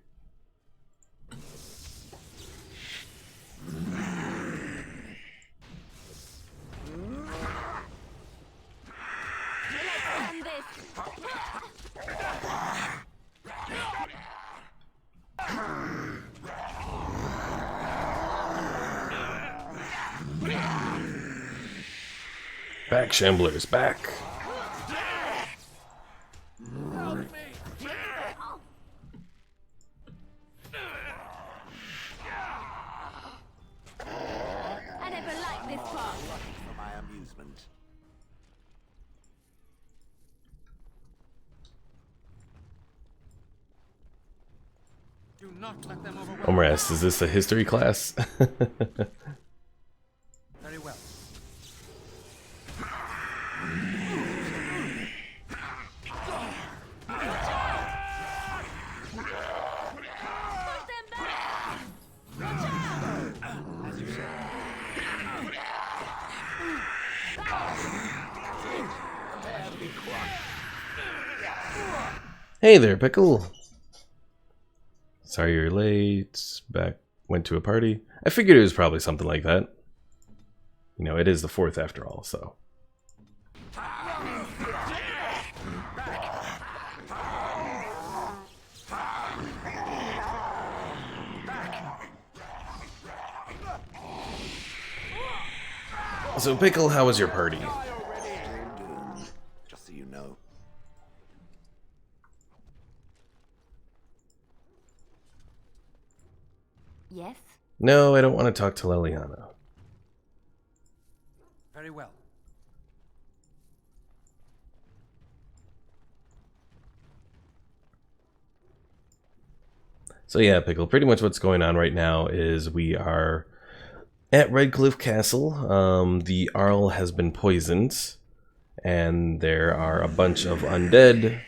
Speaker 1: Back, Shamblers, back.
Speaker 14: I never liked this part.
Speaker 16: For my amusement.
Speaker 11: Do not let them overwhelm.
Speaker 1: Omrast, is this a history class?
Speaker 11: Very well.
Speaker 1: Hey there, Pickle. Sorry you're late. Back went to a party. I figured it was probably something like that. You know, it is the 4th after all, so. So, Pickle, how was your party?
Speaker 16: Just so you know.
Speaker 8: Yes?
Speaker 1: No, I don't want to talk to Leliana.
Speaker 11: Very well.
Speaker 1: So yeah, Pickle, pretty much what's going on right now is we are at Redcliffe Castle. The Arl has been poisoned, and there are a bunch of undead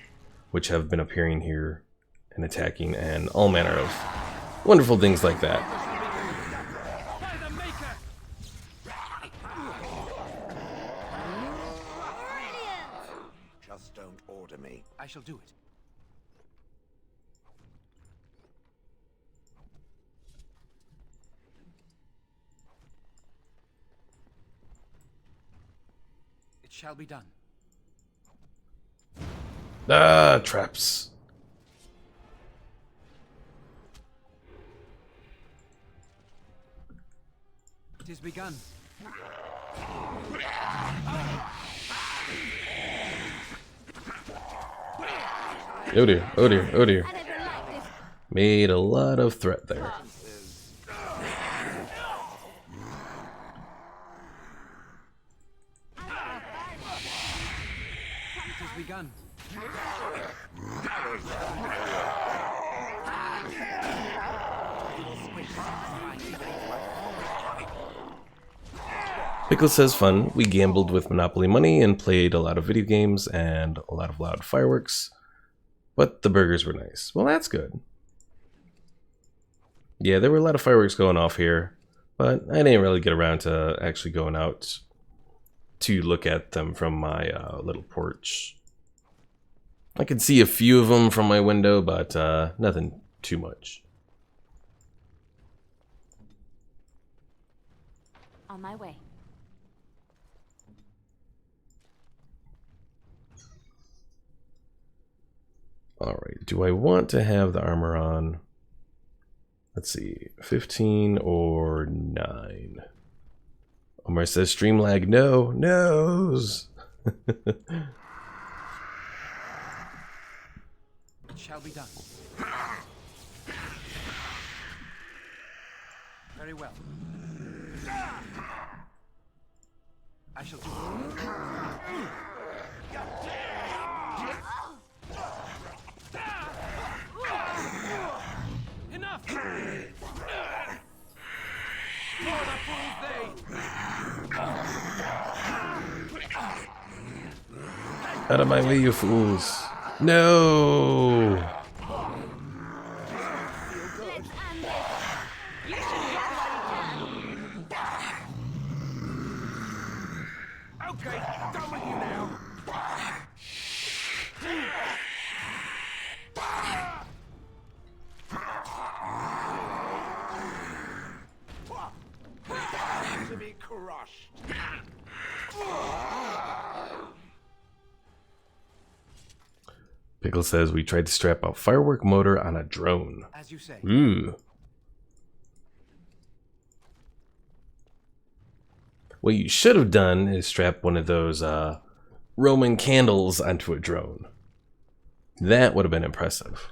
Speaker 1: which have been appearing here and attacking and all manner of wonderful things like that.
Speaker 16: Just don't order me.
Speaker 11: I shall do it. It shall be done.
Speaker 1: Ah, traps.
Speaker 11: It is begun.
Speaker 1: Oh dear, oh dear, oh dear. Made a lot of threat there.
Speaker 11: It has begun.
Speaker 1: Pickle says fun. We gambled with Monopoly money and played a lot of video games and a lot of loud fireworks. But the burgers were nice. Well, that's good. Yeah, there were a lot of fireworks going off here, but I didn't really get around to actually going out to look at them from my little porch. I could see a few of them from my window, but nothing too much.
Speaker 8: On my way.
Speaker 1: Alright, do I want to have the armor on? Let's see, 15 or 9? Omar says stream lag, no, no's.
Speaker 11: It shall be done. Very well. I shall do it. Enough! More the fools they!
Speaker 1: Out of my way, you fools. No!
Speaker 11: Okay, done with you now.
Speaker 17: To be crushed.
Speaker 1: Pickle says we tried to strap a firework motor on a drone.
Speaker 11: As you say.
Speaker 1: Ooh. What you should have done is strap one of those Roman candles onto a drone. That would have been impressive.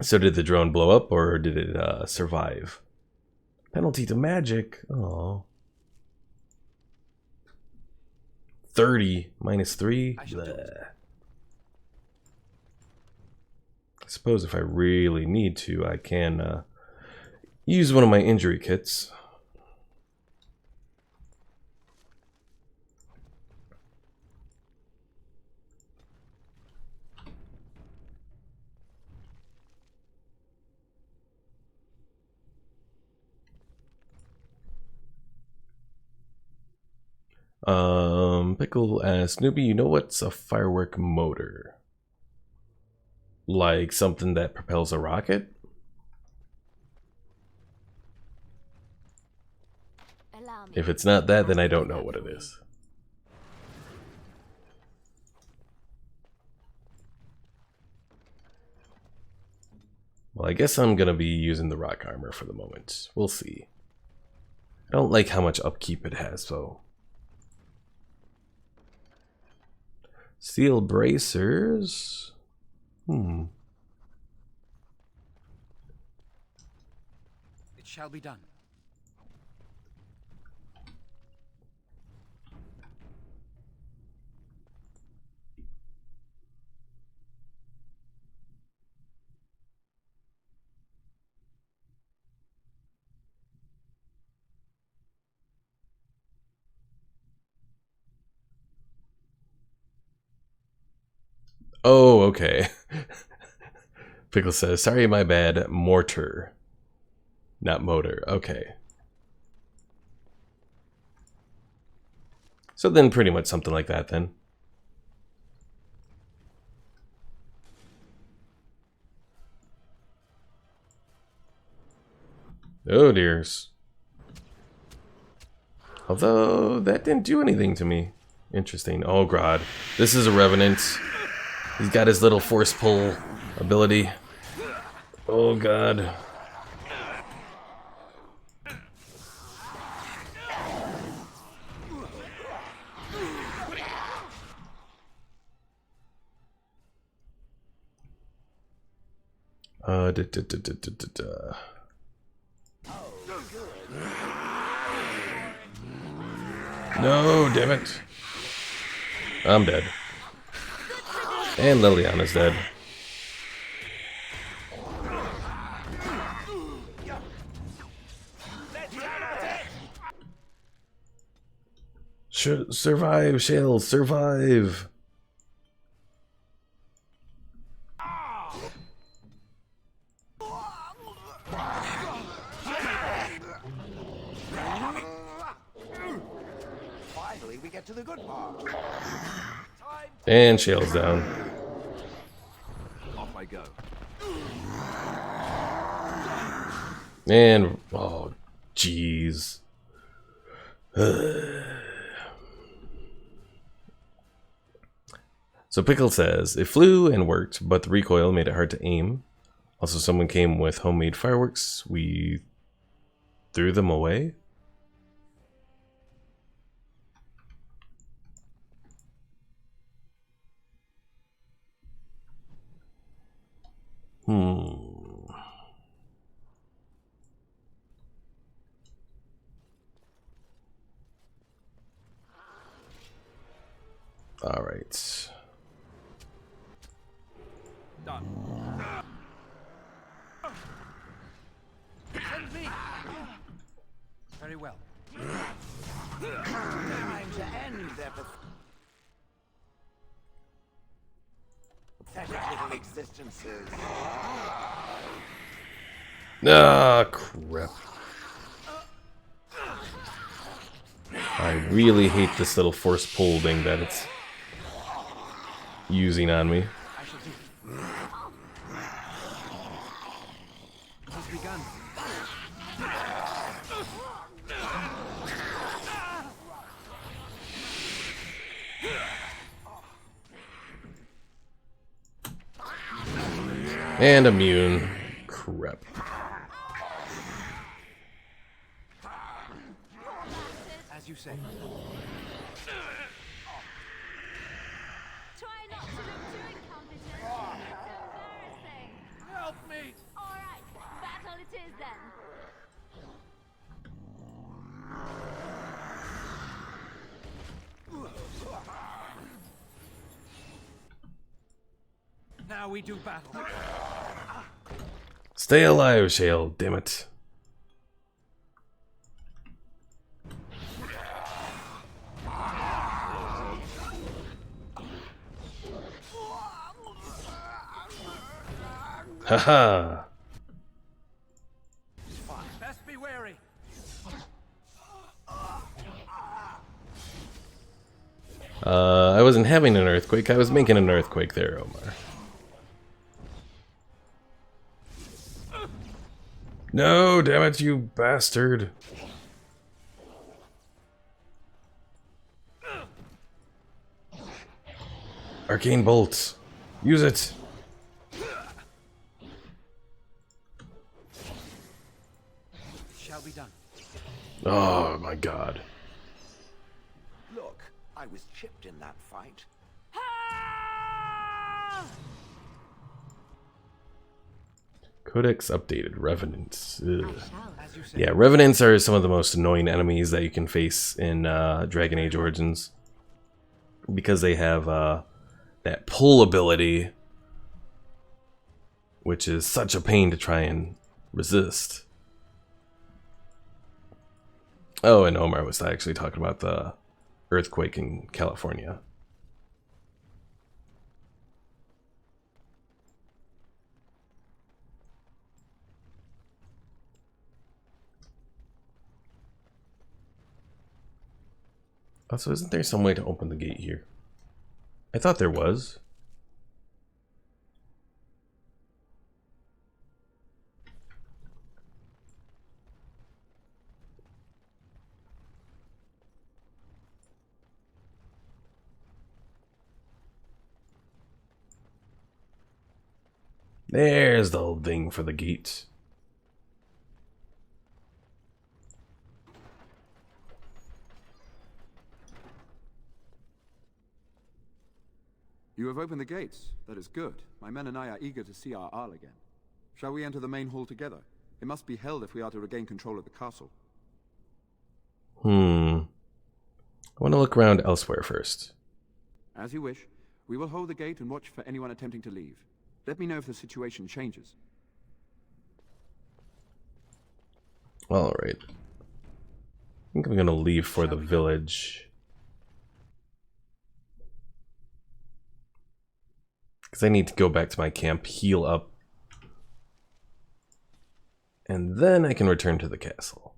Speaker 1: So did the drone blow up or did it survive? Penalty to magic. Oh. 30 minus 3. Bleh. I suppose if I really need to, I can use one of my injury kits. Pickle asks, Newbie, you know what's a firework motor? Like something that propels a rocket? If it's not that, then I don't know what it is. Well, I guess I'm gonna be using the rock armor for the moment. We'll see. I don't like how much upkeep it has, though. Steel bracers.
Speaker 11: It shall be done.
Speaker 1: Oh, okay. Pickle says, sorry, my bad. Mortar. Not motor. Okay. So then pretty much something like that then. Oh dears. Although that didn't do anything to me. Interesting. Oh god. This is a revenant. He's got his little force pull ability. Oh god. No, damn it. I'm dead. And Liliana's dead. Survive, Shale, survive.
Speaker 16: Finally, we get to the good part.
Speaker 1: And Shale's down.
Speaker 10: Off I go.
Speaker 1: And oh, jeez. So Pickle says, it flew and worked, but the recoil made it hard to aim. Also, someone came with homemade fireworks. We threw them away. All right.
Speaker 10: Done.
Speaker 17: Send me. Very well. Time to end their pathetic little existences.
Speaker 1: Ah, crap. I really hate this little force pull thing that it's using on me.
Speaker 17: It has begun.
Speaker 1: And immune. Crap.
Speaker 17: As you say.
Speaker 14: Try not to look too incompetent. It's embarrassing.
Speaker 17: Help me!
Speaker 14: All right, battle it is then.
Speaker 17: Now we do battle.
Speaker 1: Stay alive, Shale, damn it. Haha.
Speaker 17: Best be wary.
Speaker 1: I wasn't having an earthquake, I was making an earthquake there, Omar. No, damn it, you bastard. Arcane bolts. Use it.
Speaker 17: Shall be done.
Speaker 1: Oh my god.
Speaker 16: Look, I was chipped in that fight.
Speaker 1: Codex updated. Revenants. Ugh. Yeah, Revenants are some of the most annoying enemies that you can face in Dragon Age Origins. Because they have that pull ability, which is such a pain to try and resist. Oh, and Omar was actually talking about the earthquake in California. Also, isn't there some way to open the gate here? I thought there was. There's the old thing for the gate.
Speaker 9: You have opened the gates. That is good. My men and I are eager to see our Arl again. Shall we enter the main hall together? It must be held if we are to regain control of the castle.
Speaker 1: I want to look around elsewhere first.
Speaker 9: As you wish. We will hold the gate and watch for anyone attempting to leave. Let me know if the situation changes.
Speaker 1: Alright. I think I'm going to leave for the village. Because I need to go back to my camp, heal up. And then I can return to the castle.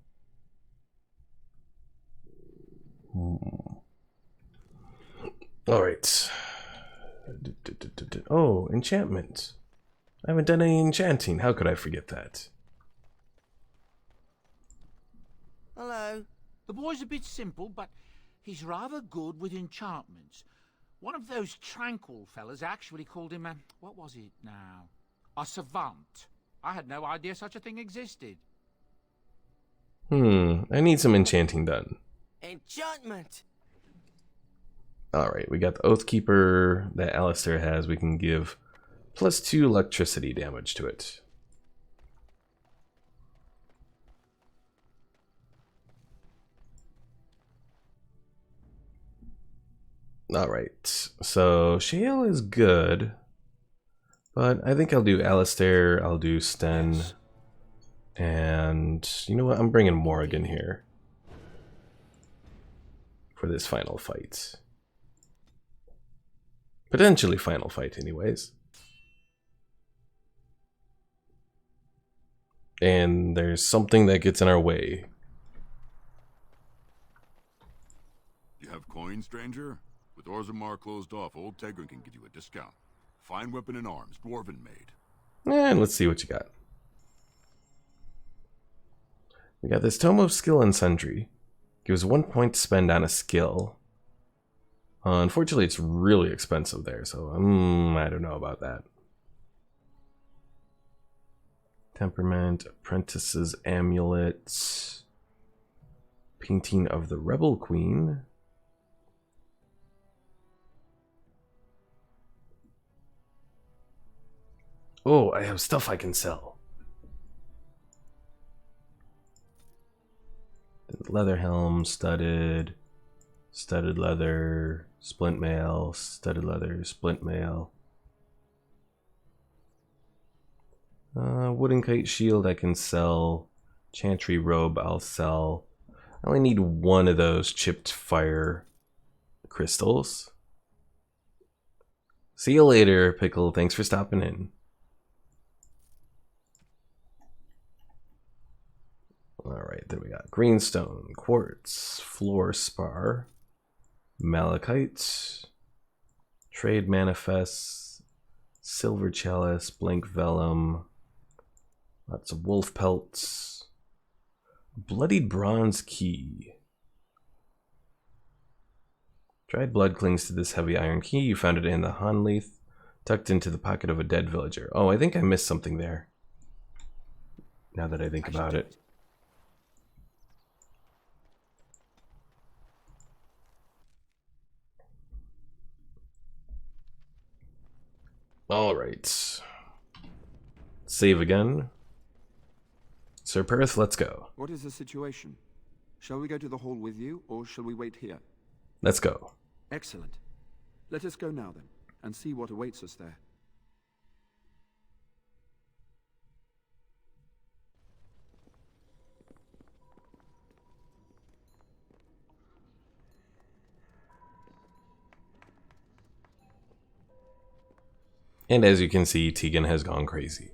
Speaker 1: Alright. Oh, enchantment. I haven't done any enchanting. How could I forget that?
Speaker 13: Hello. The boy's a bit simple, but he's rather good with enchantments. One of those tranquil fellas actually called him a... what was it now? A savant. I had no idea such a thing existed.
Speaker 1: I need some enchanting done.
Speaker 13: Enchantment!
Speaker 1: Alright, we got the Oathkeeper that Alistair has. We can give +2 electricity damage to it. Alright, so Shale is good. But I think I'll do Alistair, I'll do Sten. Yes. And you know what? I'm bringing Morrigan here for this final fight. Potentially final fight anyways. And there's something that gets in our way.
Speaker 15: You have coin, stranger? With Orzammar closed off, old Tegrin can give you a discount. Fine weapon and arms, dwarven made.
Speaker 1: And let's see what you got. We got this Tome of Skill and Sundry. Gives 1 point to spend on a skill. Unfortunately, it's really expensive there, so I don't know about that. Temperament, Apprentice's Amulet, Painting of the Rebel Queen. Oh, I have stuff I can sell. Leather helm, studded leather, splint mail, studded leather, splint mail. Wooden kite shield I can sell. Chantry robe I'll sell. I only need one of those chipped fire crystals. See you later, Pickle. Thanks for stopping in. Alright, then we got greenstone, quartz, floor spar, malachite, trade manifests, silver chalice, blank vellum, lots of wolf pelts, bloodied bronze key. Dried blood clings to this heavy iron key. You found it in the Hanleith, tucked into the pocket of a dead villager. Oh, I think I missed something there. Now that I think about it. Alright. Save again. Sir Perth, let's go.
Speaker 9: What is the situation? Shall we go to the hall with you, or shall we wait here?
Speaker 1: Let's go.
Speaker 9: Excellent. Let us go now then, and see what awaits us there.
Speaker 1: And as you can see, Tegan has gone crazy.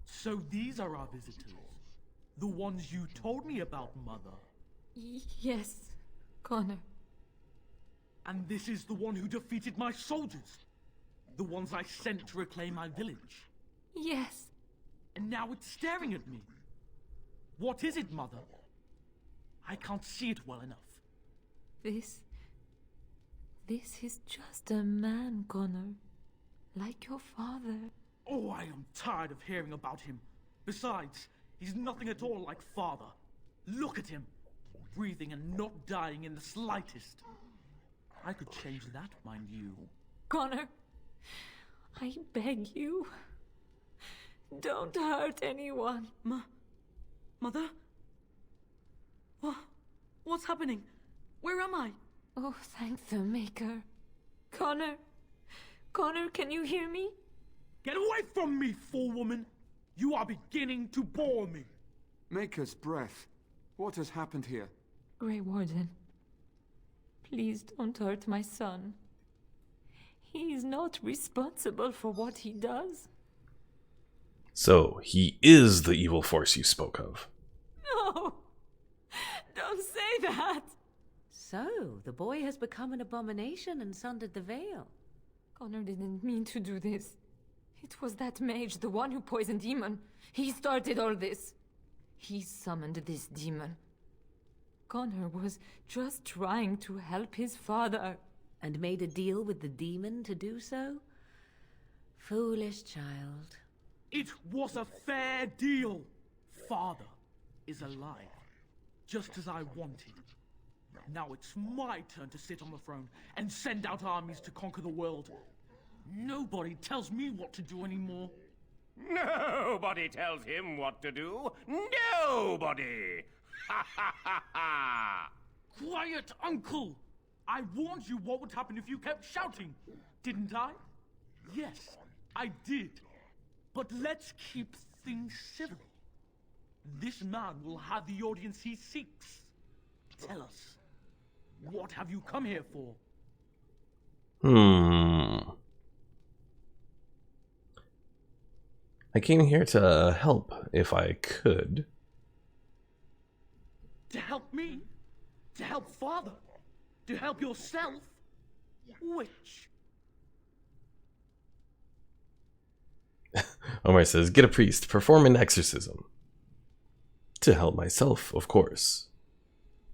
Speaker 23: So these are our visitors. The ones you told me about, Mother.
Speaker 3: Yes, Connor.
Speaker 23: And this is the one who defeated my soldiers. The ones I sent to reclaim my village.
Speaker 3: Yes.
Speaker 23: And now it's staring at me. What is it, Mother? I can't see it well enough.
Speaker 3: This is just a man, Connor. Like your father.
Speaker 23: Oh, I am tired of hearing about him. Besides, he's nothing at all like father. Look at him. Breathing and not dying in the slightest. I could change that, mind you.
Speaker 3: Connor, I beg you. Don't hurt anyone.
Speaker 24: Mother? What's happening? Where am I?
Speaker 3: Oh, thank the Maker. Connor, can you hear me?
Speaker 23: Get away from me, fool woman! You are beginning to bore me.
Speaker 9: Maker's breath. What has happened here?
Speaker 3: Grey Warden, please don't hurt my son. He is not responsible for what he does.
Speaker 1: So, he is the evil force you spoke of.
Speaker 3: No! Don't say that!
Speaker 4: So, the boy has become an abomination and sundered the veil.
Speaker 3: Connor didn't mean to do this. It was that mage, the one who poisoned Demon. He started all this. He summoned this demon. Connor was just trying to help his father.
Speaker 4: And made a deal with the demon to do so? Foolish child.
Speaker 23: It was a fair deal. Father is alive, just as I wanted. Now it's my turn to sit on the throne and send out armies to conquer the world. Nobody tells me what to do anymore.
Speaker 5: Nobody tells him what to do. Nobody! Ha ha ha ha!
Speaker 23: Quiet, Uncle! I warned you what would happen if you kept shouting, didn't I? Yes, I did. But let's keep things civil. This man will have the audience he seeks. Tell us, what have you come here for?
Speaker 1: I came here to help, if I could.
Speaker 23: To help me? To help Father? To help yourself? Which?
Speaker 1: Omar says, get a priest, perform an exorcism. To help myself, of course.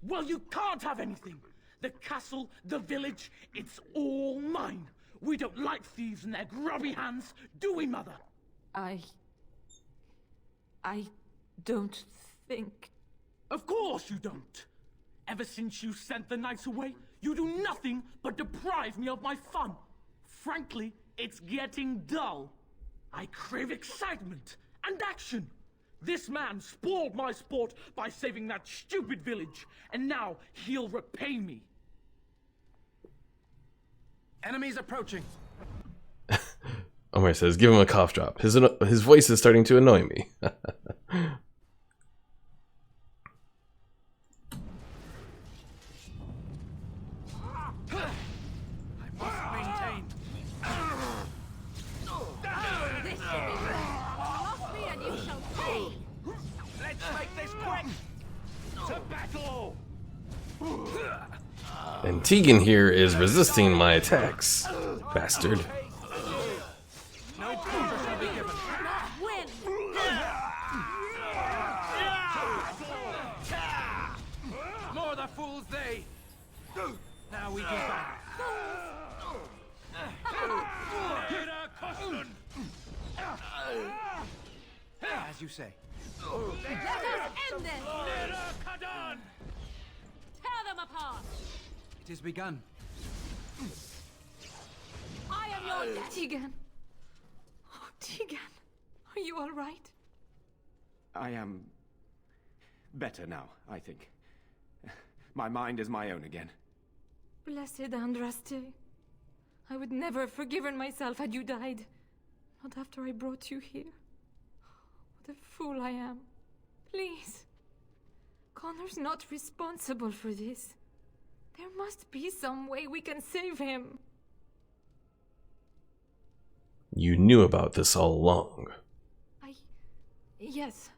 Speaker 23: Well, you can't have anything. The castle, the village, it's all mine. We don't like thieves and their grubby hands, do we, Mother?
Speaker 3: I don't think...
Speaker 23: Of course you don't. Ever since you sent the knights away, you do nothing but deprive me of my fun. Frankly, it's getting dull. I crave excitement and action. This man spoiled my sport by saving that stupid village, and now he'll repay me.
Speaker 2: Enemies approaching.
Speaker 1: Omar says, give him a cough drop. His voice is starting to annoy me.
Speaker 5: Let's make this quick! To battle!
Speaker 1: And Tegan here is resisting my attacks. Bastard.
Speaker 2: No quarter shall be given.
Speaker 4: Win!
Speaker 2: More the fools they. Now we give back. As you say.
Speaker 19: Let us end this! Tear them apart!
Speaker 2: It is begun.
Speaker 19: I am your
Speaker 3: Tegan. Oh, Tegan. Are you all right?
Speaker 18: I am better now, I think. My mind is my own again.
Speaker 3: Blessed Andraste. I would never have forgiven myself had you died. Not after I brought you here. What a fool I am. Please. Connor's not responsible for this. There must be some way we can save him.
Speaker 1: You knew about this all along.
Speaker 3: Yes.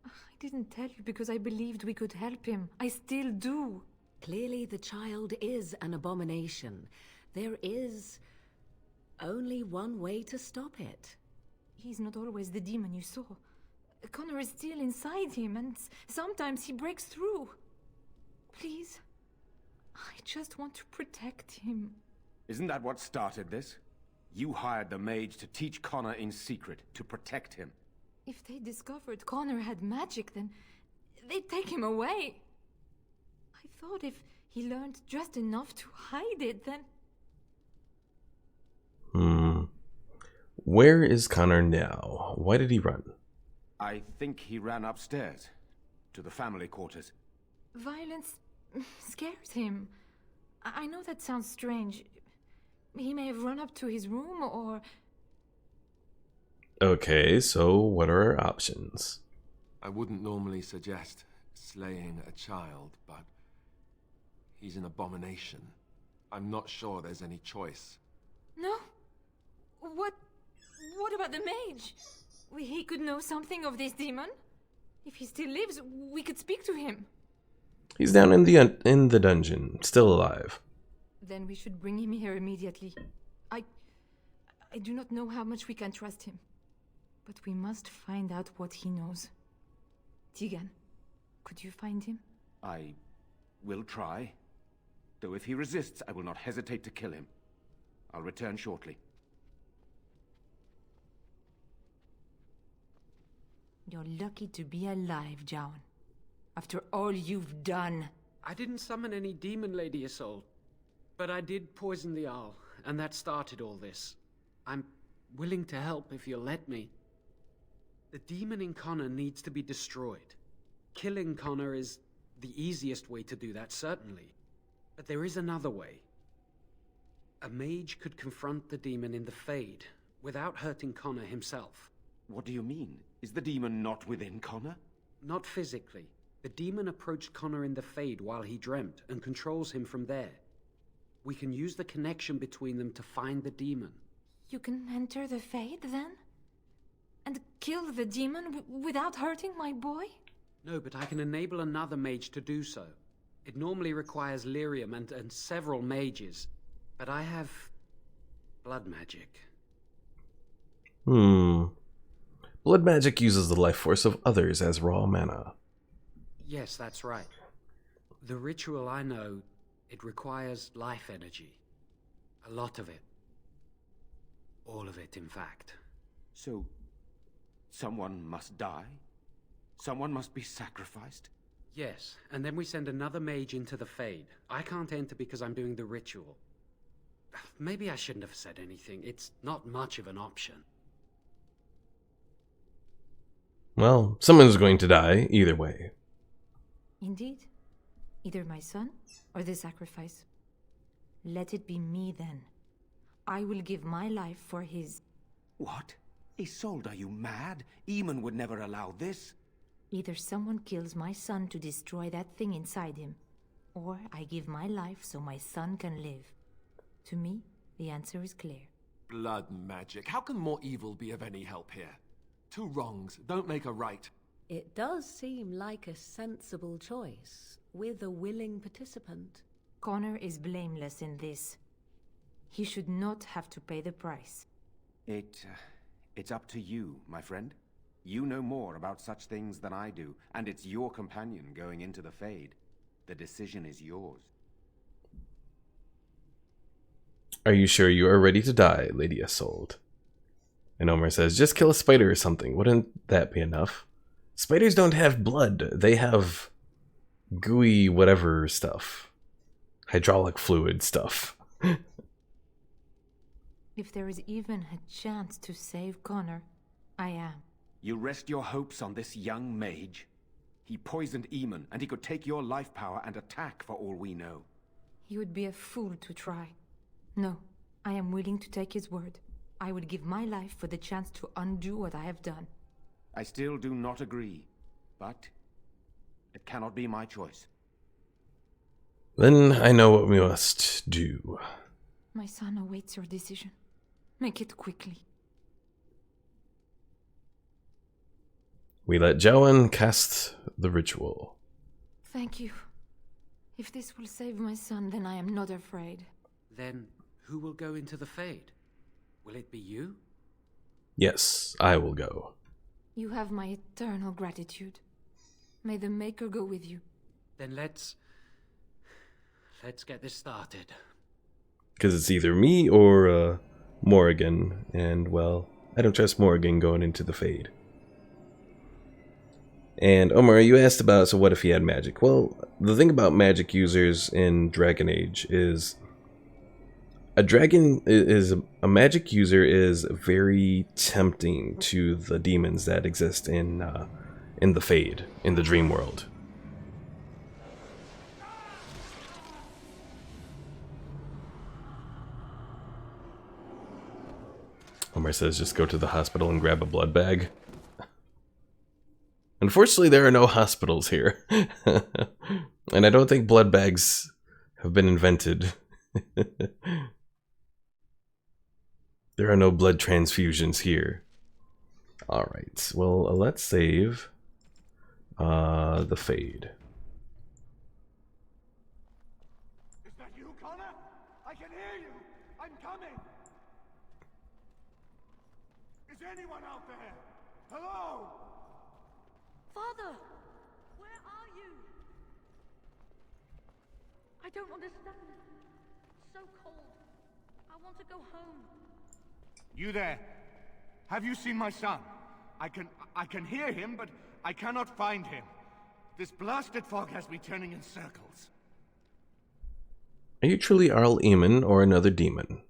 Speaker 3: I didn't tell you because I believed we could help him. I still do.
Speaker 4: Clearly the child is an abomination. There is only one way to stop it.
Speaker 3: He's not always the demon you saw. Connor is still inside him, and sometimes he breaks through. Please, I just want to protect him.
Speaker 18: Isn't that what started this? You hired the mage to teach Connor in secret, to protect him.
Speaker 3: If they discovered Connor had magic, then they'd take him away. I thought if he learned just enough to hide it, then...
Speaker 1: Where is Connor now? Why did he run?
Speaker 18: I think he ran upstairs, to the family quarters.
Speaker 3: Violence scares him. I know that sounds strange. He may have run up to his room, or...
Speaker 1: Okay, so what are our options?
Speaker 10: I wouldn't normally suggest slaying a child, but he's an abomination. I'm not sure there's any choice.
Speaker 3: No? What about the mage? He could know something of this demon. If he still lives, we could speak to him.
Speaker 1: He's down in the dungeon, still alive.
Speaker 3: Then we should bring him here immediately. I do not know how much we can trust him. But we must find out what he knows. Tegan, could you find him?
Speaker 18: I will try. Though if he resists, I will not hesitate to kill him. I'll return shortly.
Speaker 3: You're lucky to be alive, Jowan. After all you've done.
Speaker 11: I didn't summon any demon, Lady Isolde. But I did poison the owl, and that started all this. I'm willing to help if you'll let me. The demon in Connor needs to be destroyed. Killing Connor is the easiest way to do that, certainly. But there is another way. A mage could confront the demon in the Fade without hurting Connor himself.
Speaker 18: What do you mean? Is the demon not within Connor?
Speaker 11: Not physically. The demon approached Connor in the Fade while he dreamt and controls him from there. We can use the connection between them to find the demon.
Speaker 3: You can enter the Fade, then? And kill the demon without hurting my boy?
Speaker 11: No, but I can enable another mage to do so. It normally requires lyrium and several mages. But I have blood magic.
Speaker 1: Blood magic uses the life force of others as raw mana.
Speaker 11: Yes, that's right. The ritual I know, it requires life energy. A lot of it. All of it, in fact.
Speaker 18: So, someone must die? Someone must be sacrificed?
Speaker 11: Yes, and then we send another mage into the Fade. I can't enter because I'm doing the ritual. Maybe I shouldn't have said anything. It's not much of an option.
Speaker 1: Well, someone's going to die either way.
Speaker 3: Indeed. Either my son or the sacrifice. Let it be me then. I will give my life for his.
Speaker 18: What? Isolde, are you mad? Eamon would never allow this.
Speaker 3: Either someone kills my son to destroy that thing inside him, or I give my life so my son can live. To me, the answer is clear.
Speaker 10: Blood magic. How can more evil be of any help here? Two wrongs don't make a right.
Speaker 4: It does seem like a sensible choice, with a willing participant.
Speaker 3: Connor is blameless in this. He should not have to pay the price.
Speaker 18: It's up to you, my friend. You know more about such things than I do, and it's your companion going into the Fade. The decision is yours.
Speaker 1: Are you sure you are ready to die, Lady Isolde? And Omar says, just kill a spider or something. Wouldn't that be enough? Spiders don't have blood. They have gooey whatever stuff. Hydraulic fluid stuff.
Speaker 3: If there is even a chance to save Connor, I am.
Speaker 18: You rest your hopes on this young mage? He poisoned Eamon, and he could take your life power and attack for all we know.
Speaker 3: He would be a fool to try. No, I am willing to take his word. I would give my life for the chance to undo what I have done.
Speaker 18: I still do not agree, but it cannot be my choice.
Speaker 1: Then I know what we must do.
Speaker 3: My son awaits your decision. Make it quickly.
Speaker 1: We let Jowan cast the ritual.
Speaker 3: Thank you. If this will save my son, then I am not afraid.
Speaker 11: Then who will go into the Fade? Will it be you?
Speaker 1: Yes, I will go.
Speaker 3: You have my eternal gratitude. May the Maker go with you.
Speaker 11: Then let's get this started.
Speaker 1: Because it's either me or Morrigan, and well, I don't trust Morrigan going into the Fade. And Omar, you asked about, so what if he had magic? Well, the thing about magic users in Dragon Age is a magic user is very tempting to the demons that exist in the Fade, in the dream world. Omar says just go to the hospital and grab a blood bag. Unfortunately, there are no hospitals here. And I don't think blood bags have been invented. There are no blood transfusions here. Alright, well, let's save the Fade.
Speaker 6: Is that you, Connor? I can hear you! I'm coming! Is anyone out there? Hello?
Speaker 24: Father! Where are you? I don't understand. It's so cold. I want to go home.
Speaker 6: You there? Have you seen my son? I can hear him, but I cannot find him. This blasted fog has me turning in circles.
Speaker 1: Are you truly Arl Eamon or another demon?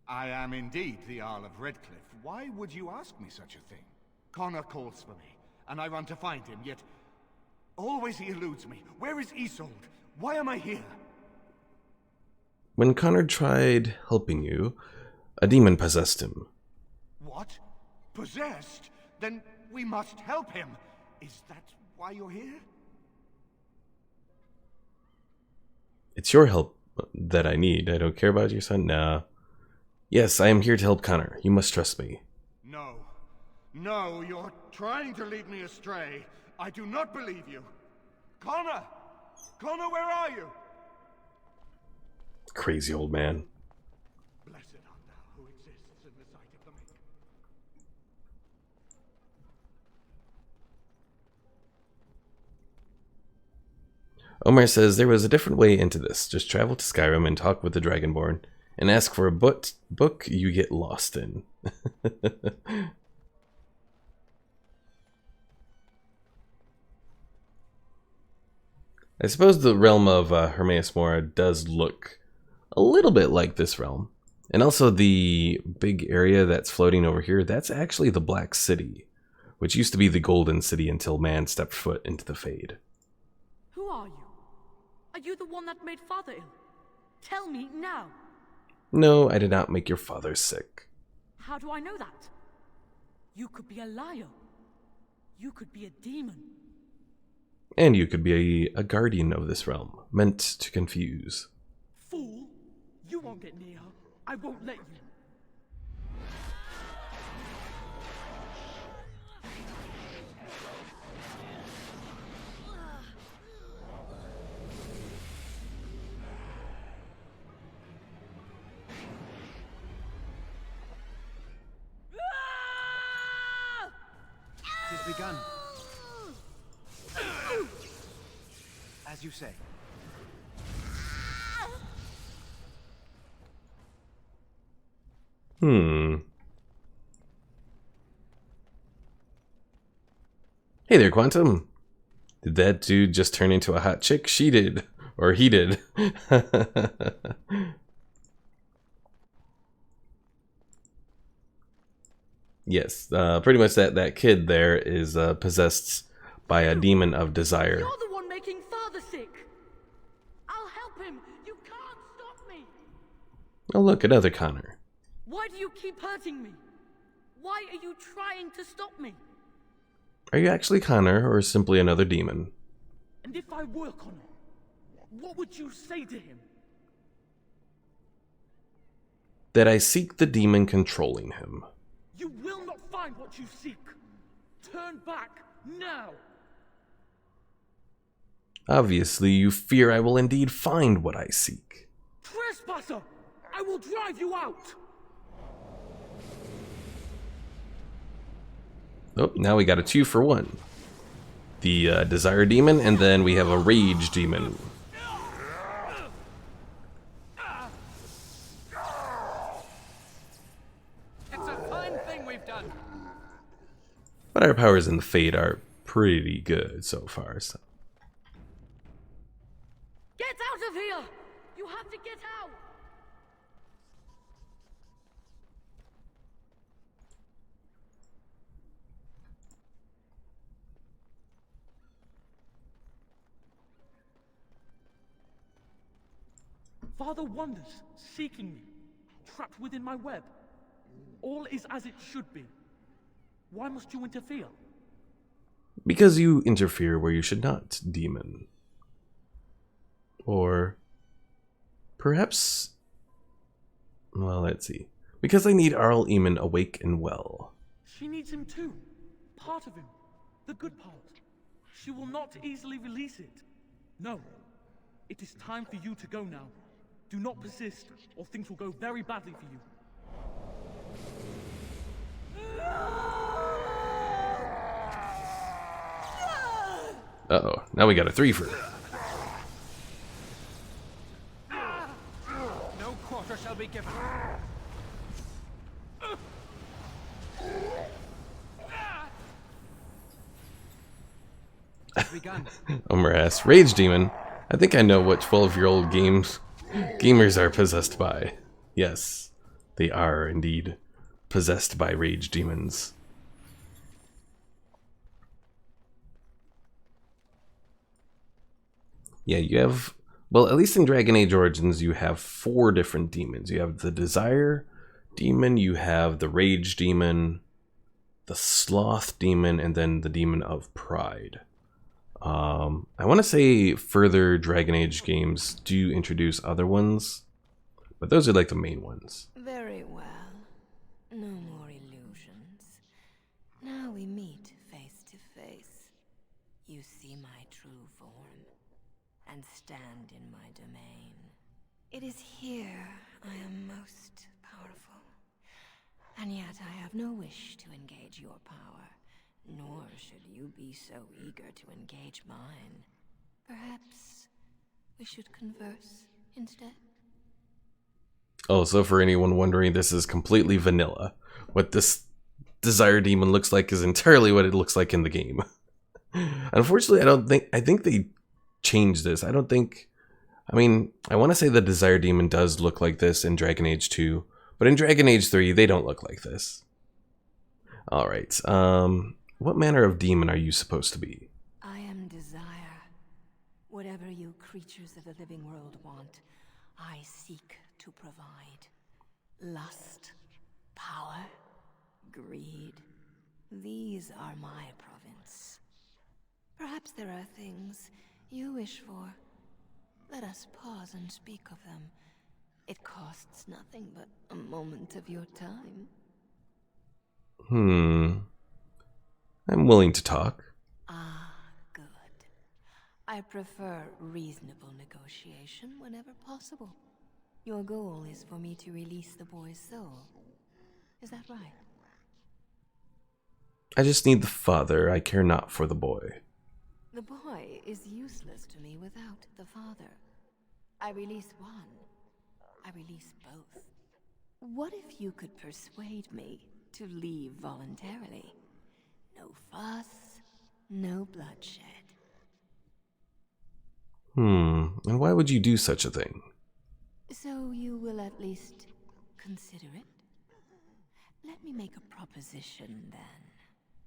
Speaker 6: I am indeed the Earl of Redcliffe. Why would you ask me such a thing? Connor calls for me, and I run to find him, yet always he eludes me. Where is Isolde? Why am I here?
Speaker 1: When Connor tried helping you, a demon possessed him.
Speaker 6: What? Possessed? Then we must help him. Is that why you're here?
Speaker 1: It's your help that I need. I don't care about your son. Nah. Yes, I am here to help Connor. You must trust me.
Speaker 6: No. No, you're trying to lead me astray. I do not believe you. Connor! Connor, where are you?
Speaker 1: Crazy old man.
Speaker 6: Blessed art thou who exists in the sight of the Maker.
Speaker 1: Omar says there was a different way into this. Just travel to Skyrim and talk with the Dragonborn and ask for a book you get lost in. I suppose the realm of Hermaeus Mora does look a little bit like this realm. And also the big area that's floating over here, that's actually the Black City, which used to be the Golden City until man stepped foot into the Fade.
Speaker 24: Who are you? Are you the one that made Father ill? Tell me now.
Speaker 1: No, I did not make your father sick.
Speaker 24: How do I know that? You could be a liar. You could be a demon.
Speaker 1: And you could be a guardian of this realm, meant to confuse.
Speaker 23: Fool! You won't get near her. I won't let you.
Speaker 2: It has begun. As you say.
Speaker 1: Hey there, Quantum. Did that dude just turn into a hot chick? She did. Or he did. Yes, pretty much that kid there is possessed by a demon of desire.
Speaker 24: You're the one making Father sick. I'll help him. You can't stop me.
Speaker 1: Oh look, another Connor.
Speaker 24: Why do you keep hurting me? Why are you trying to stop me?
Speaker 1: Are you actually Connor, or simply another demon?
Speaker 23: And if I were Connor, what would you say to him?
Speaker 1: That I seek the demon controlling him.
Speaker 23: You will not find what you seek. Turn back, now!
Speaker 1: Obviously, you fear I will indeed find what I seek.
Speaker 23: Trespasser! I will drive you out!
Speaker 1: Oh, now we got a 2-for-1. The Desire Demon, and then we have a Rage Demon.
Speaker 2: It's a fine thing we've done.
Speaker 1: But our powers in the Fade are pretty good so far. So.
Speaker 24: Get out of here! You have to get out!
Speaker 23: Father wanders, seeking me, trapped within my web. All is as it should be. Why must you interfere?
Speaker 1: Because you interfere where you should not, demon. Or perhaps, well, let's see. Because I need Arl Eamon awake and well.
Speaker 23: She needs him too. Part of him. The good part. She will not easily release it. No. It is time for you to go now. Do not persist, or things will go very badly for you.
Speaker 1: Uh-oh, now we got a threefer.
Speaker 2: No quarter shall be given. Begun.
Speaker 1: Omer asks, Rage Demon. I think I know what 12-year-old gamers are possessed by. Yes, they are indeed possessed by rage demons. Yeah, you have, well, at least in Dragon Age Origins, you have 4 different demons. You have the Desire Demon, you have the Rage Demon, the Sloth Demon, and then the Demon of Pride. I want to say further Dragon Age games do introduce other ones, but those are like the main ones.
Speaker 4: Very well. No more illusions. Now we meet face to face. You see my true form, and stand in my domain. It is here I am most powerful, and yet I have no wish to engage your power. Nor should you be so eager to engage mine. Perhaps we should converse instead?
Speaker 1: Oh, so for anyone wondering, this is completely vanilla. What this Desire Demon looks like is entirely what it looks like in the game. Unfortunately, I think they changed this. I want to say the Desire Demon does look like this in Dragon Age 2, but in Dragon Age 3, they don't look like this. Alright, what manner of demon are you supposed to be?
Speaker 4: I am desire. Whatever you creatures of the living world want, I seek to provide. Lust, power, greed. These are my province. Perhaps there are things you wish for. Let us pause and speak of them. It costs nothing but a moment of your time.
Speaker 1: I'm willing to talk.
Speaker 4: Ah, good. I prefer reasonable negotiation whenever possible. Your goal is for me to release the boy's soul. Is that right?
Speaker 1: I just need the father. I care not for the boy.
Speaker 4: The boy is useless to me without the father. I release one. I release both. What if you could persuade me to leave voluntarily? No fuss, no bloodshed.
Speaker 1: And why would you do such a thing?
Speaker 4: So you will at least consider it? Let me make a proposition then.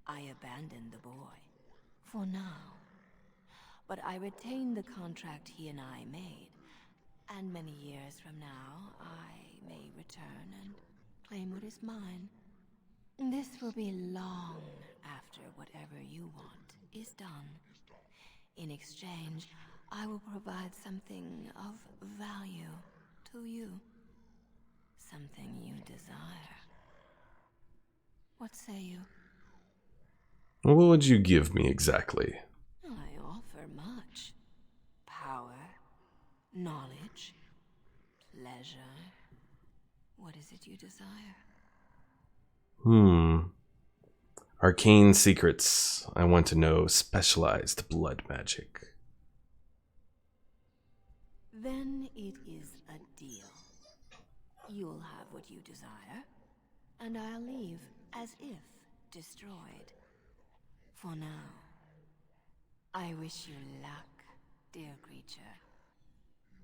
Speaker 4: I abandon the boy. For now. But I retain the contract he and I made. And many years from now, I may return and claim what is mine. This will be long after whatever you want is done. In exchange, I will provide something of value to you. Something you desire. What say you?
Speaker 1: What would you give me exactly?
Speaker 4: I offer much. Power, knowledge, pleasure. What is it you desire?
Speaker 1: Arcane secrets. I want to know specialized blood magic.
Speaker 4: Then it is a deal. You'll have what you desire, and I'll leave as if destroyed. For now, I wish you luck, dear creature.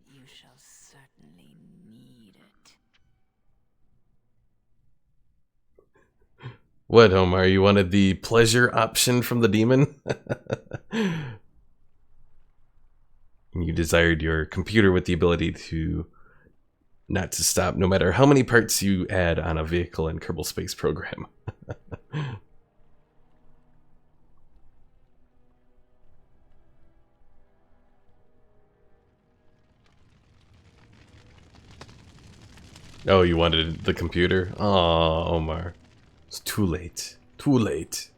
Speaker 4: You shall certainly need it.
Speaker 1: What, Omar? You wanted the pleasure option from the demon? You desired your computer with the ability to not to stop no matter how many parts you add on a vehicle in Kerbal Space Program. Oh, you wanted the computer? Oh, Omar. It's too late. Too late.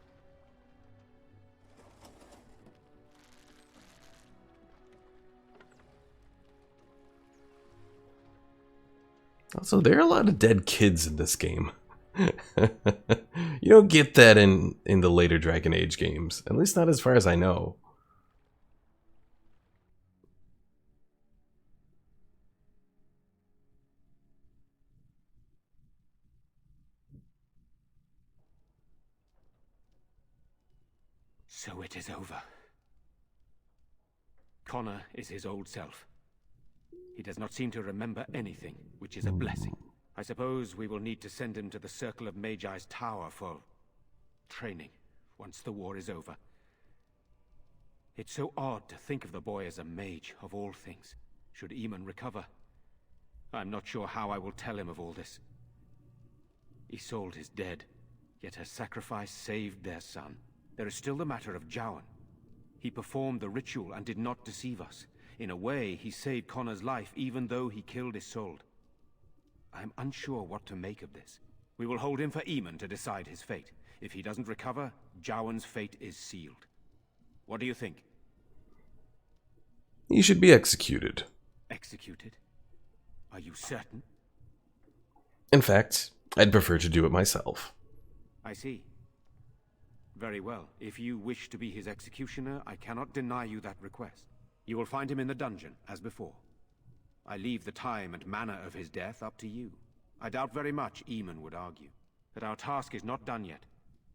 Speaker 1: Also, there are a lot of dead kids in this game. You don't get that in the later Dragon Age games. At least not as far as I know.
Speaker 18: So it is over. Connor is his old self. He does not seem to remember anything, which is a blessing. I suppose we will need to send him to the Circle of Magi's tower for training once the war is over. It's so odd to think of the boy as a mage, of all things, should Eamon recover. I'm not sure how I will tell him of all this. Isolde is dead, yet her sacrifice saved their son. There is still the matter of Jowan. He performed the ritual and did not deceive us. In a way, he saved Connor's life even though he killed Isolde. I'm unsure what to make of this. We will hold him for Eamon to decide his fate. If he doesn't recover, Jowan's fate is sealed. What do you think?
Speaker 1: He should be executed.
Speaker 18: Executed? Are you certain?
Speaker 1: In fact, I'd prefer to do it myself.
Speaker 18: I see. Very well. If you wish to be his executioner, I cannot deny you that request. You will find him in the dungeon, as before. I leave the time and manner of his death up to you. I doubt very much Eamon would argue that our task is not done yet.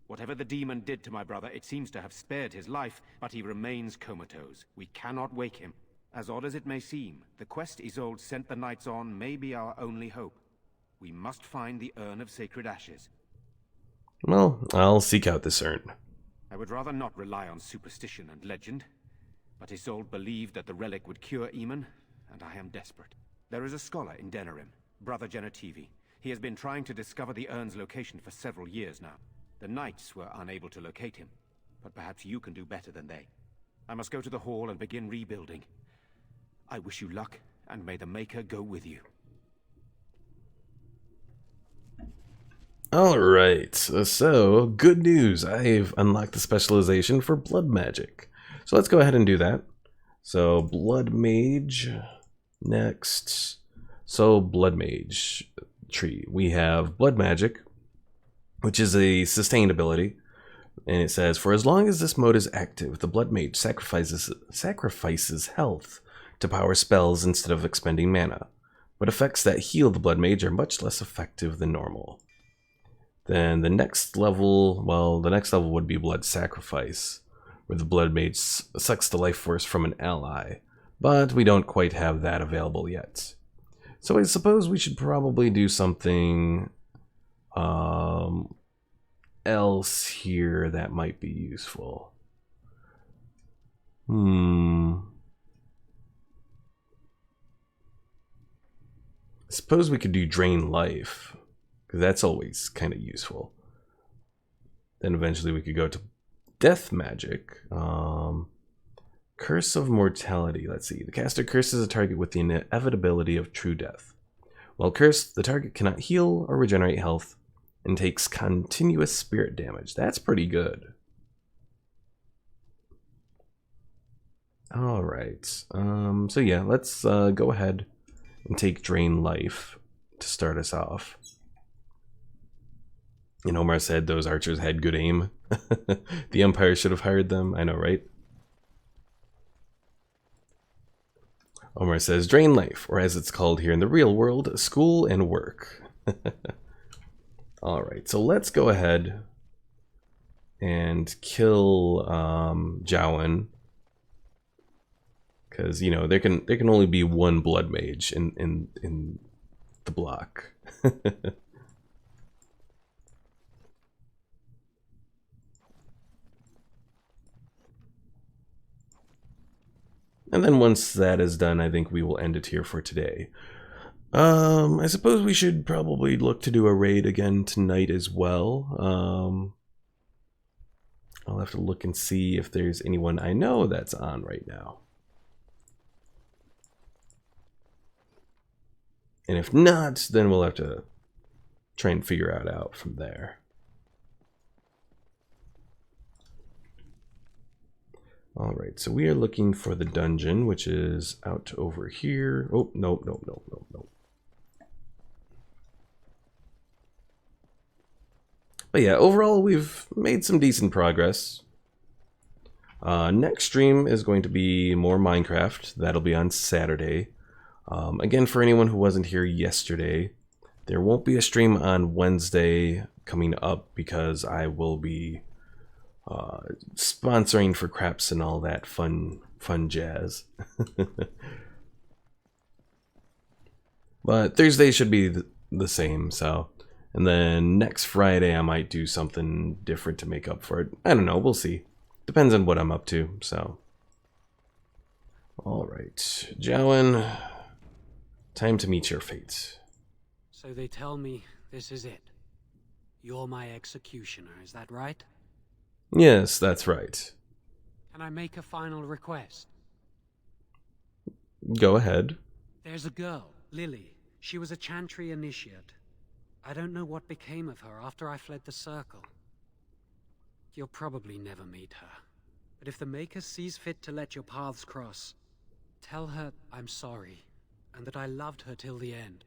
Speaker 18: Whatever the demon did to my brother, it seems to have spared his life, but he remains comatose. We cannot wake him. As odd as it may seem, the quest Isolde sent the knights on may be our only hope. We must find the Urn of Sacred Ashes.
Speaker 1: Well, I'll seek out this urn.
Speaker 18: I would rather not rely on superstition and legend, but Isolde believed that the relic would cure Eamon, and I am desperate. There is a scholar in Denerim, Brother Genetivi. He has been trying to discover the urn's location for several years now. The knights were unable to locate him, but perhaps you can do better than they. I must go to the hall and begin rebuilding. I wish you luck, and may the Maker go with you.
Speaker 1: Alright, so good news. I've unlocked the specialization for blood magic. So let's go ahead and do that. So blood mage next. So blood mage tree. We have blood magic, which is a sustained ability. And it says, for as long as this mode is active, the blood mage sacrifices health to power spells instead of expending mana. But effects that heal the blood mage are much less effective than normal. Then the next level, well, the next level would be blood sacrifice, where the blood mage sucks the life force from an ally, but we don't quite have that available yet. So I suppose we should probably do something else here that might be useful. I suppose we could do drain life, because that's always kind of useful. Then eventually we could go to death magic. Curse of mortality. Let's see. The caster curses a target with the inevitability of true death. While cursed, the target cannot heal or regenerate health and takes continuous spirit damage. That's pretty good. Alright. So yeah, let's go ahead and take drain life to start us off. And Omar said those archers had good aim. The Empire should have hired them. I know, right? Omar says, drain life, or as it's called here in the real world, school and work. Alright, so let's go ahead and kill Jowan. Because, you know, there can only be one blood mage in the block. And then once that is done, I think we will end it here for today. I suppose we should probably look to do a raid again tonight as well. I'll have to look and see if there's anyone I know that's on right now. And if not, then we'll have to try and figure it out from there. Alright, so we are looking for the dungeon, which is out over here. Oh, nope. But yeah, overall, we've made some decent progress. Next stream is going to be more Minecraft. That'll be on Saturday. Again, for anyone who wasn't here yesterday, there won't be a stream on Wednesday coming up because I will be sponsoring for craps and all that fun jazz. But Thursday should be the same, so. And then next Friday I might do something different to make up for it. I don't know, we'll see. Depends on what I'm up to, so. Alright, Jowan, time to meet your fate.
Speaker 12: So they tell me this is it. You're my executioner, is that right?
Speaker 1: Yes, that's right.
Speaker 12: Can I make a final request?
Speaker 1: Go ahead.
Speaker 12: There's a girl, Lily. She was a Chantry initiate. I don't know what became of her after I fled the Circle. You'll probably never meet her. But if the Maker sees fit to let your paths cross, tell her I'm sorry, and that I loved her till the end.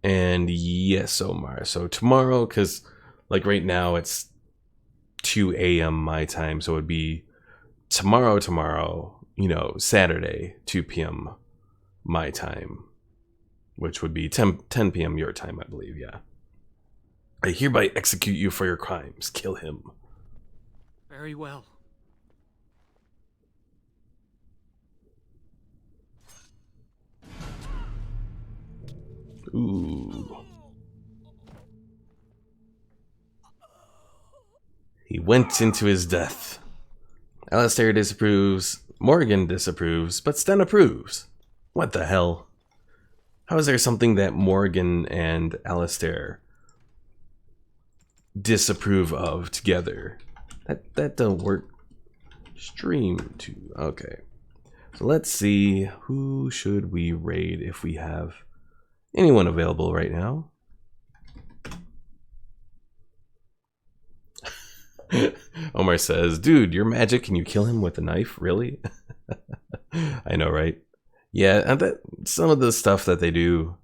Speaker 1: And yes, Omar. So tomorrow, because like right now it's 2 a.m. my time, so it'd be tomorrow, you know, Saturday, 2 p.m. my time, which would be 10 p.m. your time, I believe, yeah. I hereby execute you for your crimes. Kill him.
Speaker 12: Very well.
Speaker 1: Ooh. He went into his death. Alistair disapproves, Morgan disapproves, but Sten approves. What the hell? How is there something that Morgan and Alistair disapprove of together? That don't work. Stream to, okay. So let's see, who should we raid if we have anyone available right now? Omar says, dude, you're magic. Can you kill him with a knife? Really? I know, right? Yeah, and that some of the stuff that they do,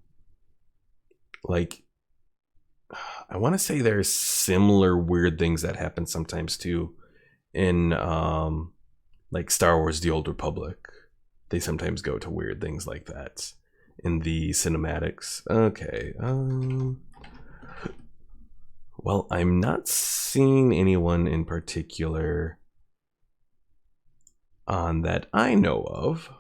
Speaker 1: like, I want to say there's similar weird things that happen sometimes too in like Star Wars The Old Republic. They sometimes go to weird things like that in the cinematics. Okay, well, I'm not seeing anyone in particular on that I know of.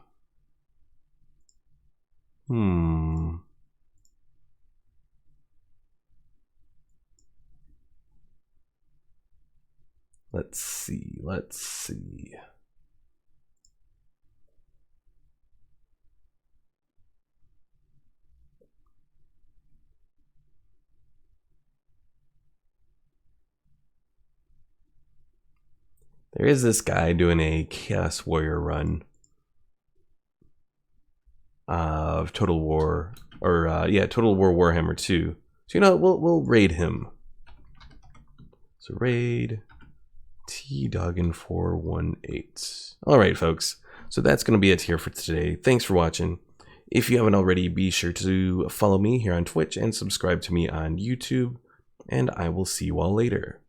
Speaker 1: Let's see. There is this guy doing a Chaos Warrior run of Total War, or yeah, Total War Warhammer 2. So you know, we'll raid him. So raid T-Doggin418. All right, folks. So that's going to be it here for today. Thanks for watching. If you haven't already, be sure to follow me here on Twitch and subscribe to me on YouTube. And I will see you all later.